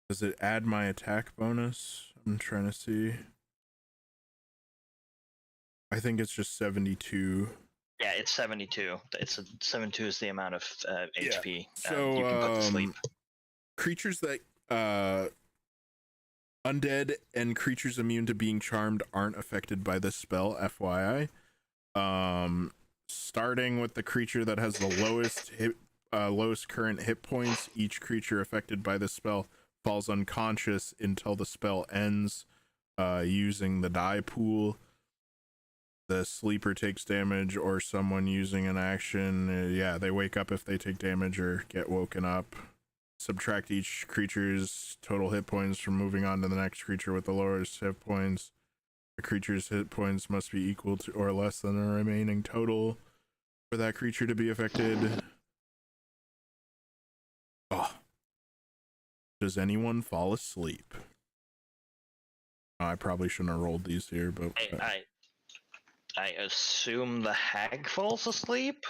Does it add my attack bonus? I'm trying to see. I think it's just 72. Yeah, it's 72. 72 is the amount of HP so, you can put to sleep. Creatures that undead and creatures immune to being charmed aren't affected by this spell, FYI. Starting with the creature that has the lowest current hit points, each creature affected by this spell falls unconscious until the spell ends, using the die pool. The sleeper takes damage, or someone using an action, they wake up if they take damage or get woken up. Subtract each creature's total hit points from moving on to the next creature with the lowest hit points. The creature's hit points must be equal to or less than the remaining total for that creature to be affected. Oh. Does anyone fall asleep? I probably shouldn't have rolled these here, but I assume the hag falls asleep.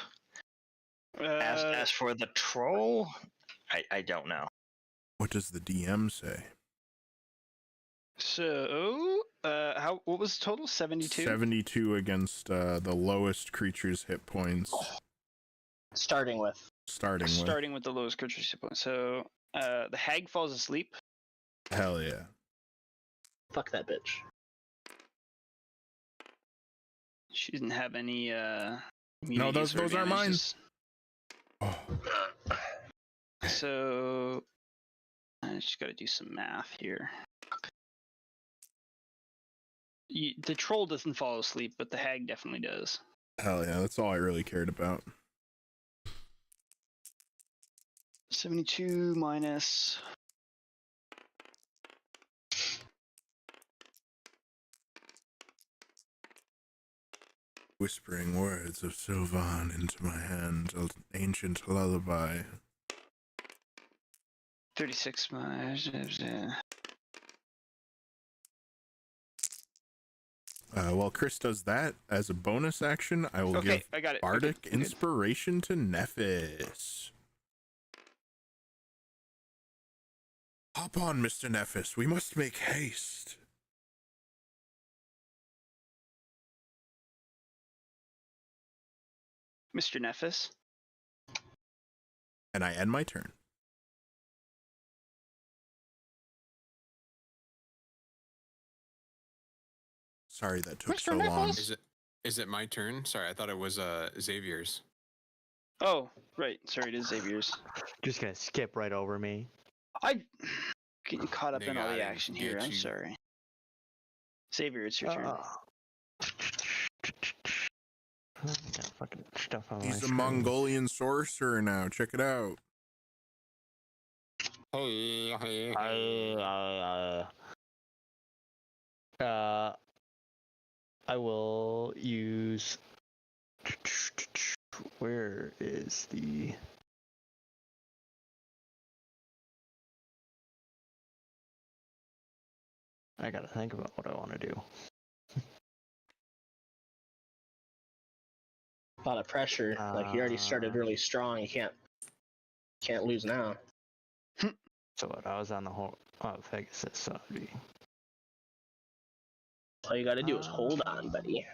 As for the troll, I don't know. What does the DM say? So, what was the total? 72? 72 against the lowest creature's hit points. Starting with the lowest creature's hit points. So, the hag falls asleep. Hell yeah. Fuck that bitch. She doesn't have any, No, those aren't mine. Oh. So, I just gotta do some math here. The troll doesn't fall asleep, but the hag definitely does. Hell yeah, that's all I really cared about. 72 minus... Whispering words of Sylvan into my hand, an ancient lullaby. 36 minus... While Chris does that, as a bonus action, I will give Bardic Inspiration to Nephis. Hop on, Mr. Nephis. We must make haste. Mr. Nephis. And I end my turn. Sorry that took so long. Is it my turn? Sorry, I thought it was Xavier's. Oh, right. Sorry, it is Xavier's. Just gonna skip right over me. I'm getting caught up in all the action here. I'm sorry. Xavier, it's your turn. He's a Mongolian sorcerer now. Check it out. I will use. Where is the? I gotta think about what I want to do. A lot of pressure. Like you already started really strong. You can't lose now. So what? I was on the whole Pegasus, so it'd be. All you gotta do is hold on, buddy.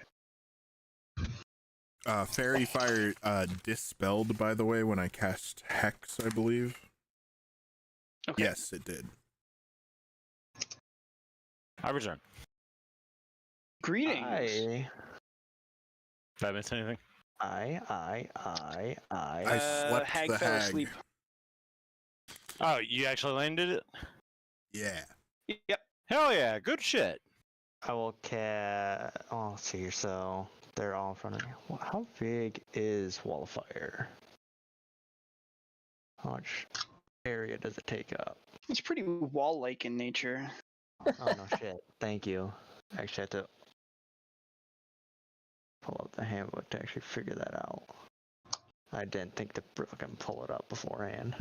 Fairy fire dispelled, by the way, when I cast Hex, I believe. Okay. Yes, it did. I return. Greetings. I Did I miss anything? I slept Hag the fell hag. asleep. Oh, you actually landed it? Yeah. Yep. Hell yeah, good shit. I will oh, let's see here. So they're all in front of me. How big is Wall of Fire? How much area does it take up? It's pretty wall-like in nature. Oh no shit. Thank you. Actually, I had to pull up the handbook to actually figure that out. I didn't think to fucking pull it up beforehand.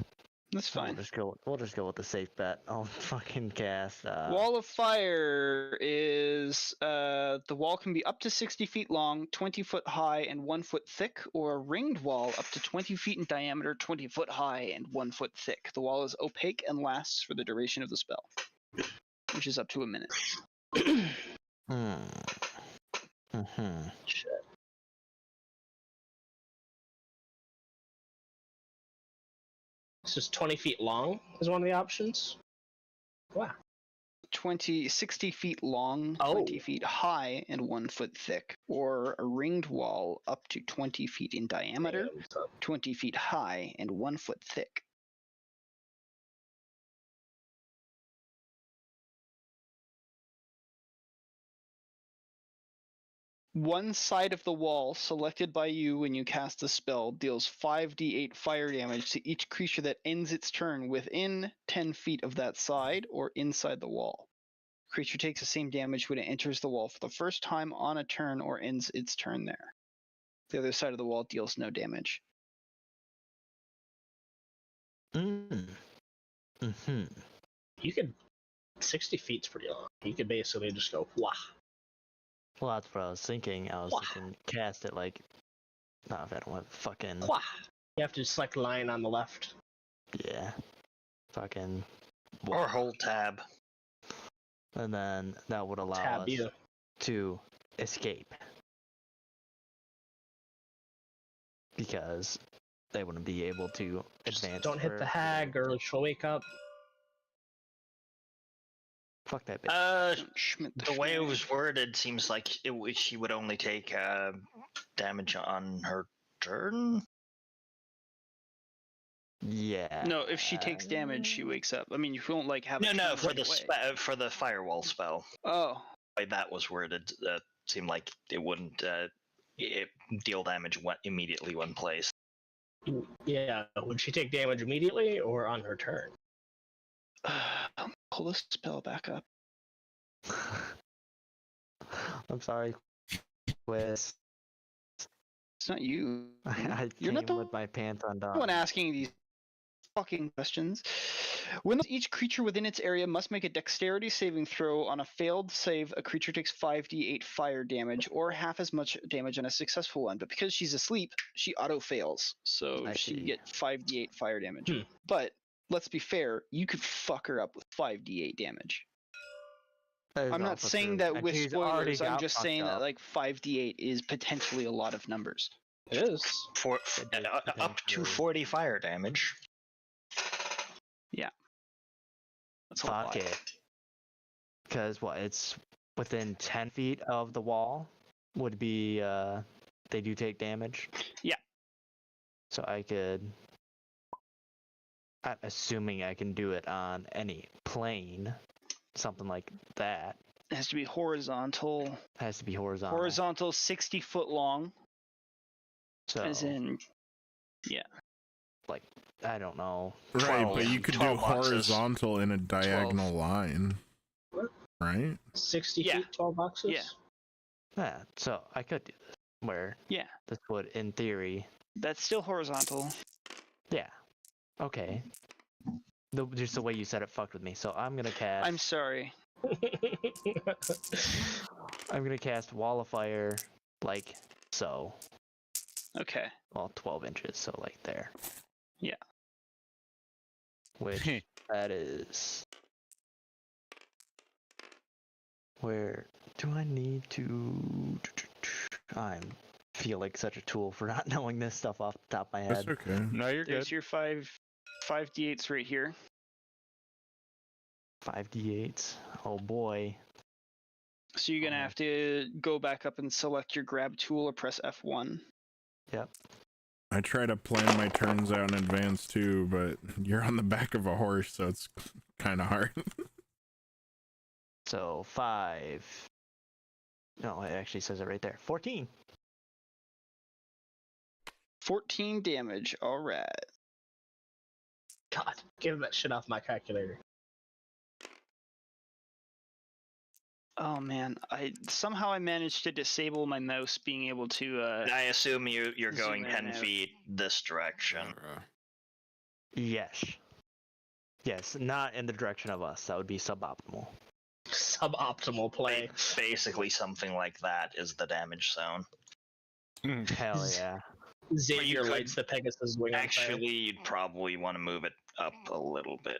That's fine. We'll just go with the safe bet. I'll fucking cast. Wall of Fire is the wall can be up to 60 feet long, 20 foot high, and 1 foot thick, or a ringed wall up to 20 feet in diameter, 20 foot high, and 1 foot thick. The wall is opaque and lasts for the duration of the spell, which is up to a minute. Shit. This is 20 feet long is one of the options. Wow. 60 feet long, Oh. 20 feet high, and 1 foot thick, or a ringed wall up to 20 feet in diameter, 20 feet high, and 1 foot thick. One side of the wall selected by you when you cast the spell deals 5d8 fire damage to each creature that ends its turn within 10 feet of that side or inside the wall. Creature takes the same damage when it enters the wall for the first time on a turn or ends its turn there. The other side of the wall deals no damage. You could 60 feet's pretty long. You could basically just go wah. Well, that's what I was thinking. I was thinking cast it like. No, if I don't have fucking. Wah. You have to select line on the left. Yeah. Fucking. Or hold tab. And then that would allow Tab us you. to escape. Because they wouldn't be able to advance. Don't hit the hag or she'll wake up. Fuck that bitch. The way it was worded seems like she would only take damage on her turn. Yeah. No, if she takes damage, she wakes up. I mean, you won't like have. No, for the for the firewall spell. Oh. The way that was worded, seemed like it wouldn't deal damage immediately one place. Yeah, would she take damage immediately or on her turn? Pull the spell back up. I'm sorry, Quiz. It's not you. I You're not came the with my pants undone. one asking these fucking questions. When each creature within its area must make a dexterity saving throw. On a failed save, a creature takes 5d8 fire damage, or half as much damage on a successful one. But because she's asleep, she auto fails, so she get 5d8 fire damage. But let's be fair, you could fuck her up with 5d8 damage. I'm not saying that with spoilers. I'm just saying that like 5d8 is potentially a lot of numbers. It is. Up to 40 fire damage. Yeah. That's Fuck it. Because what? It's within 10 feet of the wall. Would be they do take damage. Yeah. So I could. I'm assuming I can do it on any plane. Something like that. It has to be horizontal. Has to be horizontal. Horizontal, 60 foot long. So, as in, yeah. Like, I don't know. Right, but you could do horizontal in a diagonal 12. line. What? Right? 60 feet, 12 boxes? Yeah. Yeah, so I could do this. Where this would, in theory. That's still horizontal. Yeah. Okay. Just the way you said it fucked with me. So I'm gonna cast. I'm sorry. I'm gonna cast Wall of Fire, like so. Okay. Well, 12 inches, so like there. Yeah. Which that is. Where do I need to? I'm feel like such a tool for not knowing this stuff off the top of my That's head. okay. No, you're There's good. your 5d8s right here. 5d8s. Oh boy. So you're gonna have to go back up and select your grab tool or press F1. Yep. I try to plan my turns out in advance too, but you're on the back of a horse, so it's kind of hard. So 5. No, it actually says it right there. 14. 14 damage. All right. God, give that shit off my calculator. Oh man, I managed to disable my mouse being able to. I assume you're Zoom going in 10 and out. feet this direction. Yes. Yes, not in the direction of us. That would be suboptimal. Suboptimal play. Basically, something like that is the damage zone. Hell yeah. Xavier could- lights the Pegasus wing on fire. Actually, you'd probably want to move it up a little bit.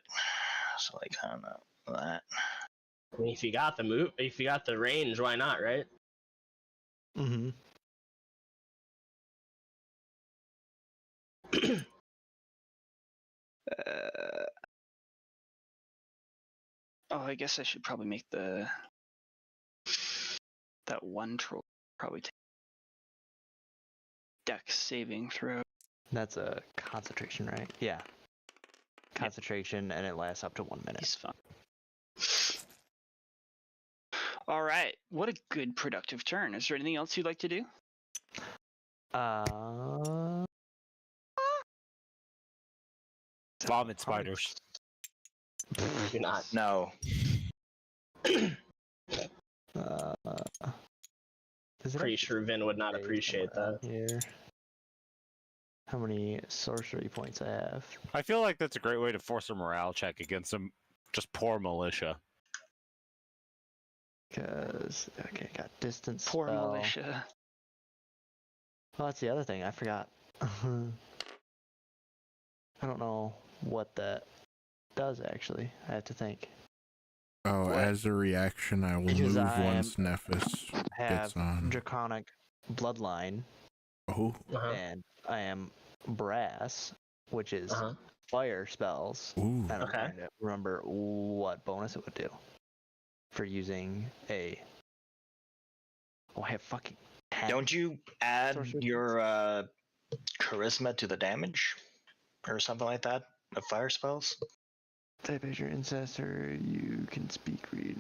So, like, I don't know that. I mean, if you got the range, why not, right? Mm-hmm. Oh, I guess I should probably make that one troll probably take dex saving throw. That's a concentration, right? Yeah. Concentration, and it lasts up to 1 minute. He's fine. All right. What a good productive turn. Is there anything else you'd like to do? Vomit spiders. Do not. No. Is it Pretty sure Vin would not appreciate that. here? How many sorcery points I have? I feel like that's a great way to force a morale check against some just poor militia. Because okay, got distance. Poor spell. militia. Well, that's the other thing. I forgot. I don't know what that does actually. I have to think. Oh, as a reaction, I will Because move I once Nephis Have gets on. draconic bloodline, Oh, Uh-huh. and I am brass, which is Uh-huh. fire spells. ooh. And I'm Okay. trying to remember what bonus it would do for using a. Oh, I have fucking 10. Don't you add Sorcery your charisma to the damage? Or something like that? Of fire spells? Type as your ancestor, you can speak, read,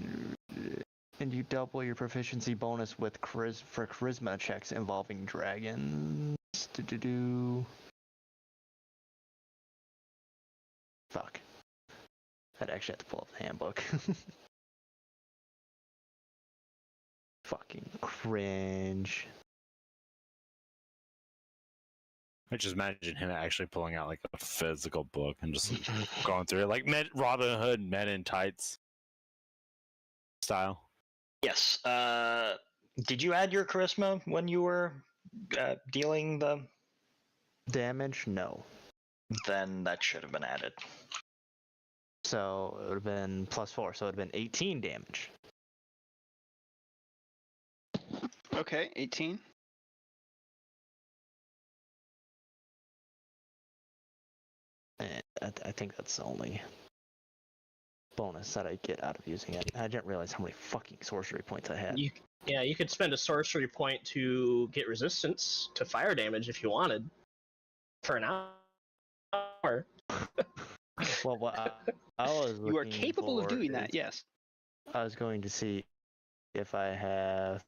and you double your proficiency bonus with for charisma checks involving dragons. Fuck. I'd actually have to pull up the handbook. Fucking cringe. I just imagine him actually pulling out like a physical book and just going through it, like Robin Hood, Men in Tights style. Yes. Did you add your charisma when you were dealing the... Damage? No. Then that should have been added. So it would have been +4, so it would have been 18 damage. Okay, 18. And I think that's the only bonus that I get out of using it. I didn't realize how many fucking sorcery points I had. You could spend a sorcery point to get resistance to fire damage if you wanted. For an hour. Well, what I was You are looking capable of for doing that, is- yes. I was going to see if I have.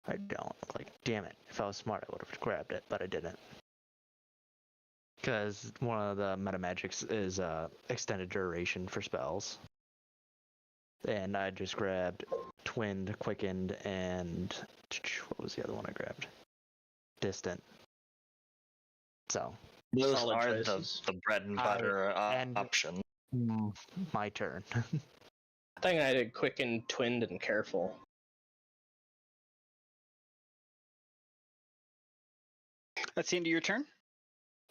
I don't. Like, damn it. If I was smart, I would have grabbed it, but I didn't. Because one of the meta magics is extended duration for spells. And I just grabbed Twinned, Quickened, and what was the other one I grabbed? Distant. So, Those Solid are choices. the bread and butter and- options. my turn. I think I did quick and twinned and careful. That's the end of your turn?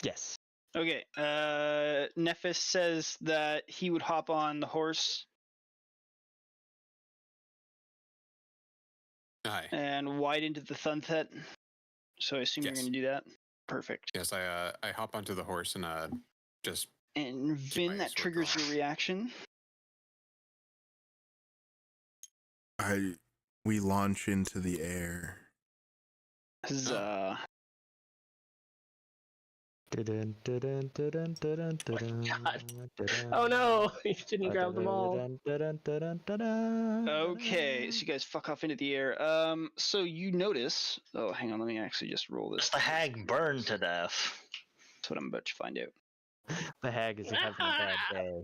Yes. Okay, Nephis says that he would hop on the horse Aye. And wide into the sunset. So I assume you're Yes. going to do that. Perfect. Yes, I hop onto the horse and just And Keep Vin, my that sword triggers drawn. your reaction. We launch into the air. Huzzah. Oh no, you didn't grab them all. Okay, so you guys fuck off into the air. So you notice. Oh, hang on, let me actually just roll this. Does the hag burn to death? That's what I'm about to find out. The hag is having a bad day.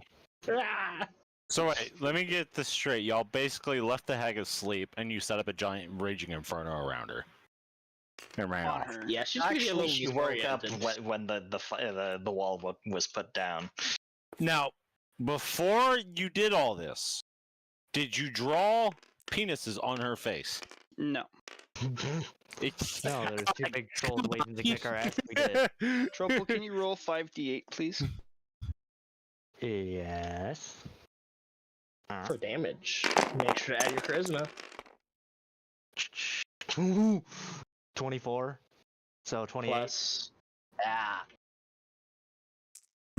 Ah! So wait, let me get this straight. Y'all basically left the hag asleep, and you set up a giant raging inferno around her. And ran On off. her. Yeah, she's gonna be a Actually, little she woke up disoriented. when the wall was put down. Now, before you did all this, did you draw penises on her face? No. It's No, there's two big trolls waiting to kick our ass. We did. Trople, can you roll 5d8, please? Yes. For damage. Make sure to add your charisma. 24. So 28. Plus. Ah.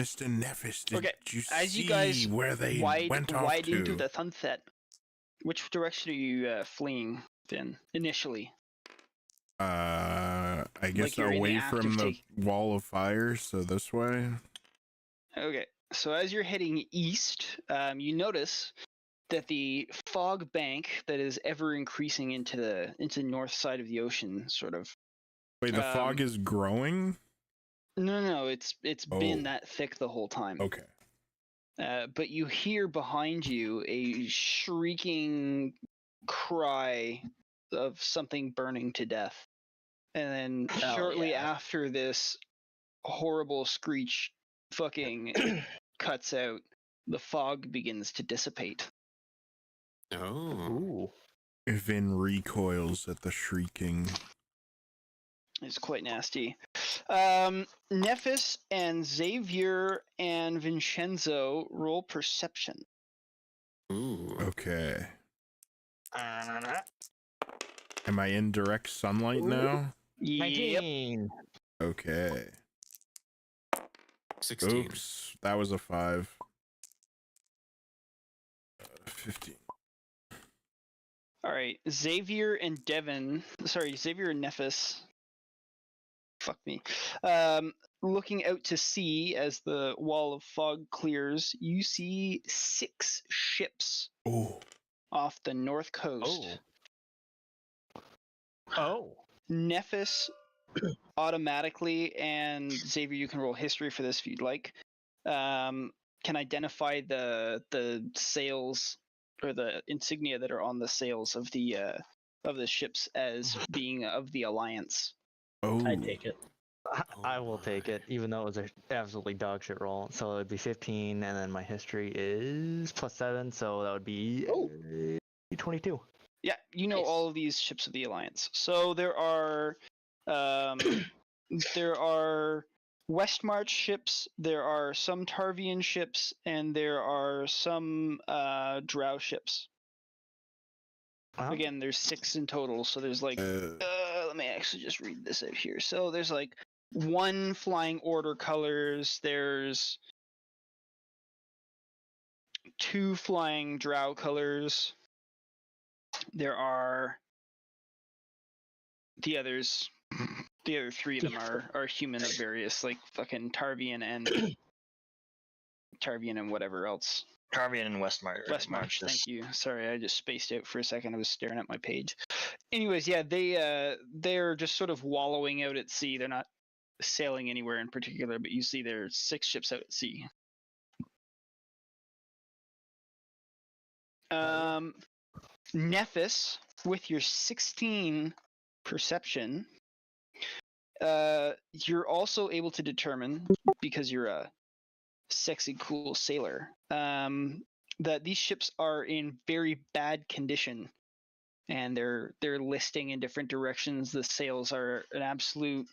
Mr. Nephis, did Okay, you as see you guys where they wide went off to? into the sunset. Which direction are you fleeing, Finn, initially? I guess Like you're in the away act of from the wall of fire, so this way. Okay, so as you're heading east, you notice that the fog bank that is ever increasing into the north side of the ocean, sort of. Wait, the fog is growing? No, it's been Oh. that thick the whole time. Okay. But you hear behind you a shrieking cry of something burning to death. And then Oh, shortly yeah. after this horrible screech fucking cuts out, the fog begins to dissipate. Oh. Ooh. Vin recoils at the shrieking. It's quite nasty. Nephis and Xavier and Vinshenzo roll perception. Ooh. Okay. Am I in direct sunlight now? Yep. 19. Okay. 16. Oops, that was a 5. 15. All right, Xavier and Nephis. Fuck me. Looking out to sea as the wall of fog clears, you see 6 ships Oh. off the north coast. Oh. Nephis automatically, and Xavier, you can roll history for this if you'd like. Can identify the sails or the insignia that are on the sails of the ships as being of the Alliance. Oh. I'd take it. I will take it, even though it was an absolutely dog shit roll. So it'd be 15, and then my history is +7, so that would be 22. Yeah, you know Nice. all of these ships of the Alliance. So there are Westmarch ships, there are some Tarvian ships, and there are some Drow ships. Wow. Again, there's 6 in total, so there's like let me actually just read this out here. So there's like 1 flying order colors, there's 2 flying Drow colors. There are the other 3 of them are human of various, like fucking Tarvian and whatever else. Tarvian and Westmarch. Westmarch, thank you. Sorry, I just spaced out for a second. I was staring at my page. Anyways, yeah, they're just sort of wallowing out at sea. They're not sailing anywhere in particular, but you see there's 6 ships out at sea. Nephis, with your 16 perception, you're also able to determine, because you're a sexy, cool sailor, that these ships are in very bad condition, and they're listing in different directions. The sails are an absolute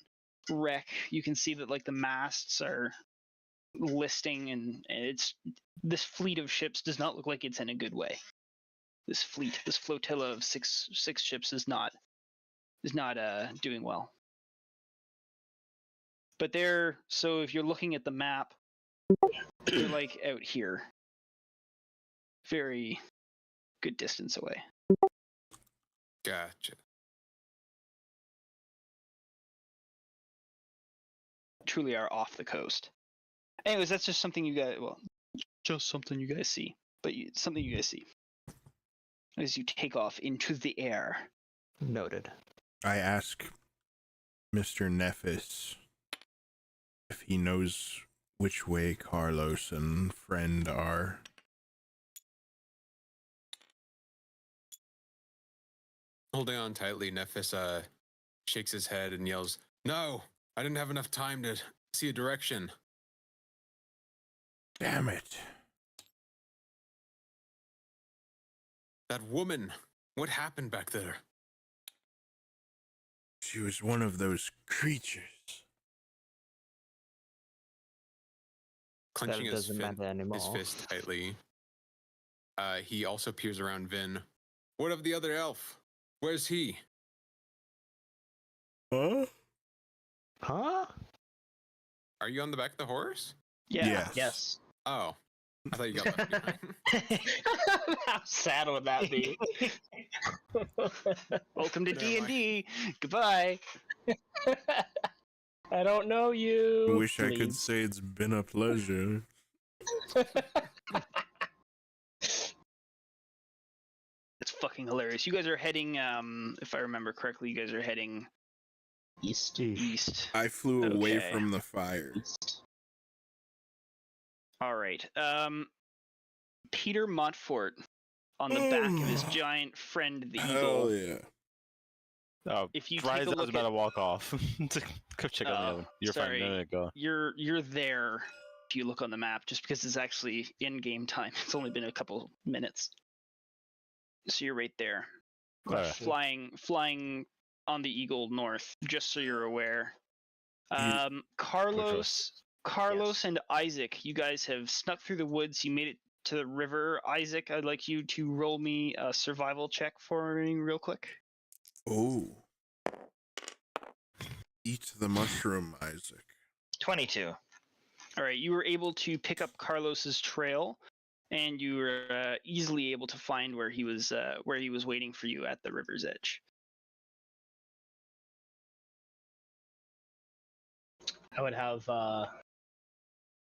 wreck. You can see that like the masts are listing, and it's this fleet of ships does not look like it's in a good way. this fleet, this flotilla of six ships is not doing well. But so if you're looking at the map, they're like out here, very good distance away. Gotcha. Truly are off the coast. Anyways, that's just something you guys. Well, just something you guys see, but something you guys see as you take off into the air. Noted. I ask Mr. Nephis if he knows which way Carlos and friend are. Holding on tightly, Nephis shakes his head and yells, "No, I didn't have enough time to see a direction." Damn it. That woman, what happened back there? She was one of those creatures. Clenching That doesn't matter anymore. his fist tightly, he also peers around Vin. What of the other elf? Where's he? Huh? Huh? Are you on the back of the horse? Yeah. Yes. Oh, I thought you got left behind. How sad would that be? Welcome to Never D&D. Goodbye. I don't know you. Wish I could Please. say it's been a pleasure. It's fucking hilarious. You guys are heading, if I remember correctly, you guys are heading East. east. I flew away Okay. from the fire. East. All right. Peter Montfort on the back of his giant friend, the Hell eagle. yeah. Oh, If you right take as a I was look about at, to walk off to go check on the Oh, other. You're sorry. fine. No, go. you're there. If you look on the map, just because it's actually in game time, it's only been a couple minutes. So you're right there, Alright. flying on the eagle north. Just so you're aware. You- Carlos and Isaac, you guys have snuck through the woods. You made it to the river. Isaac, I'd like you to roll me a survival check for me real quick. Oh. Eat the mushroom, Isaac. 22. All right, you were able to pick up Carlos's trail, and you were easily able to find where he was waiting for you at the river's edge. I would have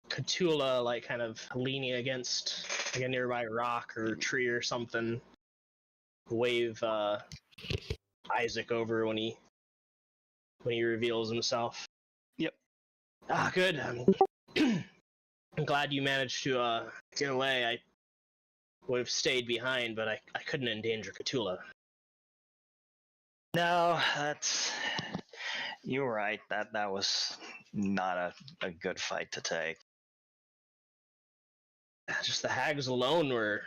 Khutula like kind of leaning against like a nearby rock or tree or something. Wave Isaac over when he reveals himself. Yep. Ah, good. I'm glad you managed to get away. I would have stayed behind, but I couldn't endanger Khutula. No, you're right. That was not a good fight to take. Just the hags alone were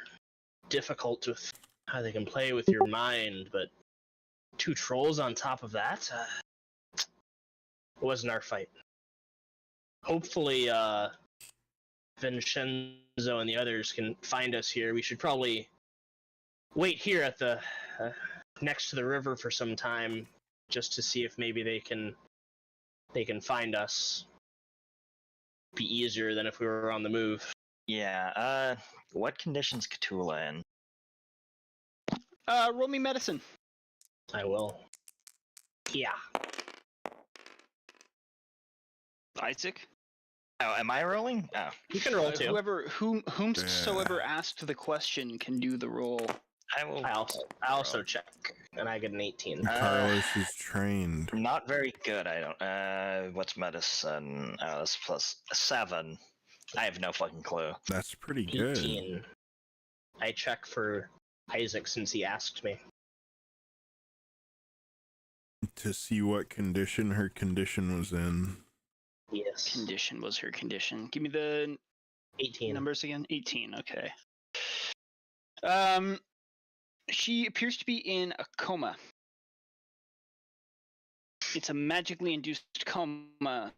difficult with how they can play with your mind, but 2 trolls on top of that, it wasn't our fight. Hopefully, Vinshenzo and the others can find us here. We should probably wait here at the next to the river for some time, just to see if maybe they can find us. Be easier than if we were on the move. Yeah. What conditions Khutula in? Roll me medicine. I will. Yeah. Isaac. Oh, am I rolling? Oh, You can roll too. Whomsoever asked the question can do the roll. I will. I also check, and I get an 18. Carlos is trained. Not very good. I don't. What's medicine? Oh, that's plus 7. I have no fucking clue. That's pretty good. 18. I check for Isaac since he asked me. To see what condition her condition was in. Yes. Condition was her condition. Give me the 18. numbers again. 18. Okay. She appears to be in a coma. It's a magically induced coma,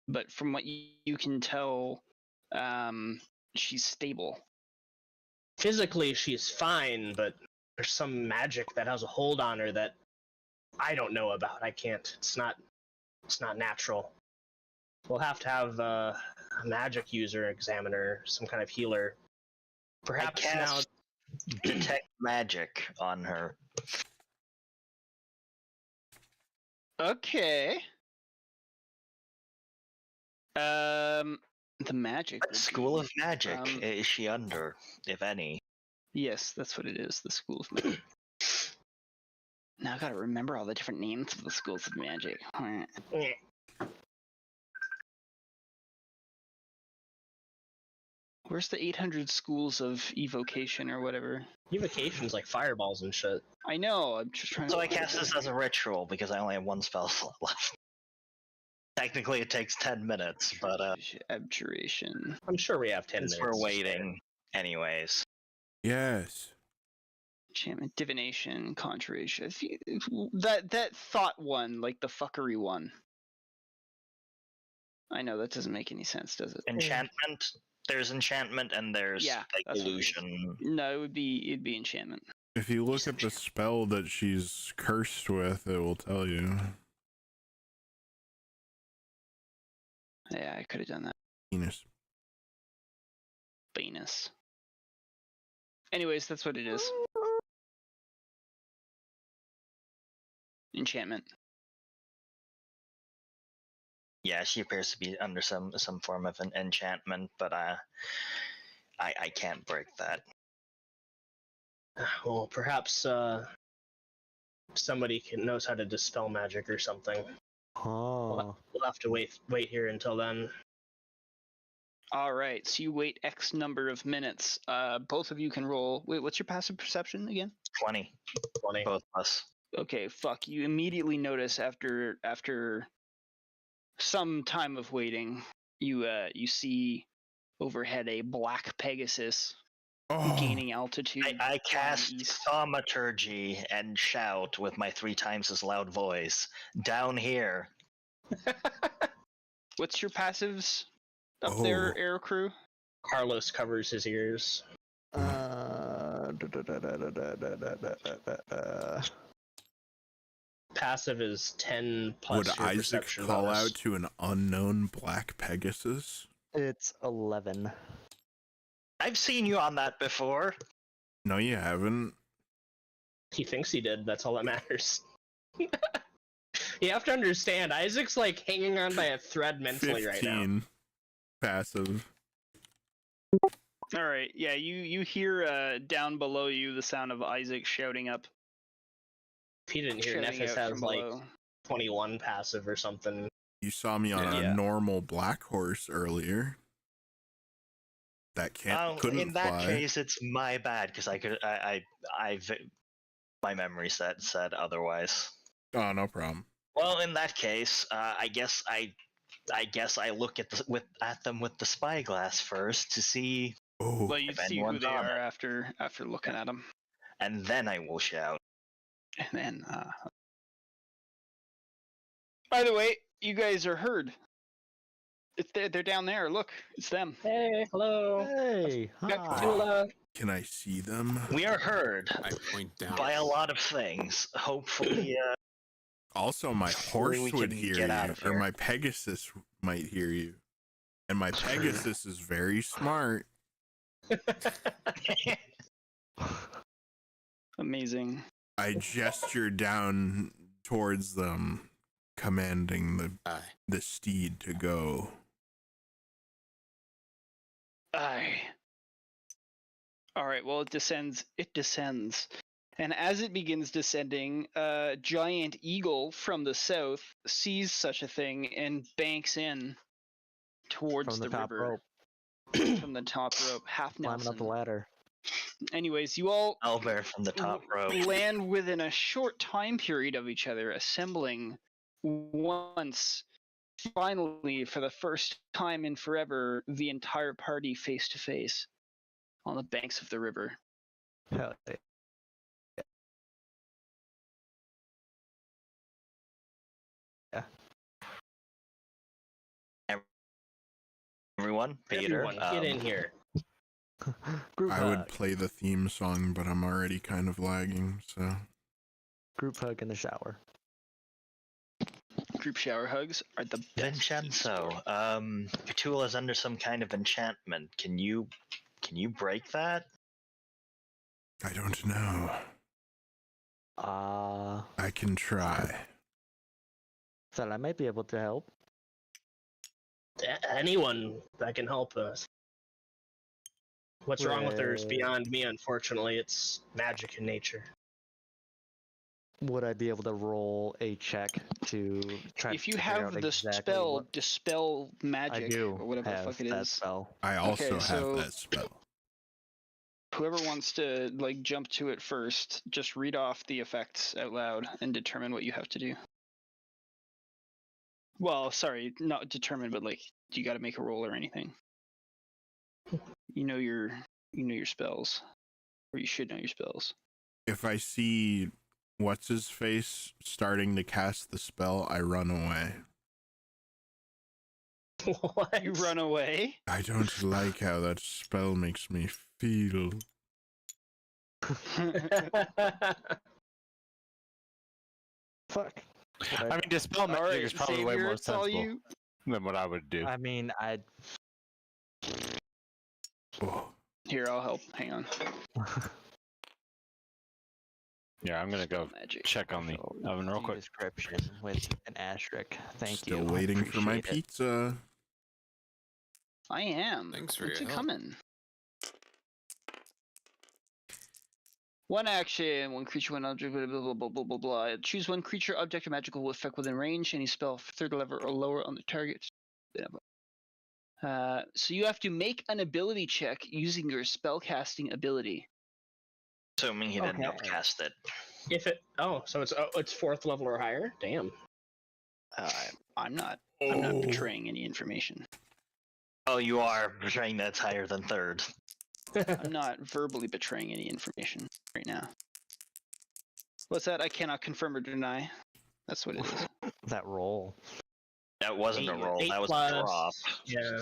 but from what you can tell, she's stable. physically she's fine, but there's some magic that has a hold on her that I don't know about. I can't. It's not natural. We'll have to have a magic user examine her, some kind of healer. Perhaps I now. cast detect magic on her. Okay. The magic. What would school be- of magic is she under, if any? Yes, that's what it is. The school of magic. Now I gotta remember all the different names of the schools of magic. Where's the 800 schools of evocation or whatever? Evocation's like fireballs and shit. I know. I'm just trying. So to I cast this as a ritual because I only have one spell slot left. Technically, it takes 10 minutes, but Abjuration. I'm sure we have 10 minutes. since we're waiting, anyways. Yes. Enchantment, divination, conjuration. That thought one, like the fuckery one. I know that doesn't make any sense, does it? Enchantment. There's enchantment and there's Yeah, like that's what it is. illusion. No, it'd be enchantment. If you look at the spell that she's cursed with, it will tell you. Yeah, I could have done that. Penis. Penis. Anyways, that's what it is. Enchantment. Yeah, she appears to be under some form of an enchantment, but I can't break that. Well, perhaps somebody knows how to dispel magic or something. Oh. We'll have to wait here until then. All right, so you wait X number of minutes. Both of you can roll. Wait, what's your passive perception again? 20. 20. Both of us. Okay, fuck. You immediately notice after some time of waiting, you see overhead a black Pegasus gaining altitude. I cast east. thaumaturgy and shout with my 3 times as loud voice. Down here. What's your passives up there, Air Crew? Carlos covers his ears. Passive is 10 plus Would your Isaac perception call bonus. out to an unknown black Pegasus? It's 11. I've seen you on that before. No, you haven't. He thinks he did. That's all that matters. You have to understand, Isaac's like hanging on by a thread mentally 15 right now. passive. All right, yeah, you hear down below you the sound of Isaac shouting up. If he didn't hear, Shouting Nephis out has from like below. 21 passive or something. You saw me on Yeah. a normal black horse earlier. That couldn't in that fly. case, it's my bad because my memory said otherwise. Oh, no problem. Well, in that case, I guess I look at them with the spyglass first to see, Oh, Well, you If see who anyone's they on are it. after looking at them, and then I will shout. and then. By the way, you guys are heard. They're down there. Look, it's them. Hey, hello. Hey, Got hi. Khutula. can I see them? We are heard I point down. by a lot of things. Hopefully, Also, my horse we would can hear get out you, of or here. my Pegasus might hear you. And my Pegasus is very smart. Amazing. I gesture down towards them, commanding Aye. the steed to go. Aye. All right. Well, it descends. It descends, and as it begins descending, a giant eagle from the south sees such a thing and banks in towards From the top river rope, from the top rope, half climbing up the Nelson. ladder. Anyways, you all Albert from the top rope. land within a short time period of each other, assembling once. Finally, for the first time in forever, the entire party face to face on the banks of the river. Hell yeah. Everyone, Peter, Everyone, get in here. Group I hug. would play the theme song, but I'm already kind of lagging, so. Group hug in the shower. Group shower hugs are the best. Vinshenzo, Khutula's under some kind of enchantment. Can you break that? I don't know. I can try. So I might be able to help. Anyone that can help us. What's wrong with her is beyond me, unfortunately. It's magic in nature. Would I be able to roll a check to try If to you figure have out the exactly spell what... Dispel I Magic, do or whatever the have fuck it that is, spell. I also Okay, have so- that spell. whoever wants to like jump to it first, just read off the effects out loud and determine what you have to do. Well, sorry, not determine, but like you got to make a roll or anything. You know your spells, or you should know your spells. If I see what's his face starting to cast the spell, I run away. What? You run away. I don't like how that spell makes me feel. Fuck. I mean, dispel All magic right, is probably way Xavier, more it's all sensible you. than what I would do. I mean, Oh, Here, I'll help. Hang on. Yeah, I'm gonna go Magic. check on the oven real quick. Description with an asterisk. Thank still you. waiting for my Appreciate it. pizza. I am. Thanks for What's your it help. coming? One action, one creature, one object, blah, blah, blah, blah, blah, blah, blah. Choose one creature, object, or magical effect within range. Any spell, third level or lower on the target. So you have to make an ability check using your spellcasting ability. Assuming he didn't Okay. upcast it. So it's fourth level or higher? Damn. I'm not betraying any information. Oh, you are betraying that's higher than third. I'm not verbally betraying any information right now. What's that? I cannot confirm or deny. That's what it is. That roll. That wasn't a roll. Eight That was plus- a drop. Yeah.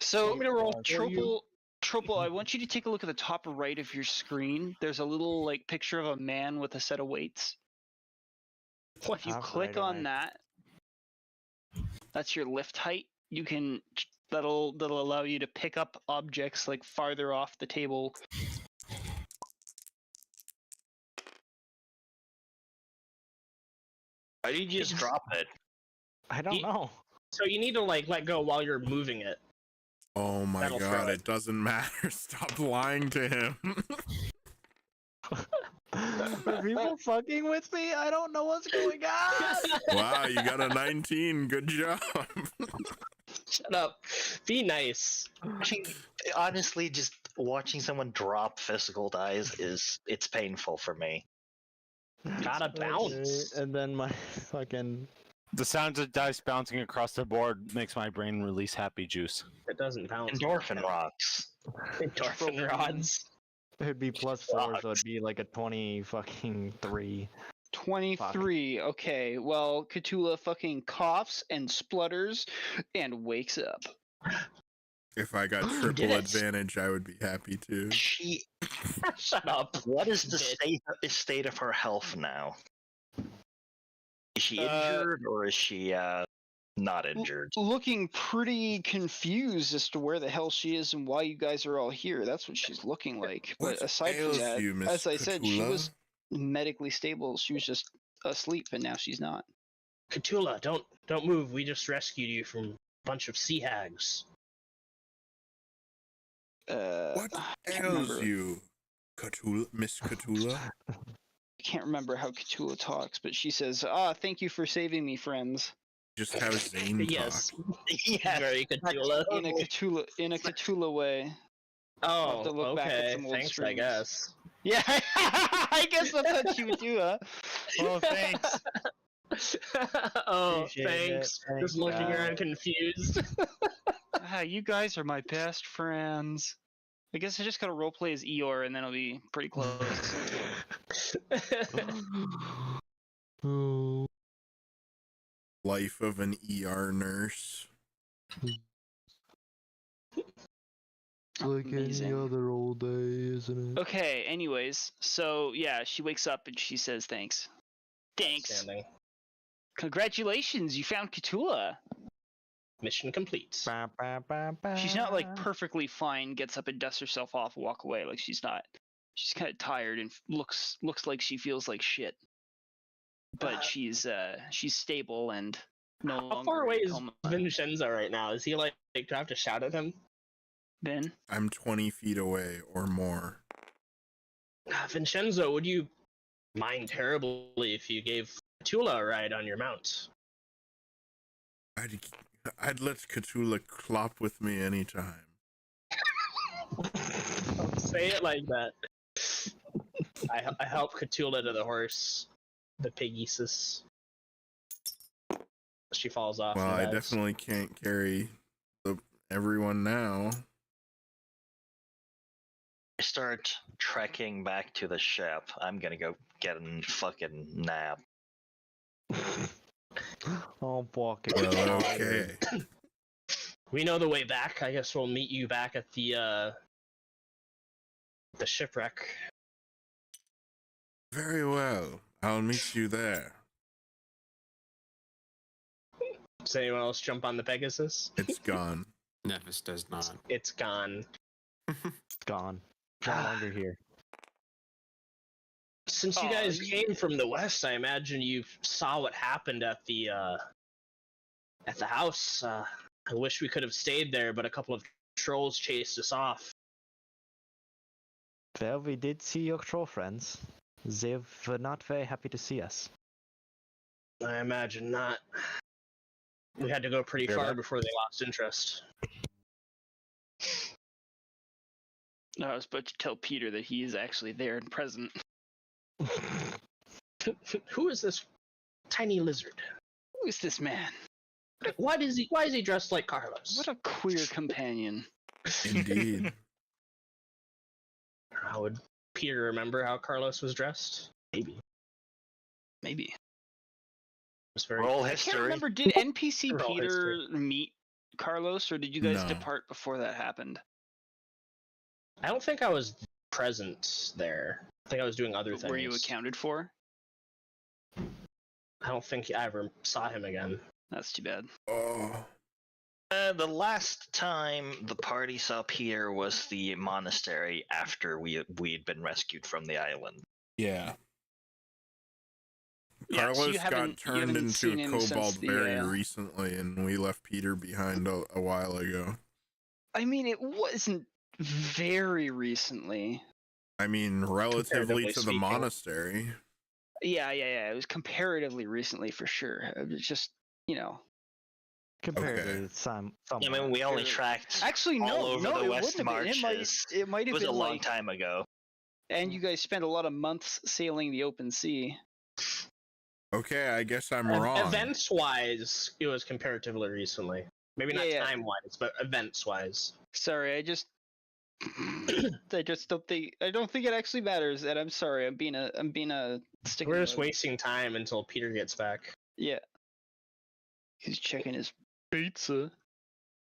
So, Want me to roll for you? Trople, I want you to take a look at the top right of your screen. There's a little like picture of a man with a set of weights. If you Top click right, on right. that, that's your lift height. You can that'll allow you to pick up objects like farther off the table. Why did you just drop it? I don't know. So you need to like let go while you're moving it. Oh my That'll god, throw it doesn't matter. Stop lying to him. Are people fucking with me? I don't know what's going on. Wow, you got a 19. Good job. Shut up. Be nice. Honestly, just watching someone drop physical dice it's painful for me. Gotta bounce. And then my fucking... The sounds of dice bouncing across the board makes my brain release happy juice. It doesn't bounce. Endorphin rocks. Endorphin rods. It'd be +4, so it'd be like a 20 fucking 3. 23. Okay, well, Khutula fucking coughs and splutters and wakes up. If I got You triple did it. advantage, I would be happy too. She. Shut up. What is the Bitch. state of her health now? Is she Uh, injured or is she not injured? Looking pretty confused as to where the hell she is and why you guys are all here. That's what she's looking like. What But aside from ails that, you, Miss as I said, she Khutula? was medically stable. She was just asleep, and now she's not. Khutula, don't move. We just rescued you from a bunch of sea hags. What I can't ails remember. you, Khutula, Miss Khutula? I can't remember how Khutula talks, but she says, thank you for saving me, friends." Just how Xane Yes. talk. Yes. Very Khutula. In a Khutula way. Oh, have to look back at okay. some old Thanks, I screens. guess. Yeah, I guess that's what you would do, huh? Oh, thanks. Oh, Appreciate thanks. it. Just Thanks, looking guys. around confused. You guys are my best friends. I guess I just gotta roleplay as Eeyore, and then it'll be pretty close. Life of an ER nurse. Like any Amazing. other old day, isn't it? Okay, anyways, so yeah, she wakes up and she says thanks. Thanks. Outstanding. Congratulations, you found Khutula. Mission complete. She's not like perfectly fine, gets up and dusts herself off, walk away. Like she's not. She's kind of tired and looks like she feels like shit. But she's stable and no longer. How far away in a is coma. Vinshenzo right now? Is he like do I have to shout at him? Ben? I'm 20 feet away or more. Vinshenzo, would you mind terribly if you gave Khutula a ride on your mount? I'd let Khutula clop with me anytime. Don't say it like that. I help Khutula to the horse, the Pegasus. She falls off. Well, and I dies. definitely can't carry everyone now. I start trekking back to the ship. I'm gonna go get a fucking nap. Oh, fucking. Well, okay. We know the way back. I guess we'll meet you back at the shipwreck. Very well. I'll meet you there. Does anyone else jump on the Pegasus? It's gone. Nephis does not. It's gone. It's gone. No longer here. Since you guys came from the west, I imagine you saw what happened at the house. I wish we could have stayed there, but a couple of trolls chased us off. Well, we did see your troll friends. They were not very happy to see us. I imagine not. We had to go pretty far before they lost interest. No, I was about to tell Peter that he is actually there and present. Who is this tiny lizard? Who is this man? Why is he dressed like Carlos? What a queer companion. Indeed. How would Peter remember how Carlos was dressed? Maybe. It was very. Roll I can't history. remember, did NPC Roll Peter meet Carlos, or did you guys No. depart before that happened? I don't think I was present there. I think I was doing other things. Were you accounted for? I don't think I ever saw him again. That's too bad. Oh. The last time the party saw Peter was the monastery after we'd been rescued from the island. Yeah. Yeah, so Carlos you got haven't turned into seen a him since kobold the, very recently, and we left Peter behind a while ago. I mean, it wasn't very recently. I mean, relatively Comparatively to the speaking. monastery. Yeah. It was comparatively recently for sure. It was just, Compared Okay. to some. I mean, we only tracked Actually, all over no, the it West wouldn't have been. Marches. It might It have was been a long like, time ago. and you guys spent a lot of months sailing the open sea. Okay, I guess I'm wrong. Events-wise, it was comparatively recently. Maybe not Yeah. time-wise, but events-wise. Sorry, I just don't think it actually matters, and I'm sorry. I'm being a stick. We're just wasting time until Peter gets back. Yeah. He's checking his pizza.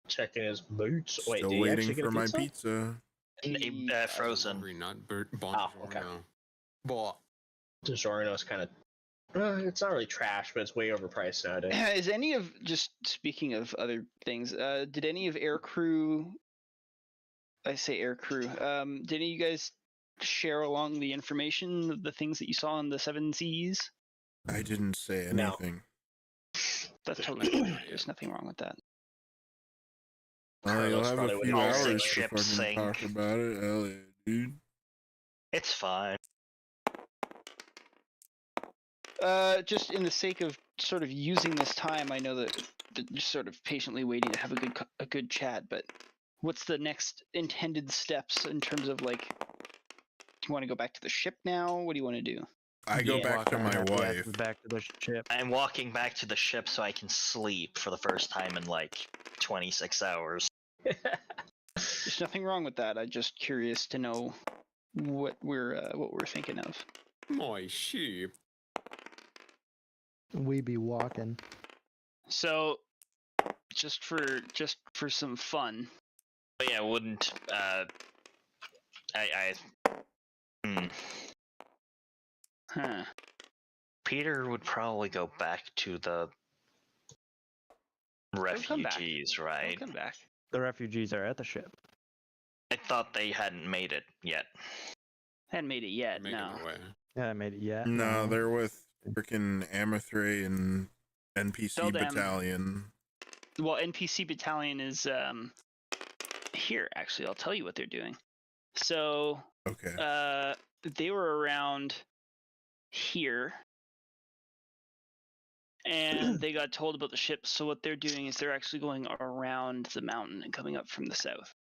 Checking his boots. Wait, Still did he waiting actually get for a my pizza? pizza. Frozen. Probably not Bon Oh, okay. DiGiorno. But DiGiorno's kind of. It's not really trash, but it's way overpriced nowadays. Is any of, just speaking of other things, did any of aircrew? I say aircrew. Did any of you guys share along the information of the things that you saw in the Seven Seas? I didn't say No. anything. That's totally fine. There's nothing wrong with that. Well, you'll Carlos have probably a would few all hours say to ship fucking sink. talk about it. Hell yeah, dude. It's fine. Just in the sake of sort of using this time, I know that you're sort of patiently waiting to have a good chat, but what's the next intended steps in terms of, like, do you want to go back to the ship now? What do you want to do? I go back to my wife. Back to the ship. I'm walking back to the ship so I can sleep for the first time in like 26 hours. There's nothing wrong with that. I'm just curious to know what we're thinking of. my sheep. We be walking. So, just for some fun, But yeah, wouldn't Huh. Peter would probably go back to the come back. refugees, They'll right? come back. The refugees are at the ship. I thought they hadn't made it yet. Hadn't made it yet. Making No. their way. Yeah, I made it yet. No, they're with freaking Amithray and NPC Tell them. battalion. Well, NPC battalion is here. Actually, I'll tell you what they're doing. So Okay. they were around here, and they got told about the ship. So what they're doing is they're actually going around the mountain and coming up from the south.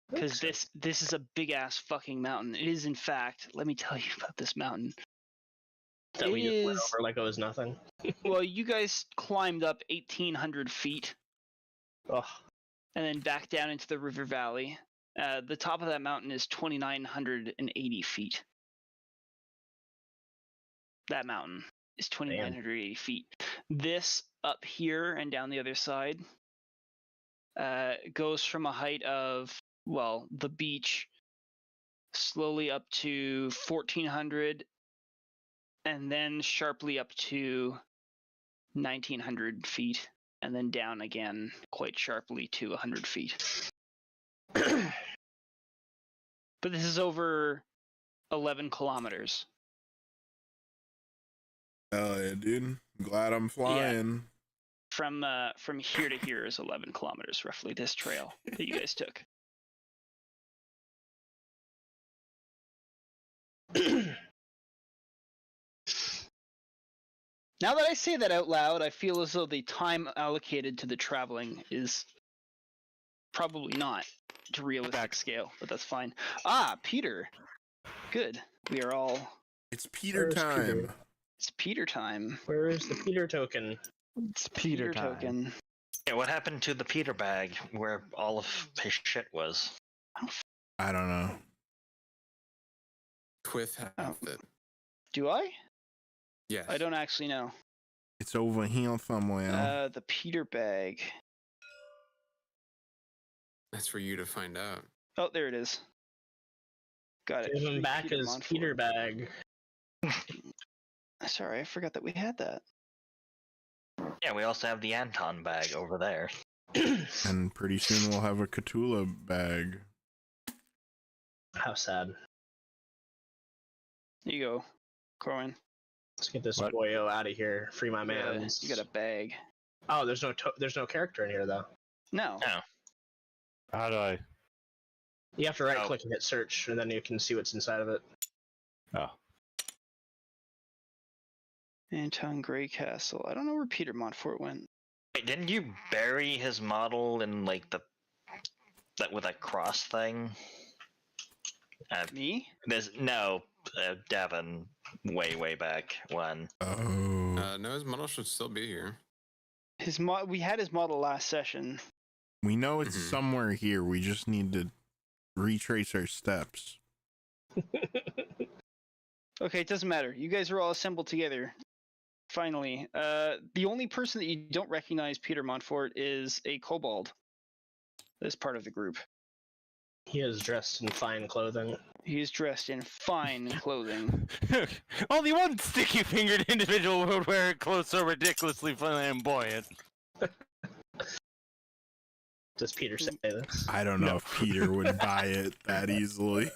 Because this is a big ass fucking mountain. It is, in fact. Let me tell you about this mountain. That we just went is- over like it was nothing. Well, you guys climbed up 1,800 feet Oh, and then back down into the river valley. The top of that mountain is 2,980 feet. That mountain is 2,980 feet. This up here and down the other side goes from a height of, well, the beach slowly up to 1,400 and then sharply up to 1,900 feet and then down again quite sharply to 100 feet. But this is over 11 kilometers. Hell yeah, dude. I'm glad I'm flying. From here to here is 11 kilometers roughly, this trail that you guys took. Now that I say that out loud, I feel as though the time allocated to the traveling is probably not to realistic scale, but that's fine. Ah, Peter. Good. We are all... It's Peter Where's time. Peter? It's Peter time. where is the Peter token? It's Peter time. token. Yeah, what happened to the Peter bag where all of his shit was? I don't know. Quith half it. Do I? Yes. I don't actually know. It's over here somewhere. The Peter bag. That's for you to find out. Oh, there it is. Got it. Give him Free back Peter his Montfort. Peter bag. Sorry, I forgot that we had that. Yeah, we also have the Anton bag over there. And pretty soon we'll have a Khutula bag. How sad. Here you go, Corwin. Let's get this What? boyo out of here. Free my You man. got a bag. Oh, there's no character in here though. No. No. How do I? You have to right click and hit search, and then you can see what's inside of it. Oh. Anton Greycastle. I don't know where Peter Montfort went. Wait, didn't you bury his model in like that with that cross thing? Me? There's Devon, way back when. Oh. No, his model should still be here. We had his model last session. We know it's Mhm. somewhere here. We just need to retrace our steps. Okay, it doesn't matter. You guys are all assembled together. Finally. The only person that you don't recognize, Peter Montfort, is a kobold. This part of the group. He is dressed in fine clothing. He is dressed in fine clothing. Only one sticky-fingered individual would wear clothes so ridiculously flamboyant. Does Peter say this? I don't know if Peter would buy it that easily.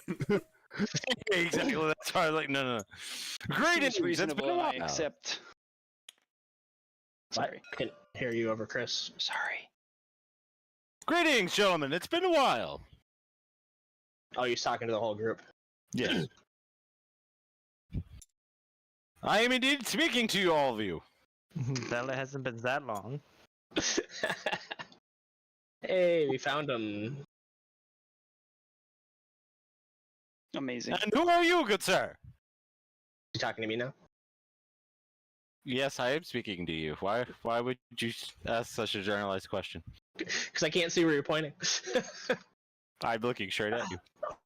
Exactly. That's why I was like, no. Great, Seems it's been a reasonable, I while. accept. Sorry. I can hear you over Chris. Sorry. Greetings, gentlemen. It's been a while. Oh, he's talking to the whole group. Yes. I am indeed speaking to you, all of you. That hasn't been that long. Hey, we found him. Amazing. And who are you, good sir? You talking to me now? Yes, I am speaking to you. Why would you ask such a generalized question? Because I can't see where you're pointing. I'm looking straight at you.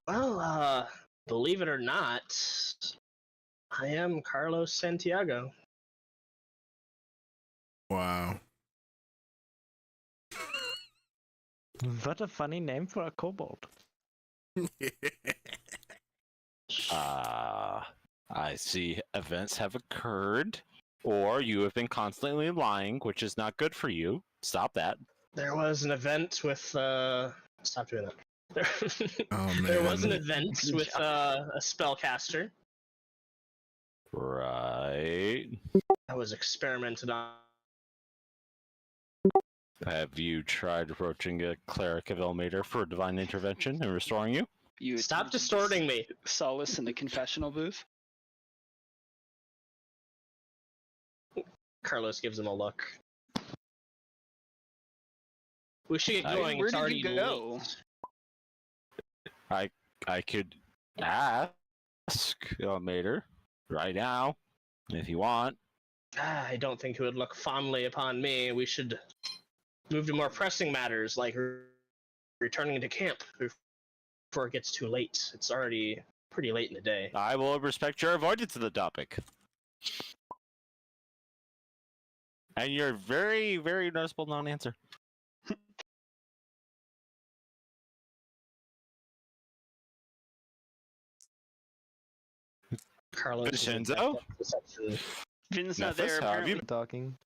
Well, believe it or not, I am Carlos Santiago. Wow. What a funny name for a kobold. I see events have occurred, or you have been constantly lying, which is not good for you. Stop that. There was an event with stop doing that. Oh, There was an man. event with a spellcaster Right. that was experimented on. Have you tried approaching a cleric of Ilmater for divine intervention and restoring you? You Stop attempted distorting me. Solace in the confessional booth. Carlos gives him a look. We should get Where going. Where It's did already you go? late. I could ask Ilmater right now, if you want. I don't think he would look fondly upon me. We should move to more pressing matters, like returning to camp before it gets too late. It's already pretty late in the day. I will respect your avoidance of the topic. And your very, very noticeable non-answer. Carlos is in Vinshenzo? perception. Vin's not Nephis, there. how have Apparently. you Talking.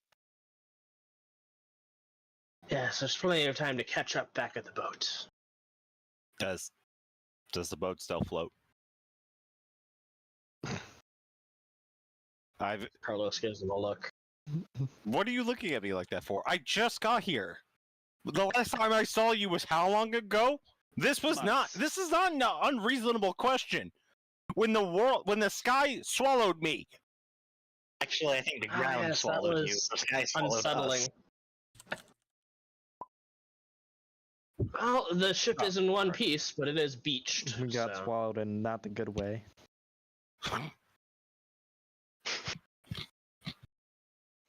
Yes, there's plenty of time to catch up back at the boat. Does the boat still float? Carlos gives him a look. What are you looking at me like that for? I just got here. The last time I saw you was how long ago? This is not an unreasonable question. When the sky swallowed me. Actually, I think the Ah, ground yes, that swallowed you. was The sky swallowed Unsettling. us. Well, the ship is in one piece, but it is beached. We got so. swallowed in not the good way.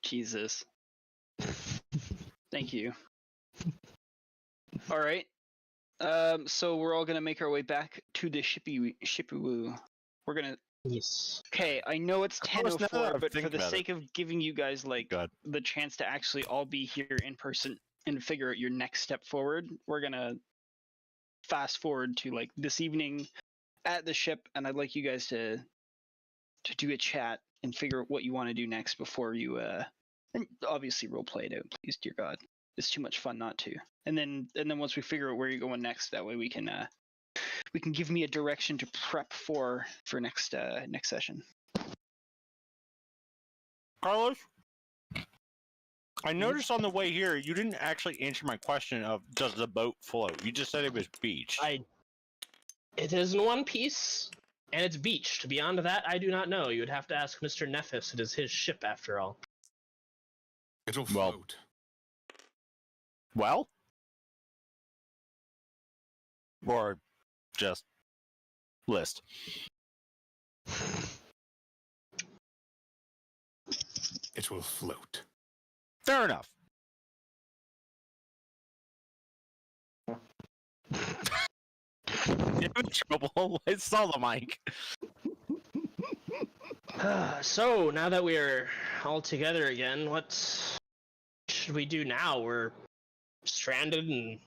Jesus. Thank you. All right. So we're all gonna make our way back to the Shippewoo. We're gonna. Yes. Okay, I know it's Carlos, now that 10:04, I'm but for thinking the about it- sake of giving you guys like Go ahead. the chance to actually all be here in person and figure out your next step forward, we're gonna fast forward to like this evening at the ship, and I'd like you guys to do a chat and figure out what you want to do next before you and obviously role play it out, please, dear God. It's too much fun not to. And then once we figure out where you're going next, that way we can give me a direction to prep for next session. Carlos? I noticed on the way here you didn't actually answer my question of does the boat float? You just said it was beached. It is in one piece, and it's beached. Beyond that, I do not know. You would have to ask Mr. Nephis. It is his ship, after all. It'll Well- float. Well? Or just list. It will float. Fair enough. You're in trouble. I saw the mic. So, now that we're all together again, what should we do now? We're stranded and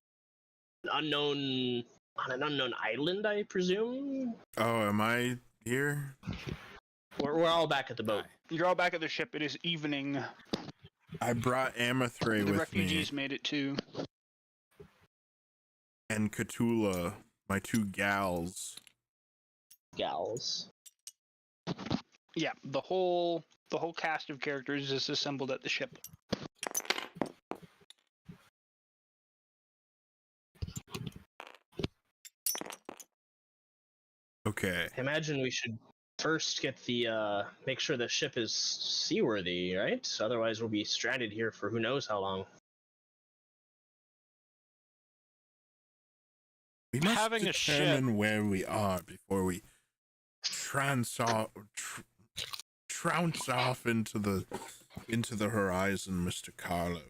on an unknown island, I presume? Oh, am I here? We're all back at the boat. You're all back at the ship. It is evening. I brought Amethray The with refugees me made it too. and Khutula, my two gals. Gals. Yeah, the whole cast of characters is assembled at the ship. Okay. I imagine we should first get the, make sure the ship is seaworthy, right? Otherwise we'll be stranded here for who knows how long. We must Having a ship- determine where we are before we trounce off into the horizon, Mr. Carlos.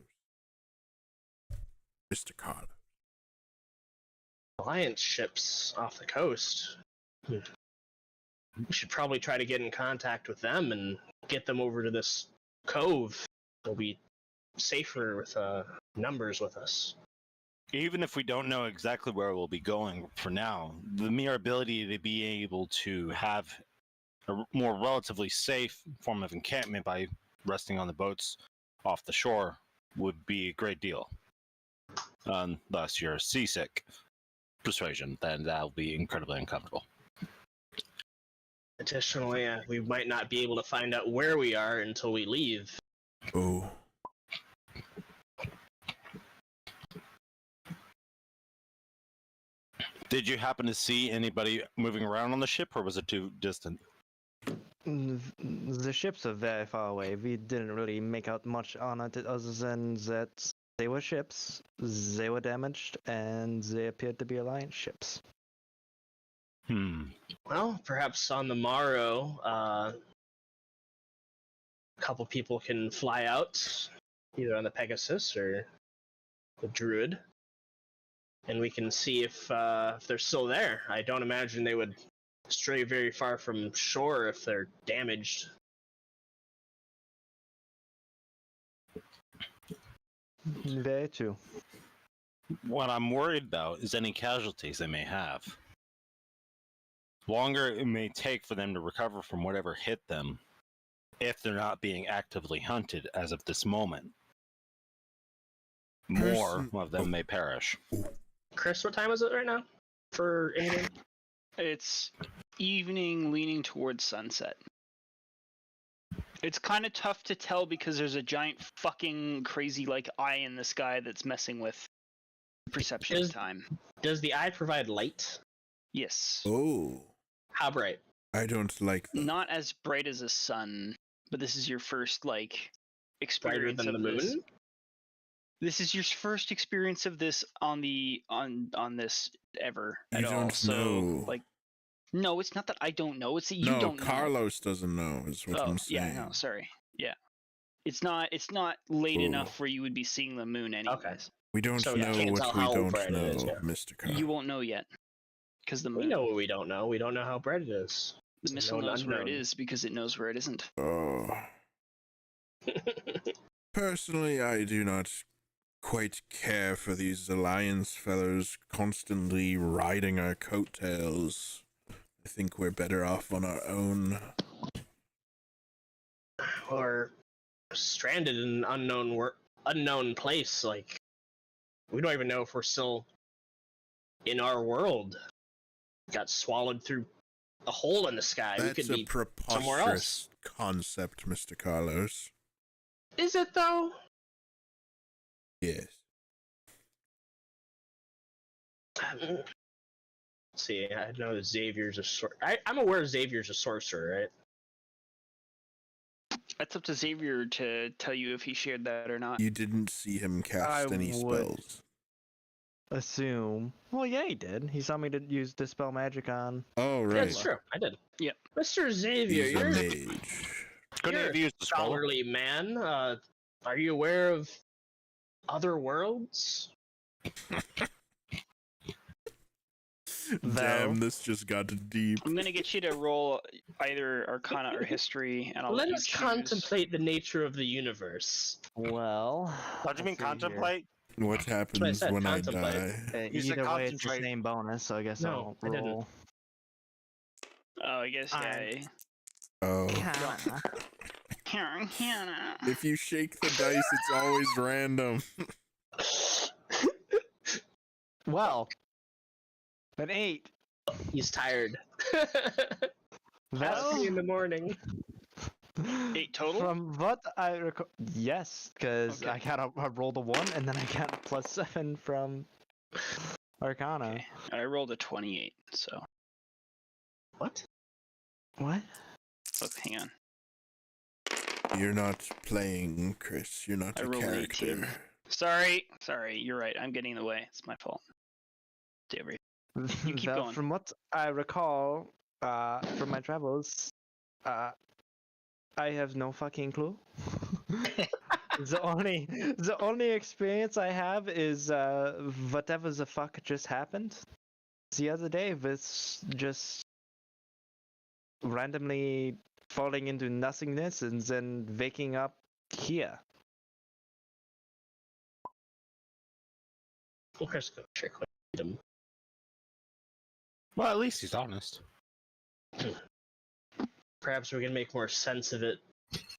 Mr. Carlos. Alliance ships off the coast. We should probably try to get in contact with them and get them over to this cove. They'll be safer with numbers with us. even if we don't know exactly where we'll be going for now, the mere ability to be able to have a more relatively safe form of encampment by resting on the boats off the shore would be a great deal. Unless you're seasick persuasion, then that'll be incredibly uncomfortable. Additionally, we might not be able to find out where we are until we leave. Oh. Did you happen to see anybody moving around on the ship, or was it too distant? The ships are very far away. We didn't really make out much on it other than that they were ships, they were damaged, and they appeared to be Alliance ships. Well, perhaps on the morrow, a couple people can fly out, either on the Pegasus or the Druid, and we can see if they're still there. I don't imagine they would stray very far from shore if they're damaged. Very true. What I'm worried about is any casualties they may have. Longer it may take for them to recover from whatever hit them, if they're not being actively hunted as of this moment. More of them may perish. Chris, what time is it right now for in-game? It's evening leaning towards sunset. It's kind of tough to tell because there's a giant fucking crazy like eye in the sky that's messing with perception of time. Does the eye provide light? Yes. Oh. How bright? I don't like that. Not as bright as a sun, but this is your first like experience Brighter than of the this. moon? This is your first experience of this on this ever You at all. don't So know. like, no, it's not that I don't know. It's that you No, don't know. Carlos doesn't know, is what I'm saying. Yeah, no, sorry. Yeah. It's not late Ooh. enough where you would be seeing the moon anyways. Okay. We don't So you know can't what tell we how don't bright it know, is, yeah. Mr. Carl. You won't know yet. Because the moon, We know what we don't know. We don't know how bright it is. the missile known knows where it unknown. is because it knows where it isn't. Oh. Personally, I do not quite care for these Alliance fellows constantly riding our coattails. I think we're better off on our own. Or stranded in an unknown place. Like, we don't even know if we're still in our world. Got swallowed through a hole in the sky. We That's could a be somewhere else. preposterous concept, Mr. Carlos. Is it though? Yes. Let's see, I know that Xavier's a I'm aware Xavier's a sorcerer, right? That's up to Xavier to tell you if he shared that or not. You didn't see him cast I any would spells. Assume. Well, yeah, he did. He saw me to use Dispel Magic on. Oh, Yeah, right. it's true. I did. Yep. Mr. Xavier, He's a you're mage. Couldn't You're have used the spell. scholarly man. Are you aware of other worlds? Damn, this just got deep. I'm gonna get you to roll either Arcana or History, and I'll Let you us choose. contemplate the nature of the universe. Well, What do you mean let's see here. contemplate? What happens said, when I contemplate. die? You said Either way, it's the concentrate. same bonus, so I guess No, I'll I didn't. roll. Oh, I guess yeah. Oh. Hannah. If you shake the dice, it's always random. Well, an 8. He's tired. Well, 3 in the morning. 8 total? From what I recall, yes, because Okay. I rolled a 1 and then I got +7 from Arcana. Okay. I rolled a 28, so. What? What? Oh, hang on. You're not playing, Chris. You're not I a rolled an character. 18. Sorry. You're right. I'm getting in the way. It's my fault. Xavier. You keep Well, going. from what I recall from my travels, I have no fucking clue. the only experience I have is whatever the fuck just happened the other day with just randomly falling into nothingness and then waking up here. Where's go trick him? Well, at least he's honest. Perhaps we can make more sense of it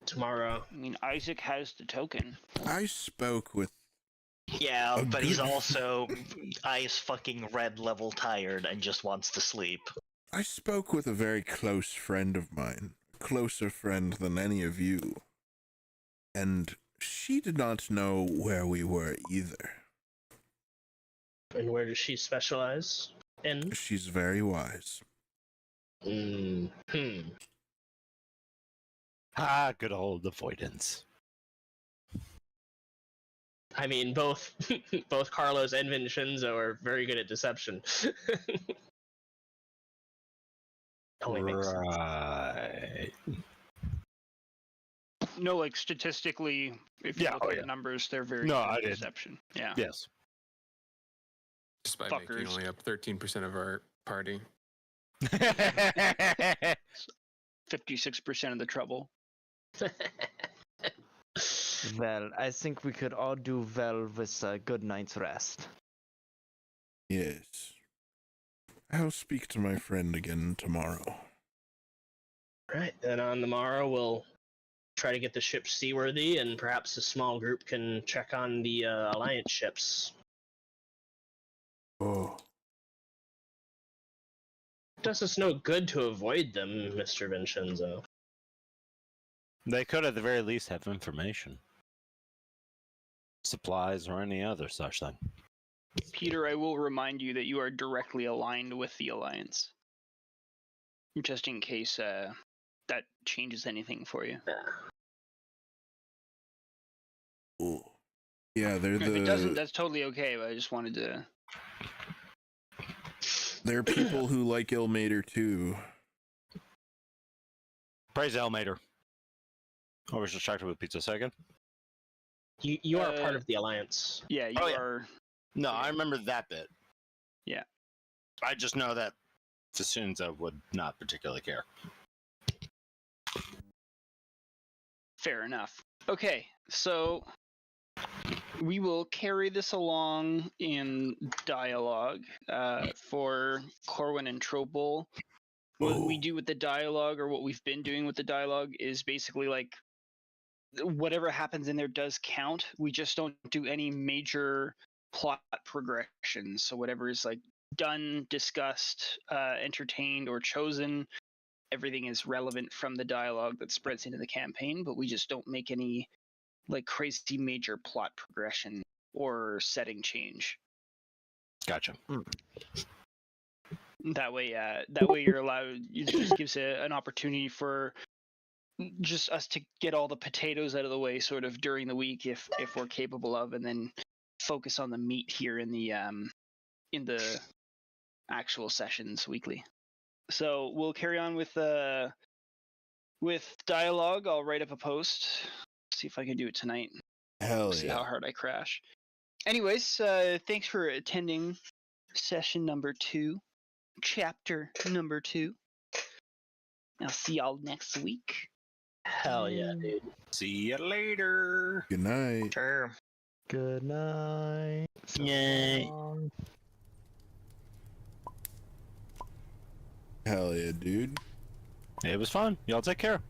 tomorrow. I mean, Isaac has the token. I spoke with. Yeah, A but he's good- also eyes fucking red level tired and just wants to sleep. I spoke with a very close friend of mine, closer friend than any of you, and she did not know where we were either. And where does she specialize in? She's very wise. Ah, good old avoidance. I mean, both both Carlos and Vinshenzo are very good at deception. Only makes sense. Right. No, like statistically, if you Yeah, look oh at yeah. the numbers, they're very No, good I at did. deception. Yeah. Yes. Despite Fuckers. making only up 13% of our party. 56% of the trouble. Well, I think we could all do well with a good night's rest. Yes. I'll speak to my friend again tomorrow. Right, then on the morrow we'll try to get the ship seaworthy, and perhaps a small group can check on the Alliance ships. Oh. Does us no good to avoid them, Mr. Vinshenzo. They could at the very least have information. Supplies or any other such thing. Peter, I will remind you that you are directly aligned with the Alliance. Just in case that changes anything for you. Oh. Yeah, they're If it doesn't, the that's totally okay, but I just wanted to... they're people who like Ilmater too. Praise Ilmater. I was distracted with pizza a second. You are part of the Alliance. Yeah, you Oh, yeah. are... No, I remember that bit. Yeah. I just know that Vinshenzo would not particularly care. Fair enough. Okay, so we will carry this along in dialogue for Corwin and Trople. What we do with the dialogue, or what we've been doing with the dialogue, is basically like whatever happens in there does count. We just don't do any major plot progression. So whatever is like done, discussed, entertained, or chosen, everything is relevant from the dialogue that spreads into the campaign, but we just don't make any like crazy major plot progression or setting change. Gotcha. That way you're allowed. It just gives an opportunity for just us to get all the potatoes out of the way, sort of during the week, if we're capable of, and then focus on the meat here in the actual sessions weekly. So we'll carry on with dialogue. I'll write up a post. See if I can do it tonight. Hell See yeah. how hard I crash. Anyways, thanks for attending session number 2, chapter number 2. I'll see y'all next week. Hell yeah, dude. See you later. Good night. Sure. Good night. So Yay. long. Hell yeah, dude. It was fun. Y'all take care.